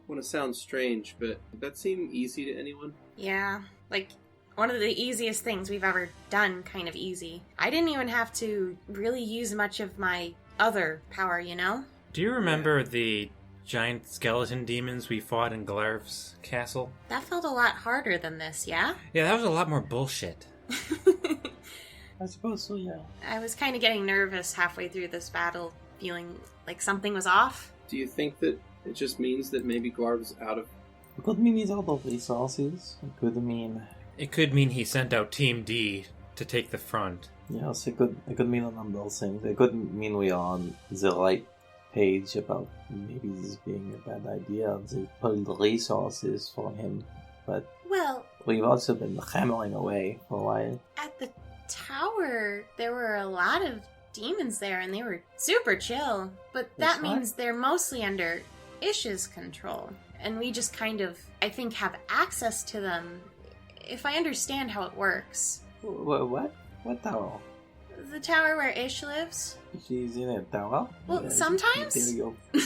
want to sound strange, but did that seem easy to anyone? Yeah, like one of the easiest things we've ever done, kind of easy. I didn't even have to really use much of my other power, you know? do you remember the giant skeleton demons we fought in Glarv's castle? That felt a lot harder than this, yeah? Yeah, that was a lot more bullshit. I suppose so, yeah. I was kind of getting nervous halfway through this battle, feeling like something was off. Do you think that it just means that maybe Glarv's out of... It could mean he's out of resources. It could mean... It could mean he sent out Team D to take the front. Yes, it could mean a number of things. It could mean we are on the right page about maybe this being a bad idea. They pulled resources for him. But Well, we've also been hammering away for a while. at the tower, there were a lot of demons there, and they were super chill. But That's that means they're mostly under Ish's control. And we just kind of, I think, have access to them, if I understand how it works. What? What tower? The tower where Ish lives? She's in a tower? Well, sometimes. There you go.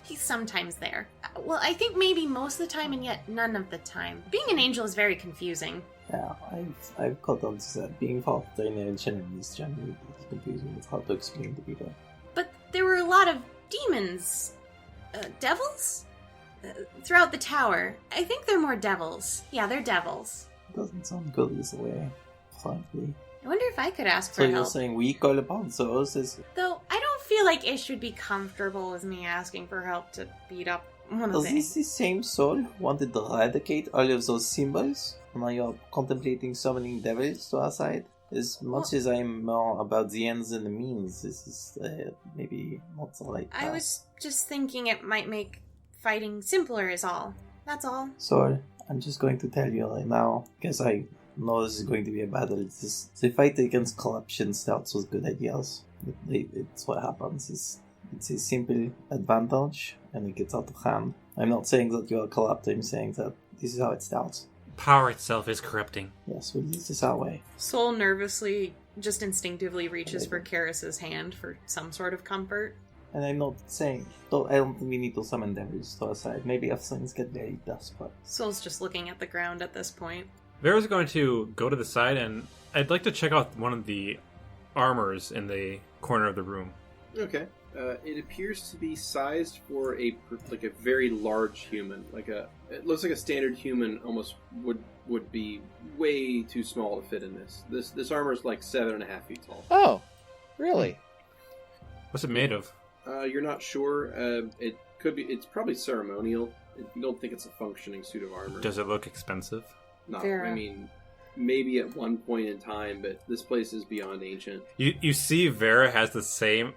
He's sometimes there. Well, I think maybe most of the time and yet none of the time. Being an angel is very confusing. Yeah, I've caught on to that. Being part of the ancient is generally confusing. It's hard to explain to people. But there were a lot of demons. Devils? Throughout the tower. I think they're more devils. Yeah, they're devils. It doesn't sound good either way, frankly. I wonder if I could ask So for you're help. saying we call upon those is... Though, I don't feel like Ish would be comfortable with me asking for help to beat up one of Is this them. the same soul who wanted to eradicate all of those symbols? And now you're contemplating summoning devils to our side? As much as I'm more about the ends and the means, this is maybe not the right path. I was just thinking it might make fighting simpler is all. That's all. So, I'm just going to tell you right now, because I know this is going to be a battle. The fight against corruption starts with good ideas. It's what happens. It's a simple advantage, and it gets out of hand. I'm not saying that you are corrupt, I'm saying that this is how it starts. Power itself is corrupting. Yes, well, this is our way. Soul nervously, just instinctively reaches for Karis's hand for some sort of comfort. And I'm not saying, I don't think we need to summon devils to our side. Maybe if things get very desperate. Soul's just looking at the ground at this point. Vera's going to go to the side, and I'd like to check out one of the armors in the corner of the room. Okay. It appears to be sized for a very large human. It looks like a standard human almost would be way too small to fit in this. This armor is like 7.5 feet tall. Oh, really? What's it made of? You're not sure. It could be. It's probably ceremonial. You don't think it's a functioning suit of armor. Does it look expensive? Not. Vera. I mean, maybe at one point in time, but this place is beyond ancient. You see Vera has the same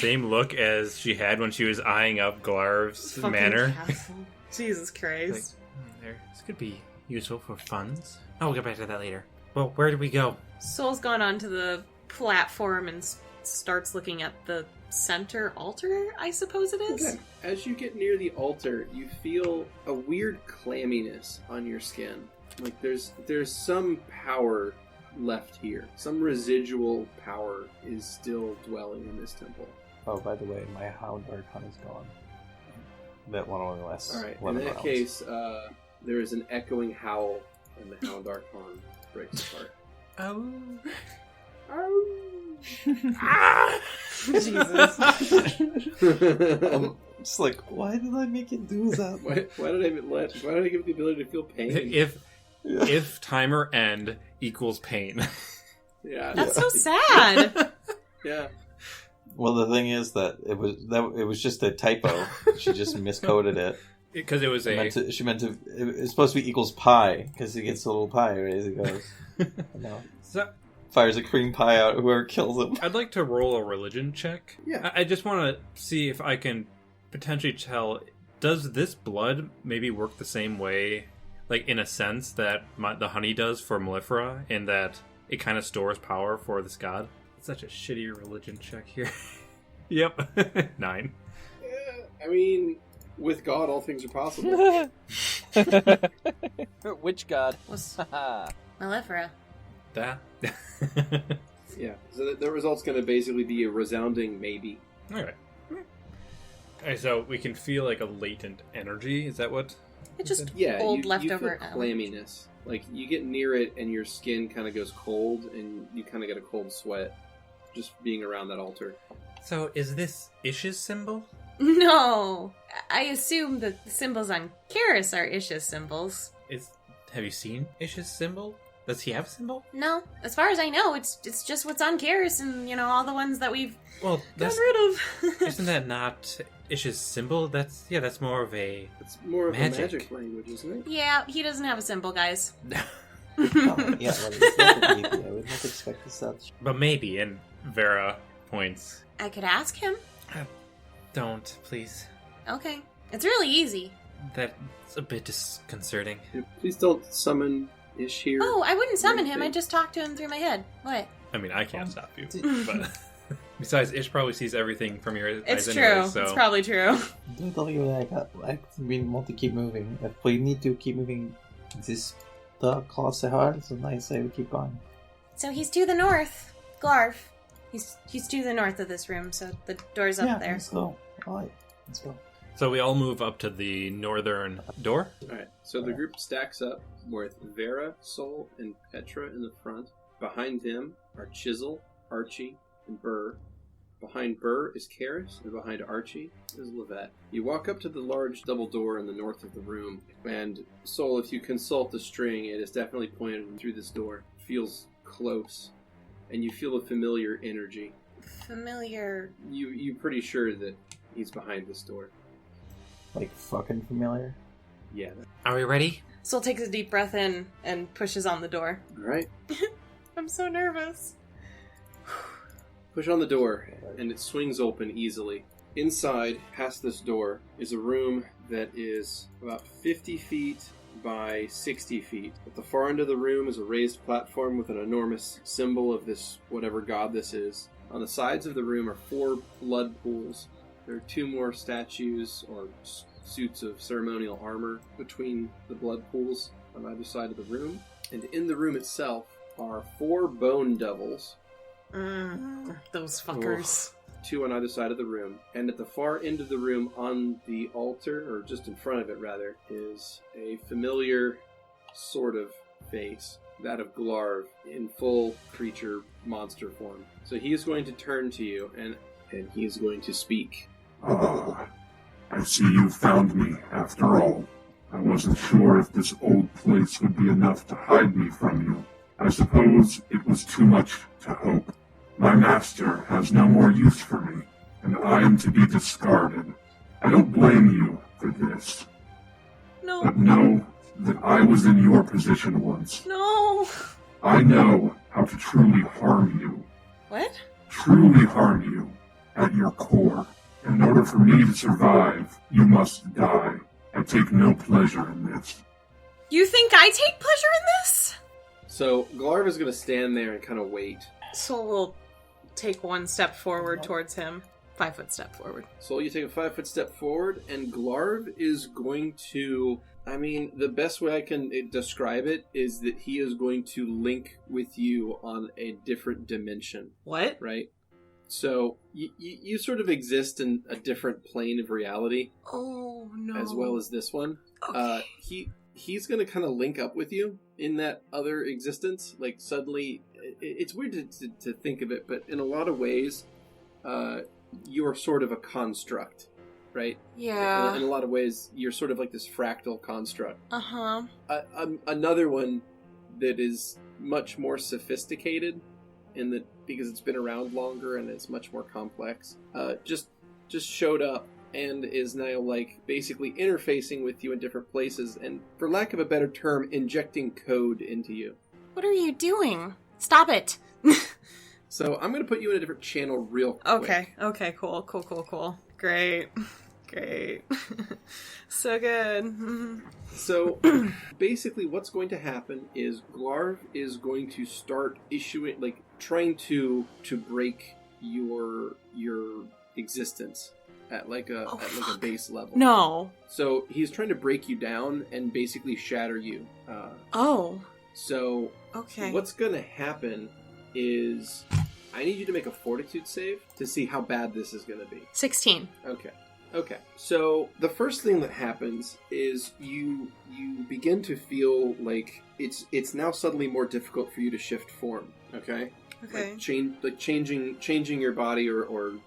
look as she had when she was eyeing up Glarv's Fucking manor. castle. Jesus Christ. This could be useful for funds. Oh, we'll get back to that later. Well, where do we go? Soul's gone onto the platform and starts looking at the center altar, I suppose it is. Okay. As you get near the altar, you feel a weird clamminess on your skin. Like there's some power left here. Some residual power is still dwelling in this temple. Oh, by the way, my Hound Archon is gone. That one only lasts All right. 11 In that rounds. case, there is an echoing howl, and the Hound Archon breaks apart. Oh. Jesus. I'm just like, why did I make it do that? Why did I give it the ability to feel pain? If timer end equals pain. Yeah. That's so sad. Yeah. Well, the thing is that it was just a typo. She just miscoded it. Because it was She meant to. It's supposed to be equals pi because he gets a little pie right as it goes. No. So, Fires a cream pie out. Whoever kills him. I'd like to roll a religion check. Yeah. I just want to see if I can potentially tell, does this blood maybe work the same way, like in a sense that the honey does for Mellifera, in that it kind of stores power for this god? It's such a shitty religion check here. Yep. 9. Yeah, I mean, with God, all things are possible. Which god? Was Mellifera. That? Yeah. So the result's going to basically be a resounding maybe. Alright. Alright, so we can feel like a latent energy. Is that what? It's just Yeah, old you leftover feel clamminess. Like, you get near it and your skin kind of goes cold and you kind of get a cold sweat just being around that altar. So is this Ish's symbol? No! I assume that the symbols on Karis are Isha's symbols. Have you seen Ish's symbol? Does he have a symbol? No, as far as I know, it's just what's on Karis and, all the ones that we've Well, gotten rid of. isn't that not Ish's symbol? That's more of a... It's more of Magic. a magic language, isn't it? Yeah, he doesn't have a symbol, guys. Oh, yeah, well, it's not a big deal. I would not expect such. But maybe, and Vera points. I could ask him. Don't, please. Okay. It's really easy. That's a bit disconcerting. Please don't summon Ish here. Oh, I wouldn't summon him. Anything. I'd just talk to him through my head. What? I mean, I can't stop you. But besides, Ish probably sees everything from your eyes It's anyway, true. so... It's probably true. Don't tell you I really want to keep moving. If we need to keep moving this across the hall, then I say we keep going. So he's to the north. Glarv. He's to the north of this room, so the door's up there. Let's go. Alright, let's go. So we all move up to the northern door. Alright, so the group stacks up with Vera, Sol, and Petra in the front. Behind them are Chisel, Archie, and Burr. Behind Burr is Karis, and behind Archie is Lovette. You walk up to the large double door in the north of the room, and Sol, if you consult the string, it is definitely pointed through this door. It feels close, and you feel a familiar energy. Familiar. You're pretty sure that he's behind this door. Like fucking familiar? Yeah. Are we ready? Sol takes a deep breath in and pushes on the door. Alright. I'm so nervous. Push on the door, and it swings open easily. Inside, past this door, is a room that is about 50 feet by 60 feet. At the far end of the room is a raised platform with an enormous symbol of this, whatever god this is. On the sides of the room are 4 blood pools. There are 2 more statues or suits of ceremonial armor between the blood pools on either side of the room. And in the room itself are 4 bone devils. Those fuckers. 2 on either side of the room. And at the far end of the room, on the altar, or just in front of it rather, is a familiar sort of face. That of Glarv in full creature monster form. So he is going to turn to you and he is going to speak. Ah, I see you found me after all. I wasn't sure if this old place would be enough to hide me from you. I suppose it was too much to hope. My master has no more use for me, and I am to be discarded. I don't blame you for this. No. But know that I was in your position once. No. I know how to truly harm you. What? Truly harm you at your core. In order for me to survive, you must die. I take no pleasure in this. You think I take pleasure in this? So Glarv is going to stand there and kind of wait. Sol will take 1 step forward towards him. 5-foot step forward. So you take a 5-foot step forward, and Glarv is going to... I mean, the best way I can describe it is that he is going to link with you on a different dimension. What? Right? So you sort of exist in a different plane of reality. Oh, no. As well as this one. Okay. He's going to kind of link up with you in that other existence. Like, suddenly... It's weird to think of it, but in a lot of ways, you're sort of a construct, right? Yeah. In a lot of ways, you're sort of like this fractal construct. Uh-huh. Another one that is much more sophisticated, because it's been around longer and it's much more complex, just showed up and is now, like, basically interfacing with you in different places and, for lack of a better term, injecting code into you. What are you doing? Stop it! So I'm going to put you in a different channel real quick. Okay, cool. Great. So good. So, basically what's going to happen is Glarv is going to start issuing, like, trying to break your existence at like a base level. No. So he's trying to break you down and basically shatter you. So, okay. What's going to happen is I need you to make a fortitude save to see how bad this is going to be. 16. Okay. So, the first thing that happens is you begin to feel like it's now suddenly more difficult for you to shift form, okay? Okay. Like changing your body or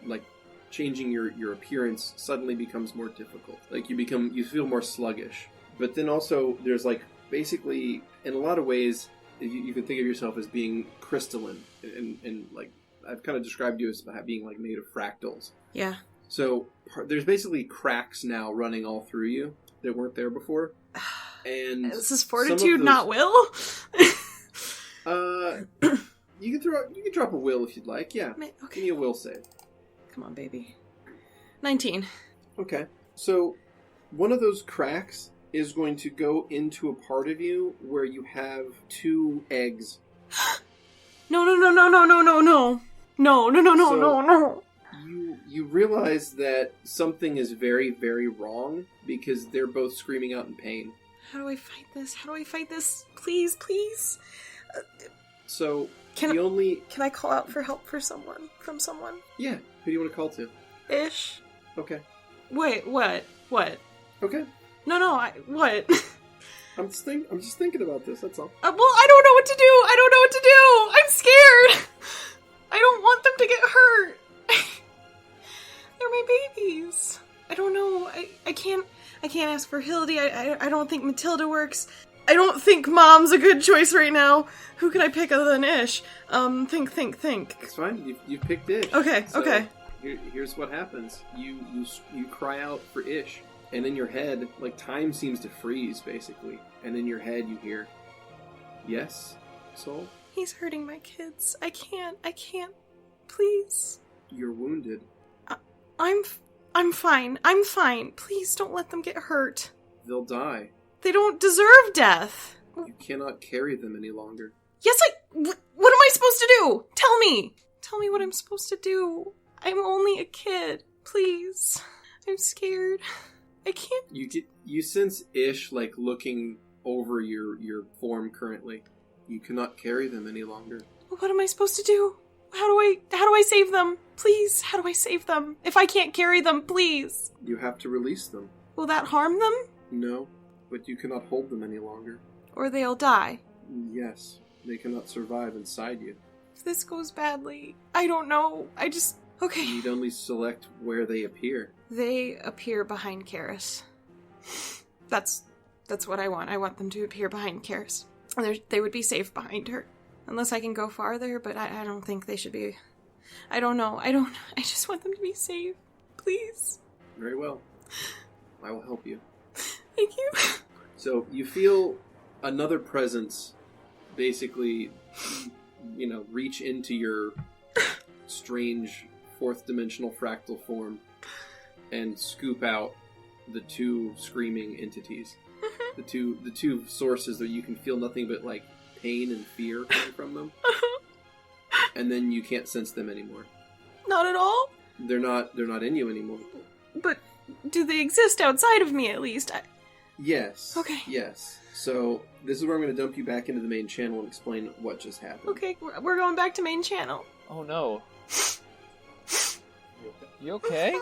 like changing your appearance suddenly becomes more difficult. Like you feel more sluggish. But then also there's like basically, in a lot of ways, you can think of yourself as being crystalline, and like I've kind of described you as being like made of fractals. Yeah. So there's basically cracks now running all through you that weren't there before. And this is fortitude, not will. You can drop a will if you'd like. Yeah. Okay. Give me a will save. Come on, baby. 19. Okay. So one of those cracks is going to go into a part of you where you have 2 eggs. No. You realize that something is very, very wrong because they're both screaming out in pain. How do I fight this? Please. So Can only... Can I call out for help from someone? Yeah. Who do you want to call to? Ish. Okay. Wait, what? What? Okay. No, what? I'm just thinking about this, that's all. Well, I don't know what to do. I'm scared. I don't want them to get hurt. They're my babies. I don't know. I can't ask for Hildy. I don't think Matilda works. I don't think Mom's a good choice right now. Who can I pick other than Ish? Think. It's fine. You picked Ish. Okay. Here's what happens. You cry out for Ish, and in your head, like, time seems to freeze, basically. And in your head, you hear, "Yes, Soul? He's hurting my kids. I can't. Please. You're wounded. I'm fine. Please don't let them get hurt. They'll die. They don't deserve death. You cannot carry them any longer." Yes, what am I supposed to do? Tell me what I'm supposed to do. I'm only a kid. Please. I'm scared. I can't. You sense Ish, like, looking over your form currently. You cannot carry them any longer. What am I supposed to do? How do I save them? Please, how do I save them? If I can't carry them, please. You have to release them. Will that harm them? No, but you cannot hold them any longer. Or they'll die. Yes, they cannot survive inside you. If this goes badly, I don't know. Okay. You need only select where they appear. They appear behind Karis. That's what I want. I want them to appear behind Karis. They would be safe behind her. Unless I can go farther, but I don't think they should be. I don't know. I just want them to be safe. Please. Very well. I will help you. Thank you. So you feel another presence basically, reach into your strange fourth dimensional fractal form and scoop out the two screaming entities. The two sources that you can feel nothing but, like, pain and fear coming from them. And then you can't sense them anymore. Not at all? They're not in you anymore. But do they exist outside of me, at least? Yes. Okay. Yes. So this is where I'm going to dump you back into the main channel and explain what just happened. Okay, we're going back to main channel. Oh no. You okay?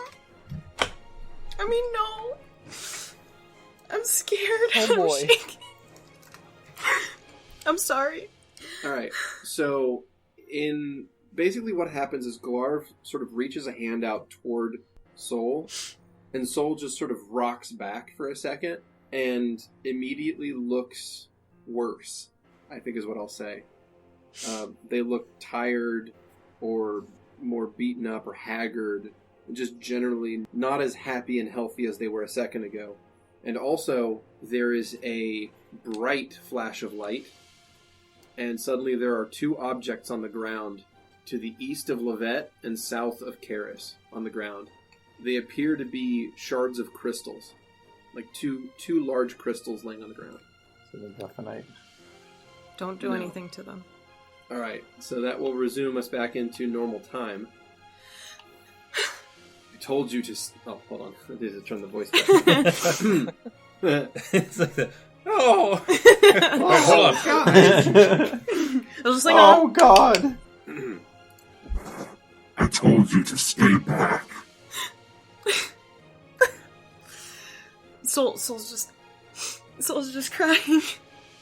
I mean, no. I'm scared. Oh boy. I'm shaking. I'm sorry. Alright, so basically what happens is Glarv sort of reaches a hand out toward Soul, and Soul just sort of rocks back for a second, and immediately looks worse, I think is what I'll say. They look tired, or more beaten up, or haggard, just generally not as happy and healthy as they were a second ago. And also, there is a bright flash of light, and suddenly there are two objects on the ground to the east of Lovette and south of Karis on the ground. They appear to be shards of crystals, like two large crystals laying on the ground. So they're definite. Don't do anything to them. Alright, so that will resume us back into normal time. I told you to... Oh, hold on. I need to turn the voice back. It's like that. Oh! Oh, hold on. I was just like, oh, God! I told you to stay back. Soul's just crying.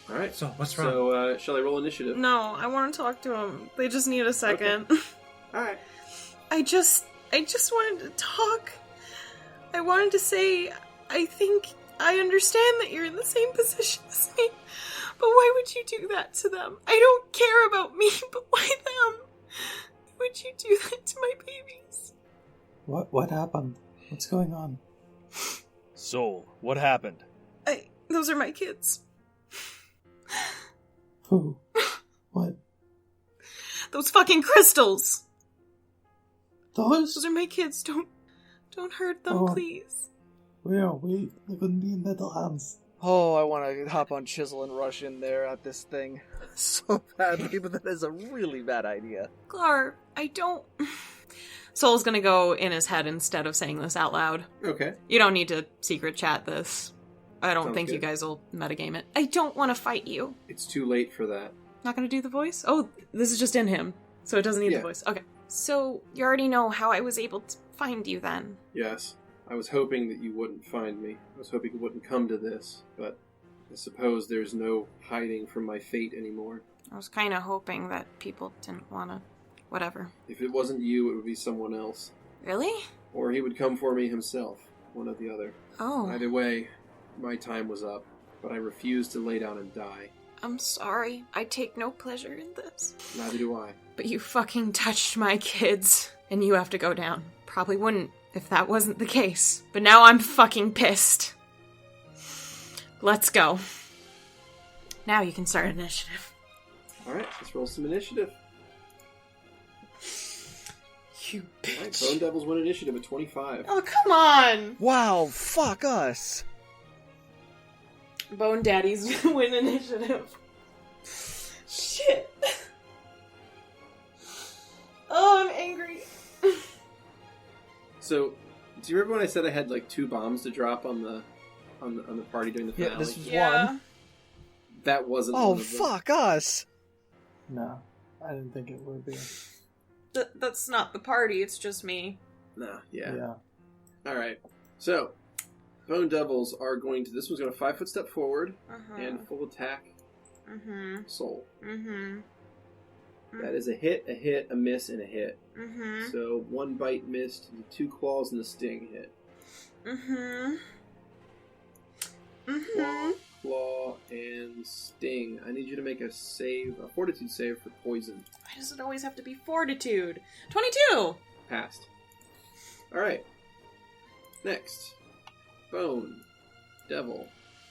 Alright, So, what's wrong? so shall I roll initiative? No, I want to talk to him. They just need a second. Alright. I just wanted to talk. I wanted to say, I think I understand that you're in the same position as me, but why would you do that to them? I don't care about me, but why them? Why would you do that to my babies? What happened? What's going on? Soul, what happened? Those are my kids. Who? What? Those fucking crystals! Those? Those are my kids. Don't hurt them, Oh. please. Where are we? They couldn't be in metal hands. Oh, I want to hop on Chisel and rush in there at this thing so badly, but that is a really bad idea. Glar, I don't... Soul's gonna go in his head instead of saying this out loud. Okay. You don't need to secret chat this. I don't Sounds think you good. guys will metagame it. I don't want to fight you. It's too late for that. Not gonna do the voice? Oh, this is just in him, so it doesn't need Yeah. the voice. Okay. So, you already know how I was able to find you then. Yes. I was hoping that you wouldn't find me. I was hoping it wouldn't come to this, but I suppose there's no hiding from my fate anymore. I was kind of hoping that people didn't want to... Whatever. If it wasn't you, it would be someone else. Really? Or he would come for me himself. One or the other. Oh. Either way, my time was up, but I refused to lay down and die. I'm sorry. I take no pleasure in this. Neither do I. But you fucking touched my kids, and you have to go down. Probably wouldn't if that wasn't the case. But now I'm fucking pissed. Let's go. Now you can start initiative. Alright, let's roll some initiative. You bitch. Alright, Bone Devils win initiative at 25. Oh, come on! Wow, fuck us. Bone Daddies win initiative. Shit. Oh, I'm angry. So, do you remember when I said I had like 2 bombs to drop on the party during the finale? Yeah, this was one. That wasn't Oh, one of them. fuck us. No, I didn't think it would be. That's not the party, it's just me. Nah, yeah. Yeah. Alright. So, Bone Devils are going to... This one's going to 5-foot step forward and full attack Soul. That is a hit, a miss, and a hit. So 1 bite missed, 2 claws, and a sting hit. Claw, and sting. I need you to make a fortitude save for poison. Why does it always have to be fortitude? 22! Passed. Alright. Next. Bone. Devil.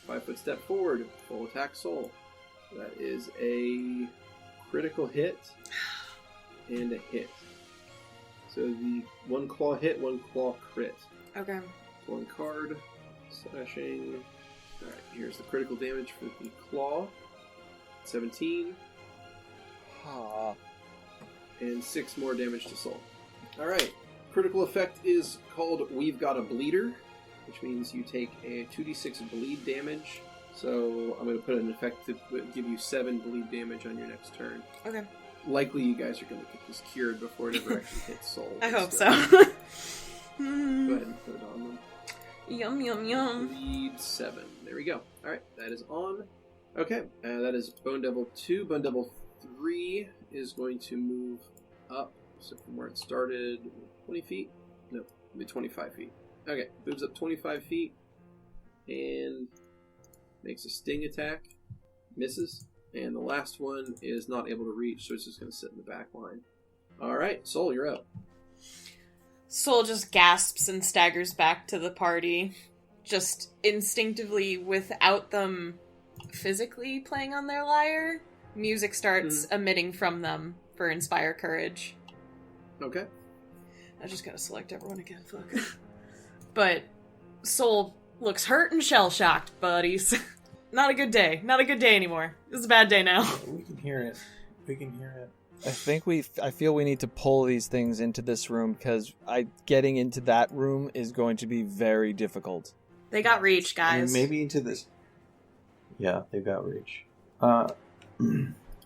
5-foot step forward. Full attack Soul. That is a critical hit and a hit. So the 1 claw hit, 1 claw crit. Okay. 1 card. Slashing. Alright, here's the critical damage for the claw. 17. And 6 more damage to Soul. Alright. Critical effect is called We've Got a Bleeder, which means you take a 2d6 bleed damage. So I'm going to put an effect to give you 7 bleed damage on your next turn. Okay. Likely you guys are going to get this cured before it ever actually hits Soul. I hope so. Go ahead and put it on them. Yum, yum, yum. Bleed 7. There we go. Alright, that is on. Okay, that is Bone Devil 2. Bone Devil 3 is going to move up. So from where it started, 20 feet? No, it'll be 25 feet. Okay, moves up 25 feet. And makes a sting attack. Misses. And the last one is not able to reach, so it's just going to sit in the back line. Alright, Soul, you're up. Soul just gasps and staggers back to the party, just instinctively, without them physically playing on their lyre. Music starts emitting from them for Inspire Courage. Okay. I just gotta select everyone again, fuck. But Soul looks hurt and shell-shocked, buddies. Not a good day. Not a good day anymore. This is a bad day now. We can hear it. We can hear it. I feel we need to pull these things into this room because getting into that room is going to be very difficult. They got reach, guys. Maybe into this. Yeah, they've got reach. Yeah,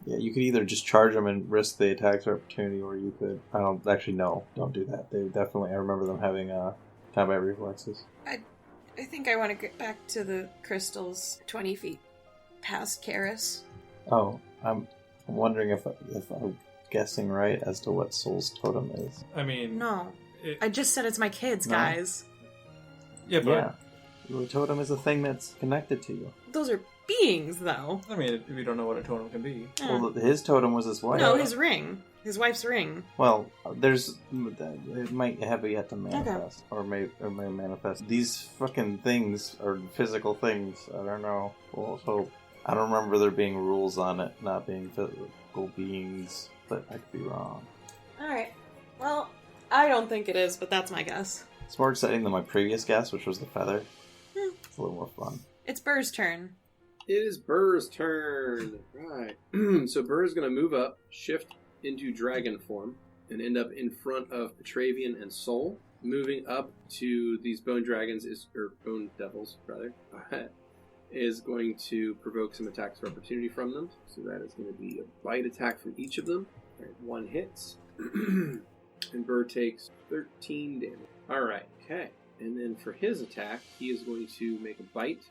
you could either just charge them and risk the attacks opportunity, or you could. I don't actually no. Don't do that. They definitely. I remember them having combat reflexes. I think I want to get back to the crystals 20 feet past Karis. Oh, I'm wondering if I'm guessing right as to what Soul's totem is. I mean... No. I just said it's my kids, guys. Yeah, but... Yeah. Your totem is a thing that's connected to you. Those are beings, though. I mean, if you don't know what a totem can be. Well, his totem was his wife. No, his ring. His wife's ring. Well, it might have yet to manifest, or may manifest. These fucking things are physical things. I don't know. Well, so I don't remember there being rules on it not being physical beings, but I could be wrong. All right. Well, I don't think it is, but that's my guess. It's more exciting than my previous guess, which was the feather. It's a little more fun. It's Burr's turn. It is Burr's turn. Right. So Burr's going to move up, shift into dragon form, and end up in front of Petravian and Soul. Moving up to these bone dragons or bone devils rather, is going to provoke some attacks of opportunity from them. So that is going to be a bite attack from each of them. All right, 1 hits. And Burr takes 13 damage. Alright, okay. And then for his attack, he is going to make a bite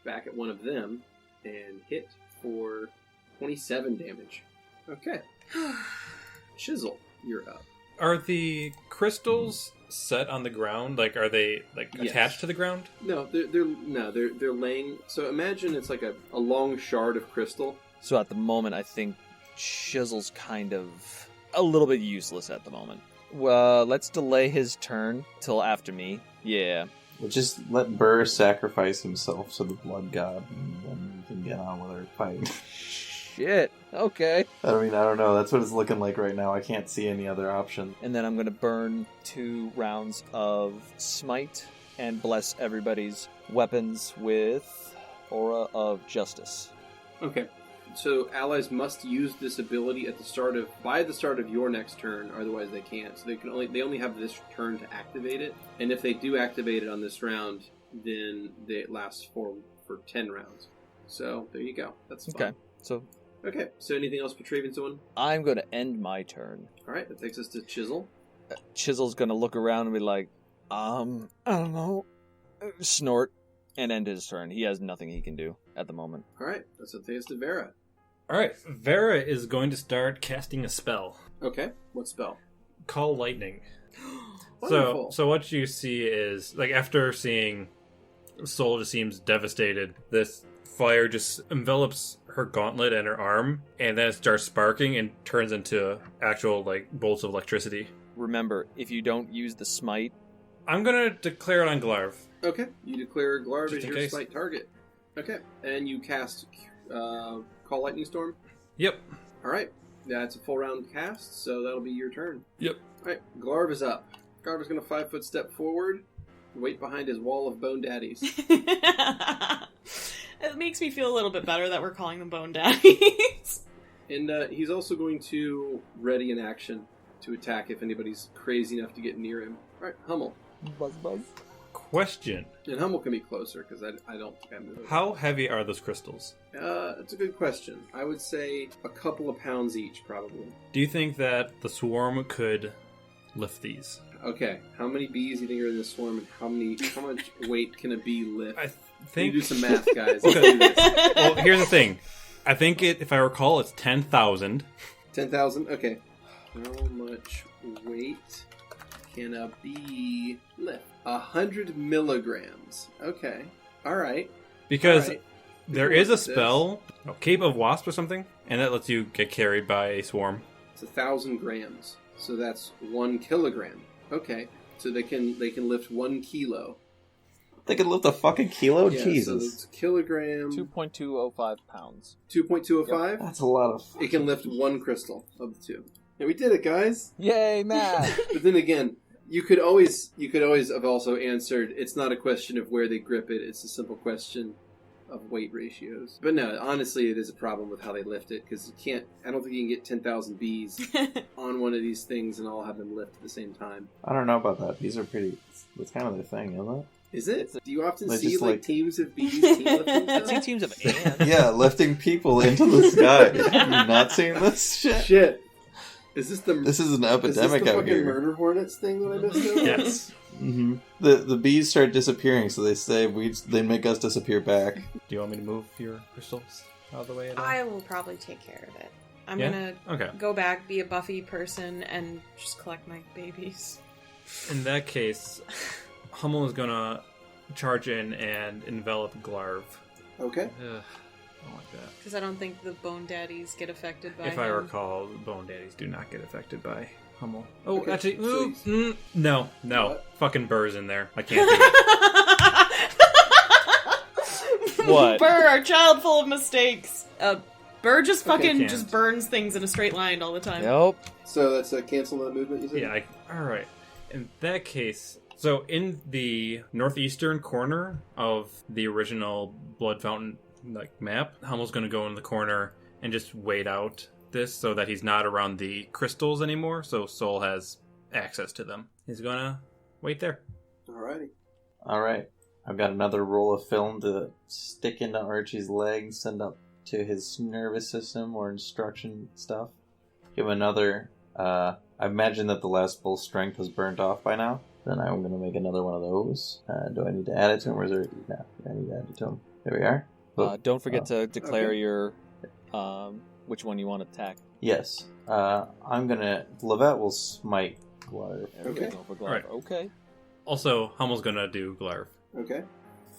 back at one of them and hit for 27 damage. Okay. Chisel, you're up. Are the crystals set on the ground? Like, are they Yes. attached to the ground? No, they're laying. So imagine it's like a long shard of crystal. So at the moment, I think Chisel's kind of a little bit useless at the moment. Well, let's delay his turn till after me. Yeah. We'll just let Burr sacrifice himself to the blood god, and then we can get on with our fight. Shit. Okay. I mean, I don't know. That's what it's looking like right now. I can't see any other option. And then I'm going to burn 2 rounds of Smite and bless everybody's weapons with Aura of Justice. Okay. So allies must use this ability by the start of your next turn, otherwise they can't. So they only have this turn to activate it. And if they do activate it on this round, then it lasts for 10 rounds. So there you go. That's fun. Okay. So anything else Petravian's doing? I'm going to end my turn. All right, that takes us to Chisel. Chisel's going to look around and be like, I don't know. Snort and end his turn. He has nothing he can do at the moment. All right, that's what takes us to Vera. All right, Vera is going to start casting a spell. Okay, what spell? Call lightning. Wonderful. So what you see is, like, after seeing Soul just seems devastated, this fire just envelops her gauntlet and her arm, and then it starts sparking and turns into actual, like, bolts of electricity. Remember, if you don't use the smite... I'm going to declare it on Glarv. Okay, you declare Glarv Just as in your case. smite target. Okay, and you cast Call Lightning Storm. Yep. All right, that's a full round cast, so that'll be your turn. Yep. All right, Glarv is up. Glarv is going to 5-foot step forward, wait behind his wall of bone daddies. It makes me feel a little bit better that we're calling them bone daddies. And he's also going to ready an action to attack if anybody's crazy enough to get near him. All right, Hummel. Buzz buzz. Question. And Hummel can be closer, because I don't think I'm moving. How heavy are those crystals? That's a good question. I would say a couple of pounds each, probably. Do you think that the swarm could lift these? Okay, how many bees do you think are in this swarm, and how much weight can a bee lift? I You think... do some math, guys. Let's Okay. do this. Well, here's the thing. I think if I recall, it's 10,000. 10,000? Okay. How much weight can a bee lift? 100 milligrams. Okay. Alright. Because Alright. there We can is a look at this. spell, Cape of Wasp or something, and that lets you get carried by a swarm. It's 1,000 grams. So that's 1 kilogram. Okay. So they can lift 1 kilo. They could lift a fucking kilo? Yeah, so Jesus. it's a kilogram. 2.205 pounds. 2.205? That's a lot of... It can lift 1 crystal of the 2. Yeah, we did it, guys. Yay, Matt! But then again, you could always have also answered, it's not a question of where they grip it, it's a simple question of weight ratios. But no, honestly, it is a problem with how they lift it, because I don't think you can get 10,000 bees on one of these things and all have them lift at the same time. I don't know about that. These are pretty... That's kind of their thing, isn't it? Is it? Do you often They see just, like like- teams of bees team lifting I'd say stuff? teams of ants. Yeah, lifting people into the sky. Have you not seen this shit? Shit. Is this the This is an is this epidemic the out fucking here. murder hornets thing that I missed out on? Yes. Mm-hmm. The bees start disappearing, so they say they make us disappear back. Do you want me to move your crystals out of the way at all? I will probably take care of it. I'm Yeah? gonna Okay. go back, be a Buffy person, and just collect my babies. In that case, Hummel is gonna charge in and envelop Glarv. Okay. Ugh, I don't like that. Because I don't think the bone daddies get affected by If him. I recall, bone daddies do not get affected by Hummel. Oh, Okay, actually, so no. What? Fucking Burr's in there. I can't do it. What? Burr, our child full of mistakes. Burr just Okay, fucking can't. just burns things in a straight line all the time. Nope. So that's a cancel that movement, you said? Yeah, alright. In that case, so in the northeastern corner of the original Blood Fountain map, Hummel's gonna go in the corner and just wait out this so that he's not around the crystals anymore, so Soul has access to them. He's gonna wait there. Alrighty. Alright. I've got another roll of film to stick into Archie's leg and send up to his nervous system or instruction stuff. Give him another... I imagine that the last bull strength was burnt off by now. Then I'm going to make another one of those. Do I need to add it to him, or is there... No, I need to add it to him. There we are. Don't forget to declare Okay. your which one you want to attack. Yes. I'm going to... Lovette will smite Glarv. Okay. Go for Glarv. Alright. Okay. Also, Hummel's gonna do Glarv. Okay.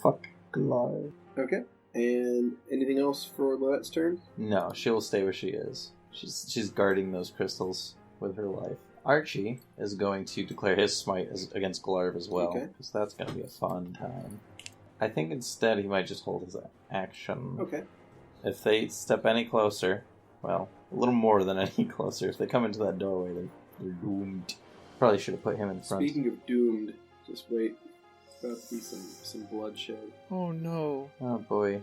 Fuck Glarv. Okay. And anything else for Lovette's turn? No, she'll stay where she is. She's guarding those crystals with her life. Archie is going to declare his smite against Glarv as well, Okay. because that's going to be a fun time. I think instead he might just hold his action. Okay. If they step any closer, well, a little more than any closer, if they come into that doorway, they're doomed. Probably should have put him in front. Speaking of doomed, just wait. About to be some bloodshed. Oh no. Oh boy.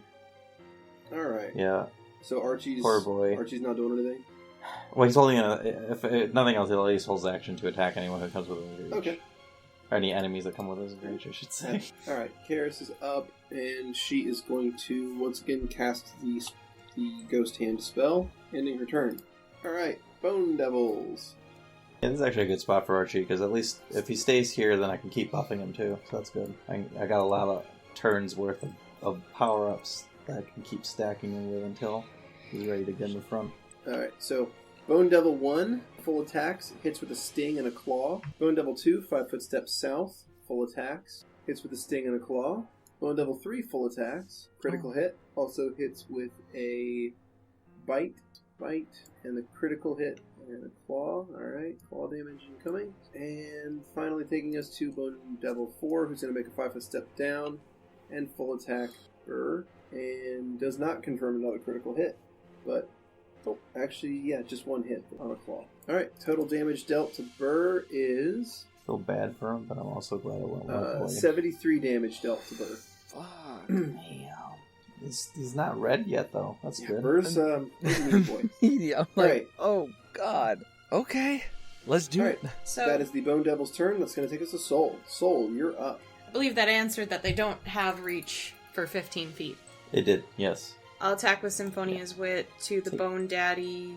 Alright. Yeah. So Archie's... Poor boy. Archie's not doing anything? Well, he's holding if nothing else, he'll at least hold his action to attack anyone who comes with his reach. Okay. Or any enemies that come with his reach, I should say. Alright, Karis is up, and she is going to once again cast the Ghost Hand spell, ending her turn. Alright, Bone Devils. Yeah, this is actually a good spot for Archie, because at least if he stays here, then I can keep buffing him too, so that's good. I got a lot of turns worth of power-ups that I can keep stacking him with until he's ready to get in the front. Alright, so Bone Devil 1, full attacks, hits with a sting and a claw. Bone Devil 2, 5-foot step south, full attacks, hits with a sting and a claw. Bone Devil 3, full attacks, critical hit, also hits with a bite, and the critical hit and a claw. Alright, claw damage incoming. And finally taking us to Bone Devil 4, who's going to make a 5-foot step down and full attack Burr, and does not confirm another critical hit, but actually, yeah, just one hit on a claw. Alright, total damage dealt to Burr is... Feel bad for him, but I'm also glad it went well. 73 damage dealt to Burr. Fuck, damn. He's not red yet, though. That's Yeah, good. Burr's a weak boy. Yeah, I'm like, Right. oh god. Okay. Let's do Alright, it. So that is the Bone Devil's turn. That's going to take us to Soul. Soul, you're up. I believe that answered that they don't have reach for 15 feet. It did, yes. I'll attack with Symphonia's Wit to the Bone Daddy.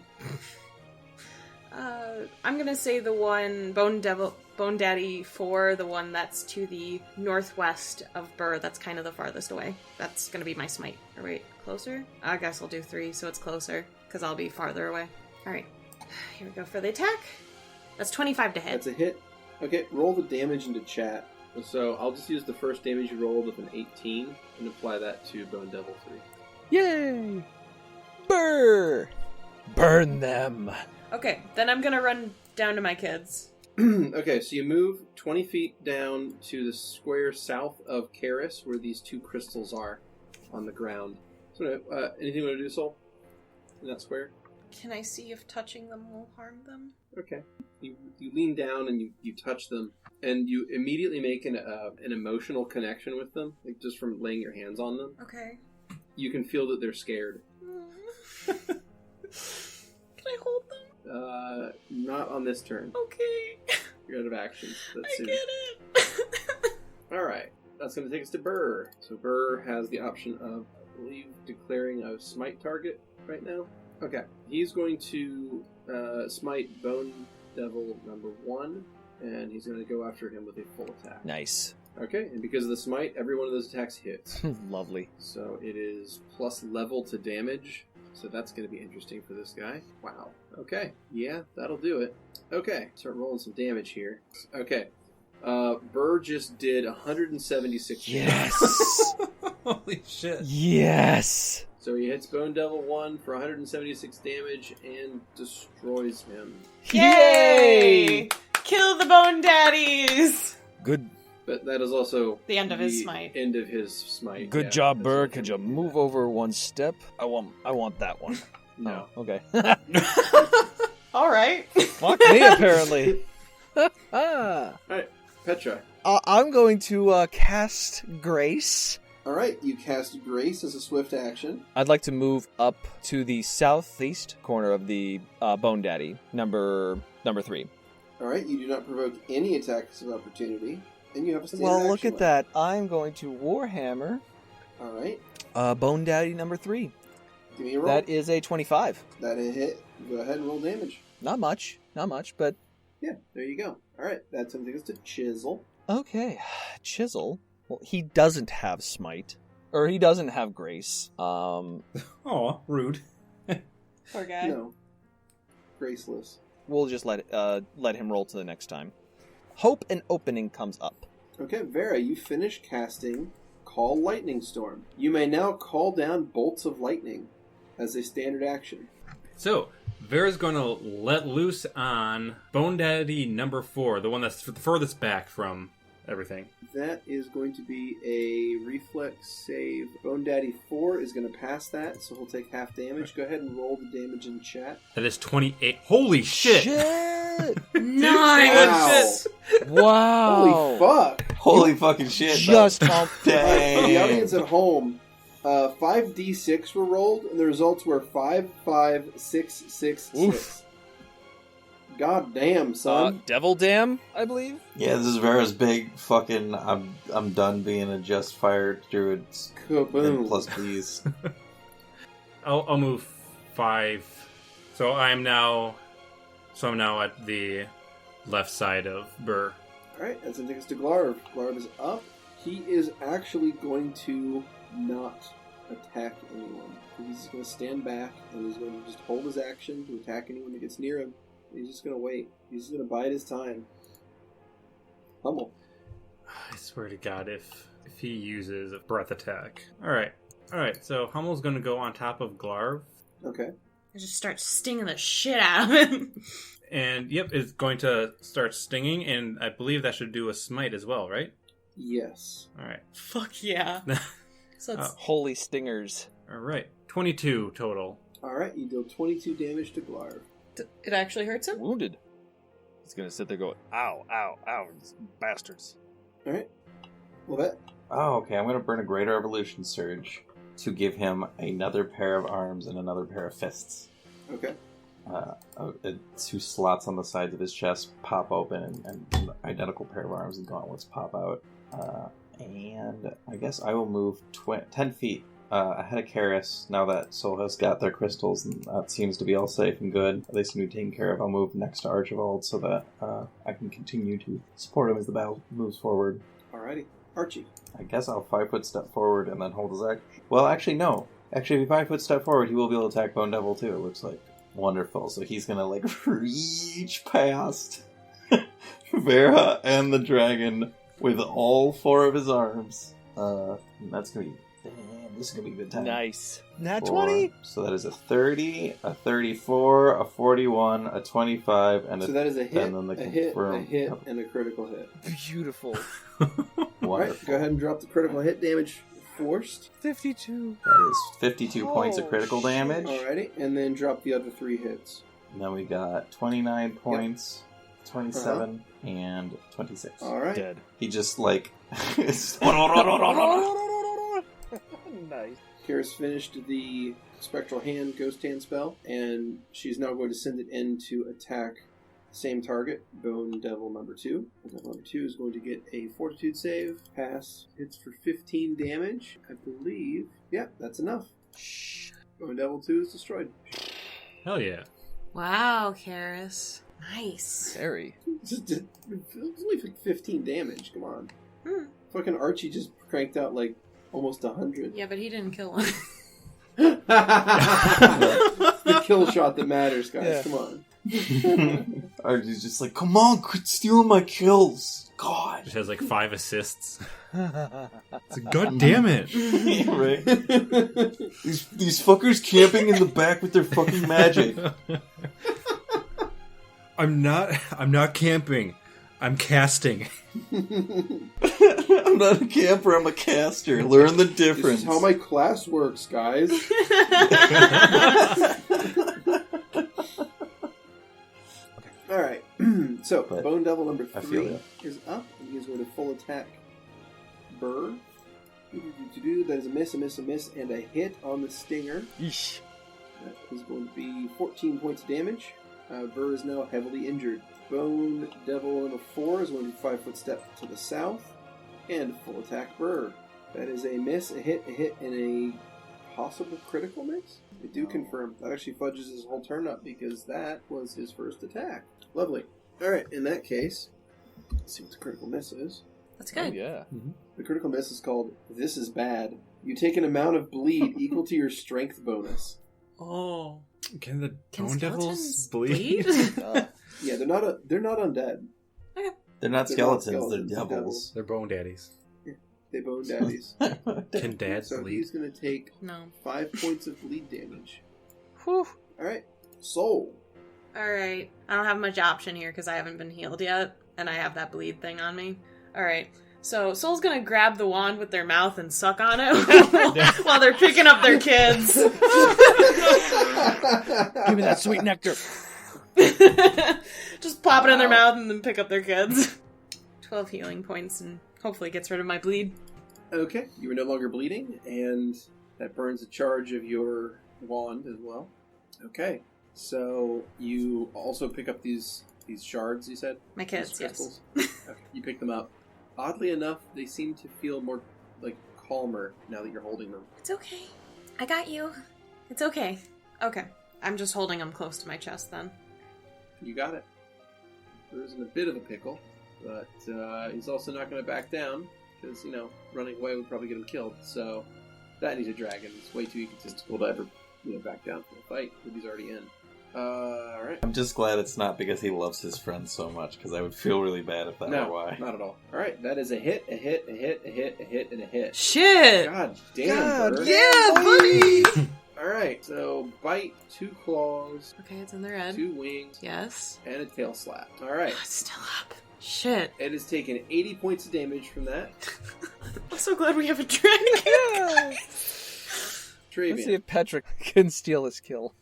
I'm gonna say the one Bone Daddy 4, the one that's to the northwest of Burr. That's kind of the farthest away. That's gonna be my smite. Or wait, closer? I guess I'll do 3, so it's closer because I'll be farther away. All right, here we go for the attack. That's 25 to hit. That's a hit. Okay, roll the damage into chat. So I'll just use the first damage you rolled with an 18 and apply that to Bone Devil 3. Yay! Burr! Burn them! Okay, then I'm gonna run down to my kids. Okay, so you move 20 feet down to the square south of Karis, where these two crystals are on the ground. So, anything you want to do, Soul? In that square? Can I see if touching them will harm them? Okay. You lean down and you touch them, and you immediately make an emotional connection with them, like just from laying your hands on them. Okay. You can feel that they're scared. Can I hold them? Not on this turn. Okay. You're out of actions. That's I soon. get it. Alright, that's going to take us to Burr. So Burr has the option of, I believe, declaring a smite target right now. Okay, he's going to smite Bone Devil number 1, and he's going to go after him with a full attack. Nice. Okay, and because of the smite, every one of those attacks hits. Lovely. So it is plus level to damage. So that's going to be interesting for this guy. Wow. Okay. Yeah, that'll do it. Okay. Start rolling some damage here. Okay. Burr just did 176 damage. Yes! Holy shit. Yes! So he hits Bone Devil 1 for 176 damage and destroys him. Yay! Kill the Bone Daddies! Good But that is also The end of his smite. End of his smite. good yeah, job, that's Burr. also Could you the end. move over one step? I want that one. No. Oh, okay. Alright. Fuck me, apparently. Alright, Petra. I'm going to cast Grace. Alright, you cast Grace as a swift action. I'd like to move up to the southeast corner of the Bone Daddy, number 3. Alright, you do not provoke any attacks of opportunity. And you have a standard Well, look action at that. I'm going to Warhammer Alright, Bone Daddy number 3. give me a roll. That is a 25. That a hit. Go ahead and roll damage. Not much, but Yeah, there you go. Alright, that's something to Chisel. Okay, Chisel. Well, he doesn't have smite, or he doesn't have grace. Oh, rude. Poor guy. No. Graceless. We'll just let him roll to the next time. Hope an opening comes up. Okay, Vera, you finish casting Call Lightning Storm. You may now call down bolts of lightning as a standard action. So, Vera's going to let loose on Bone Daddy number 4, the one that's furthest back from everything. That is going to be a reflex save. Bone Daddy 4 is going to pass that, so he'll take half damage. Go ahead and roll the damage in chat. That is 28. Holy shit! Nice! Wow! Holy fuck! Holy fucking shit. Just Dang. For the audience at home, 5d6 were rolled, and the results were 5, 5, 6, 6, 6. God damn, son. Devil Dam, I believe. Yeah, this is Vera's big fucking I'm done being a just fired druid. Kaboom. Plus bees. I'll move 5. So I'm now at the left side of Burr. Alright, as it takes to Glarv. Glarv is up. He is actually going to not attack anyone. He's just going to stand back, and he's going to just hold his action to attack anyone that gets near him. He's just going to wait. He's just going to bide his time. Hummel. I swear to God, if he uses a breath attack. Alright, so Hummel's going to go on top of Glarv. Okay. I just start stinging the shit out of him. And, yep, it's going to start stinging, and I believe that should do a smite as well, right? Yes. Alright. Fuck yeah. So it's... Holy stingers. Alright, 22 total. Alright, you deal 22 damage to Glarv. It actually hurts him? Wounded. He's gonna sit there going, ow, ow, ow, these bastards. Alright. Lovette. Oh, okay. I'm going to burn a Greater Evolution Surge to give him another pair of arms and another pair of fists. Okay. 2 slots on the sides of his chest pop open, and an identical pair of arms and gauntlets pop out. And I guess I will move 10 feet ahead of Karis now that Soul has got their crystals, and that seems to be all safe and good. They seem to be taken care of. I'll move next to Archibald so that I can continue to support him as the battle moves forward. Alrighty. Archie. I guess I'll 5-foot step forward and then hold his action. Well, actually, no. Actually, if he 5-foot step forward, he will be able to attack Bone Devil too, it looks like. Wonderful. So he's gonna, reach past Vera and the dragon with all 4 of his arms. That's gonna be... Damn, this is gonna be a good time. Nice. Nat 4. 20? So that is a 30, a 34, a 41, a 25, and a... So that is a hit, and then the a hit, confirm. and a critical hit. Beautiful. Wonderful. Alright, go ahead and drop the critical hit damage forced. 52. That is 52 points of critical shit. damage. Alrighty, and then drop the other 3 hits. And then we got 29 points, 27, and 26. Alright. Dead. He just, nice. Karis finished the Spectral Hand, Ghost Hand spell, and she's now going to send it in to attack the same target, Bone Devil number 2. Bone Devil number 2 is going to get a Fortitude save. Pass. Hits for 15 damage, I believe. Yeah, that's enough. Bone Devil 2 is destroyed. Hell yeah. Wow, Karis. Nice. Very. It's only 15 damage, come on. Fucking Archie just cranked out almost 100. Yeah, but he didn't kill him. The kill shot that matters, guys. Yeah. Come on. Archie's just like, come on, quit stealing my kills. God. Which has 5 assists. It's like, God damn it. Yeah, right? These fuckers camping in the back with their fucking magic. I'm not camping. I'm casting. I'm not a camper, I'm a caster. Learn the difference. This is how my class works, guys. Alright, so But Bone Devil number I feel 3 ya. is up, and he is going to full attack Burr. That is a miss, and a hit on the stinger. Yeesh. That is going to be 14 points of damage. Burr is now heavily injured. Bone Devil number 4 is going to 5-foot step to the south, and full attack Burr. That is a miss, a hit, and a possible critical miss? I do confirm. That actually fudges his whole turn up because that was his first attack. Lovely. Alright, in that case, let's see what the critical miss is. That's good. Oh, yeah. The critical miss is called This Is Bad. You take an amount of bleed equal to your strength bonus. Oh. Can the Can bone devils skeletons bleed? Yeah, they're not undead. They're not They're skeletons, not they're skeletons, devils. They're bone daddies. They bone daddies. Can dads So bleed? he's going to take No. 5 points of bleed damage. Whew. Alright. Soul. Alright. I don't have much option here because I haven't been healed yet, and I have that bleed thing on me. Alright. So Soul's gonna grab the wand with their mouth and suck on it while they're picking up their kids. Give me that sweet nectar. Just pop it in their mouth and then pick up their kids. 12 healing points and hopefully gets rid of my bleed. Okay, you are no longer bleeding, and that burns a charge of your wand as well. Okay, so you also pick up these shards, you said? My kids, These yes. crystals? Okay, you pick them up. Oddly enough, they seem to feel more, calmer now that you're holding them. It's okay. I got you. It's okay. Okay. I'm just holding them close to my chest then. You got it. Drew's in a bit of a pickle, but he's also not going to back down, because, running away would probably get him killed, so that and he's a dragon. It's way too egotistical to ever, back down from the fight that he's already in. Alright. I'm just glad it's not because he loves his friends so much, because I would feel really bad if that were why. Not at all. Alright, that is a hit, a hit, a hit, a hit, a hit, and a hit. Shit! God damn, Bird. yeah, buddy! Alright, so bite, 2 claws, Okay, it's in their head. 2 wings, Yes. and a tail slap. Alright. It's still up. Shit. It has taken 80 points of damage from that. I'm so glad we have a dragon. Let's see Petravian. if Patrick can steal his kill.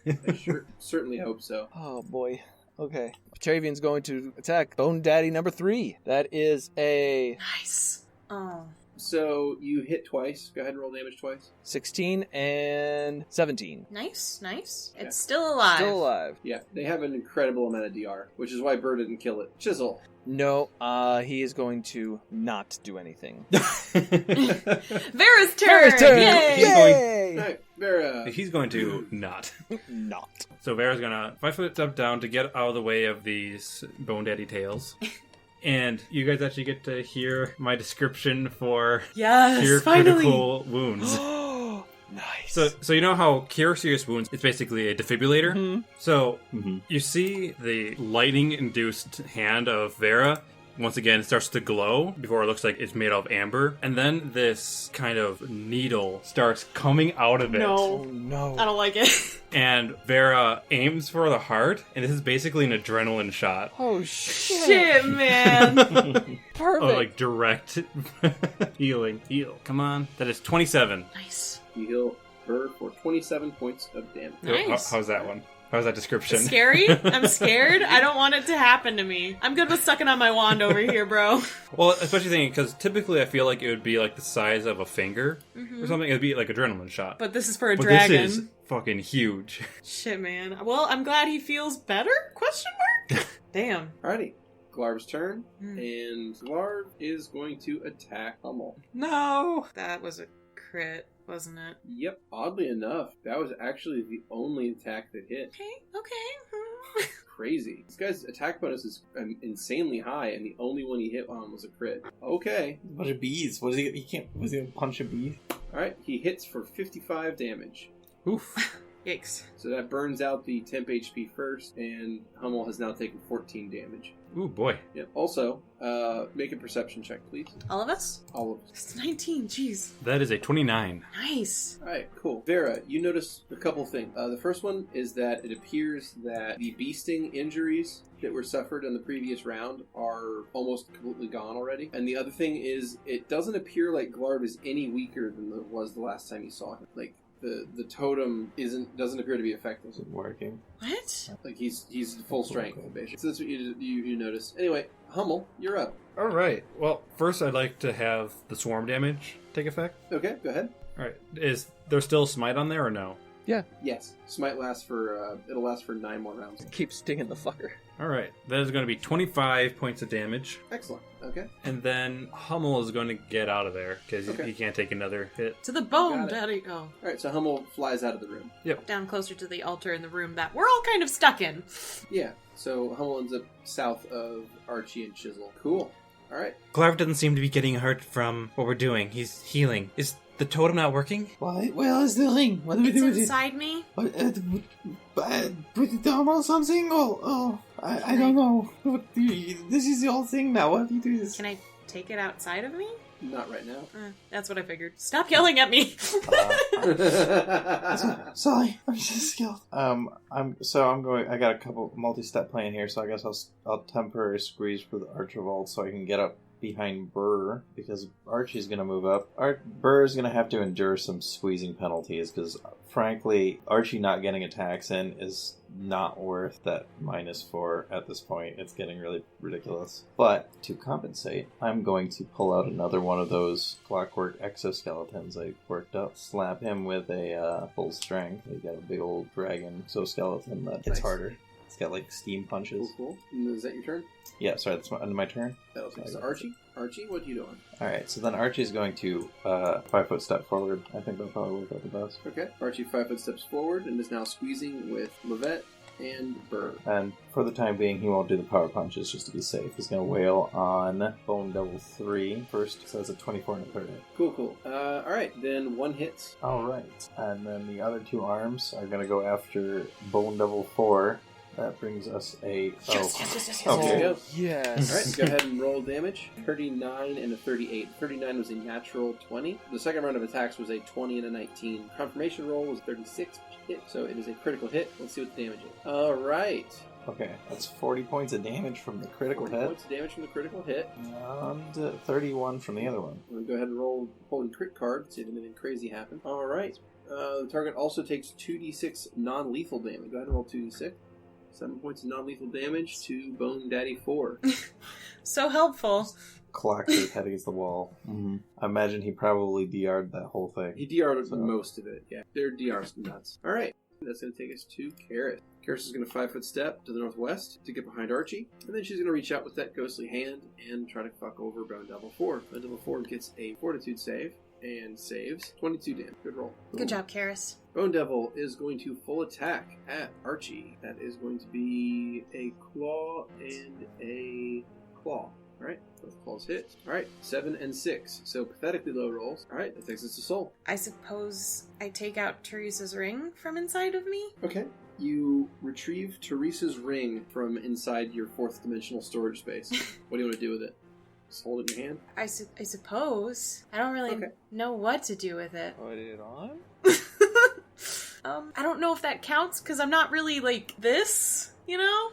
I certainly hope so. Oh, boy. Okay. Petravian's going to attack Bone Daddy number 3. That is a Nice. Oh. So you hit twice. Go ahead and roll damage twice. 16 and 17. Nice. Yeah. It's still alive. Still alive. Yeah, they have an incredible amount of DR, which is why Bird didn't kill it. Chisel. No, he is going to not do anything. Vera's turn! Vera's turn! Yay! Yay! Alright, Vera. He's going to not. Not. So Vera's gonna 5-foot step down to get out of the way of these bone daddy tails. And you guys actually get to hear my description for Yes, cure finally! critical wounds. Nice. So you know how cure serious wounds is basically a defibrillator? Mhm. So you see the lightning-induced hand of Vera once again starts to glow before it looks like it's made of amber. And then this kind of needle starts coming out of it. Oh, No. no. I don't like it. And Vera aims for the heart, and this is basically an adrenaline shot. Oh, shit. Shit, man. Perfect. Oh, like direct healing. Heal. Come on. That is 27. Nice. You heal Bird for 27 points of damage. Nice. How's that one? How's that description? Scary? I'm scared. I don't want it to happen to me. I'm good with sucking on my wand over here, bro. Well, especially thinking, because typically I feel like it would be like the size of a finger or something. It would be like adrenaline shot. But this is for a But dragon. this is fucking huge. Shit, man. Well, I'm glad he feels better? Question mark? Damn. Alrighty. Glarv's turn, and Glarv is going to attack Hummel. No! That was a crit, wasn't it? Yep, oddly enough, that was actually the only attack that hit. Okay. Crazy. This guy's attack bonus is insanely high, and the only one he hit on was a crit. Okay. A bunch of bees. What is he? He can't. Was he gonna punch a bee? Alright, he hits for 55 damage. Oof. Yikes. So that burns out the temp HP first, and Hummel has now taken 14 damage. Ooh, boy. Yep. Also, make a perception check, please. All of us? All of us. It's 19, jeez. That is a 29. Nice. Alright, cool. Vera, you notice a couple things. The first one is that it appears that the beasting injuries that were suffered in the previous round are almost completely gone already. And the other thing is, it doesn't appear like Glarv is any weaker than it was the last time you saw him. Like, the totem doesn't appear to be effective. Isn't working. What? Like, he's full strength, basically. So that's what you notice. Anyway, Hummel, you're up. Alright. Well, first I'd like to have the swarm damage take effect. Okay, go ahead. Alright. Is there still smite on there or no? Yes, Smite lasts for, it'll last for 9 more rounds. Keep stinging the fucker. Alright. That is going to be 25 points of damage. Excellent, okay. And then Hummel is going to get out of there because Okay. he can't take another hit. To the bone, Got it. daddy. Oh. Alright, so Hummel flies out of the room. Down closer to the altar in the room that we're all kind of stuck in. Yeah, so Hummel ends up south of Archie and Chisel. Cool. All right. Glarv doesn't seem to be getting hurt from what we're doing. He's healing. Is the totem not working? Why? Where is the ring? What do we It's do with it? inside me. What, put it down or something? I don't know. This is your thing now. What do you do this? Can I take it outside of me? Not right now. That's what I figured. Stop yelling at me. Sorry, I'm just scared. I'm going. I got a couple multi-step plan here, so I guess I'll temporarily squeeze for the Archibald so I can get up behind Burr, because Archie's going to move up. Burr's going to have to endure some squeezing penalties, because frankly, Archie not getting attacks in is not worth that -4 at this point. It's getting really ridiculous. But to compensate, I'm going to pull out another one of those clockwork exoskeletons I worked up, slap him with a full strength. He's got a big old dragon exoskeleton that hits harder. It's got like steam punches. Cool. And is that your turn? Yeah, sorry, that's my turn. That was so Archie. Archie, what are you doing? Alright, so then Archie's going to 5-foot step forward. I think that'll probably work out the best. Okay. Archie 5-foot steps forward and is now squeezing with Lovette and Burr. And for the time being, he won't do the power punches just to be safe. He's going to wail on Bone Devil 3 first, so it's a 24 and a 30. Cool. Alright, then one hits. Alright, and then the other two arms are going to go after Bone Devil 4. That brings us a... Yes. Okay. There you go. Yes. Alright, go ahead and roll damage. 39 and a 38. 39 was a natural 20. The second round of attacks was a 20 and a 19. Confirmation roll was 36 hit, so it is a critical hit. Let's see what the damage is. Alright. Okay, that's 40 points of damage from the critical 40 hit. points of damage from the critical hit. And 31 from the other one. We'll go ahead and roll holy crit card, see if anything crazy happens. Alright. The target also takes 2d6 non-lethal damage. Go ahead and roll 2d6. 7 points of non-lethal damage to Bone Daddy 4. So helpful. Clocked his head against the wall. Mm-hmm. I imagine he probably DR'd that whole thing. He DR'd most of it, yeah. Their DR's nuts. Alright, that's going to take us to Karis. Karis is going to 5-foot step to the northwest to get behind Archie, and then she's going to reach out with that ghostly hand and try to fuck over Bone Devil 4. Bone Devil 4 gets a fortitude save and saves 22 damage. Good roll. Good job, Karis. Bone Devil is going to full attack at Archie. That is going to be a claw and a claw. Alright, both claws hit. Alright, 7 and 6. So pathetically low rolls. Alright, that takes us to Soul. I suppose I take out Teresa's ring from inside of me? Okay. You retrieve Teresa's ring from inside your 4th dimensional storage space. What do you want to do with it? Just hold it in your hand? I suppose. I don't really know what to do with it. Put it on? I don't know if that counts, because I'm not really, like, this, you know?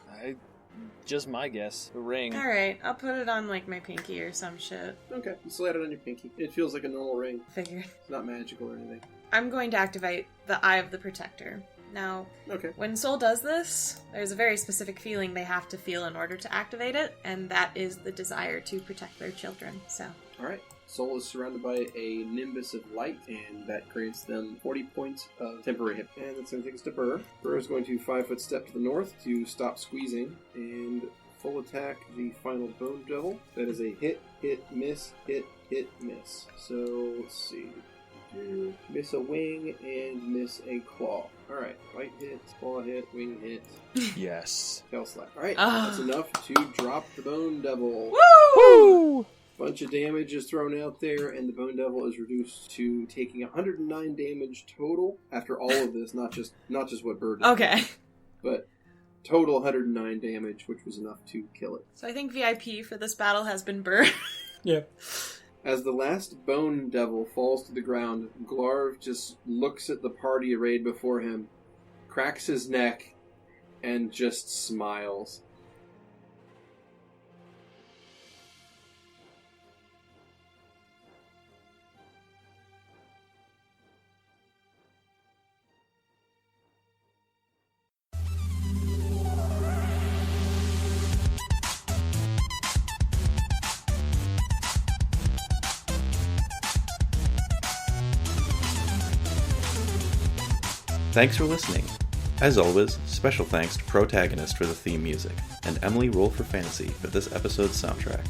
Just my guess. The ring. Alright, I'll put it on, like, my pinky or some shit. Okay, you slide it on your pinky. It feels like a normal ring. Figured. It's not magical or anything. I'm going to activate the Eye of the Protector. Now, when Soul does this, there's a very specific feeling they have to feel in order to activate it, and that is the desire to protect their children, so... Alright. Soul is surrounded by a nimbus of light, and that grants them 40 points of temporary hit. And that's going to take us to Burr. Burr is going to 5-foot step to the north to stop squeezing, and full attack the final Bone Devil. That is a hit, miss, hit, miss. So, let's see. Miss a wing and miss a claw. Alright, right hit, claw hit, wing hit. Yes. Tail slap. Alright, that's enough to drop the Bone Devil. Woo! Bunch of damage is thrown out there, and the Bone Devil is reduced to taking 109 damage total after all of this, not just what Bird did. Okay. But total 109 damage, which was enough to kill it. So I think VIP for this battle has been Burr. Yeah. As the last Bone Devil falls to the ground, Glarv just looks at the party arrayed before him, cracks his neck, and just smiles. Thanks for listening. As always, special thanks to Protagonist for the theme music, and Emily Roll for Fantasy for this episode's soundtrack.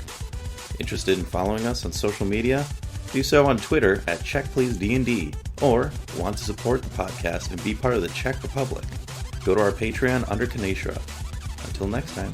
Interested in following us on social media? Do so on Twitter at CheckPleaseDND, or want to support the podcast and be part of the Czech Republic? Go to our Patreon under Kaneshra. Until next time.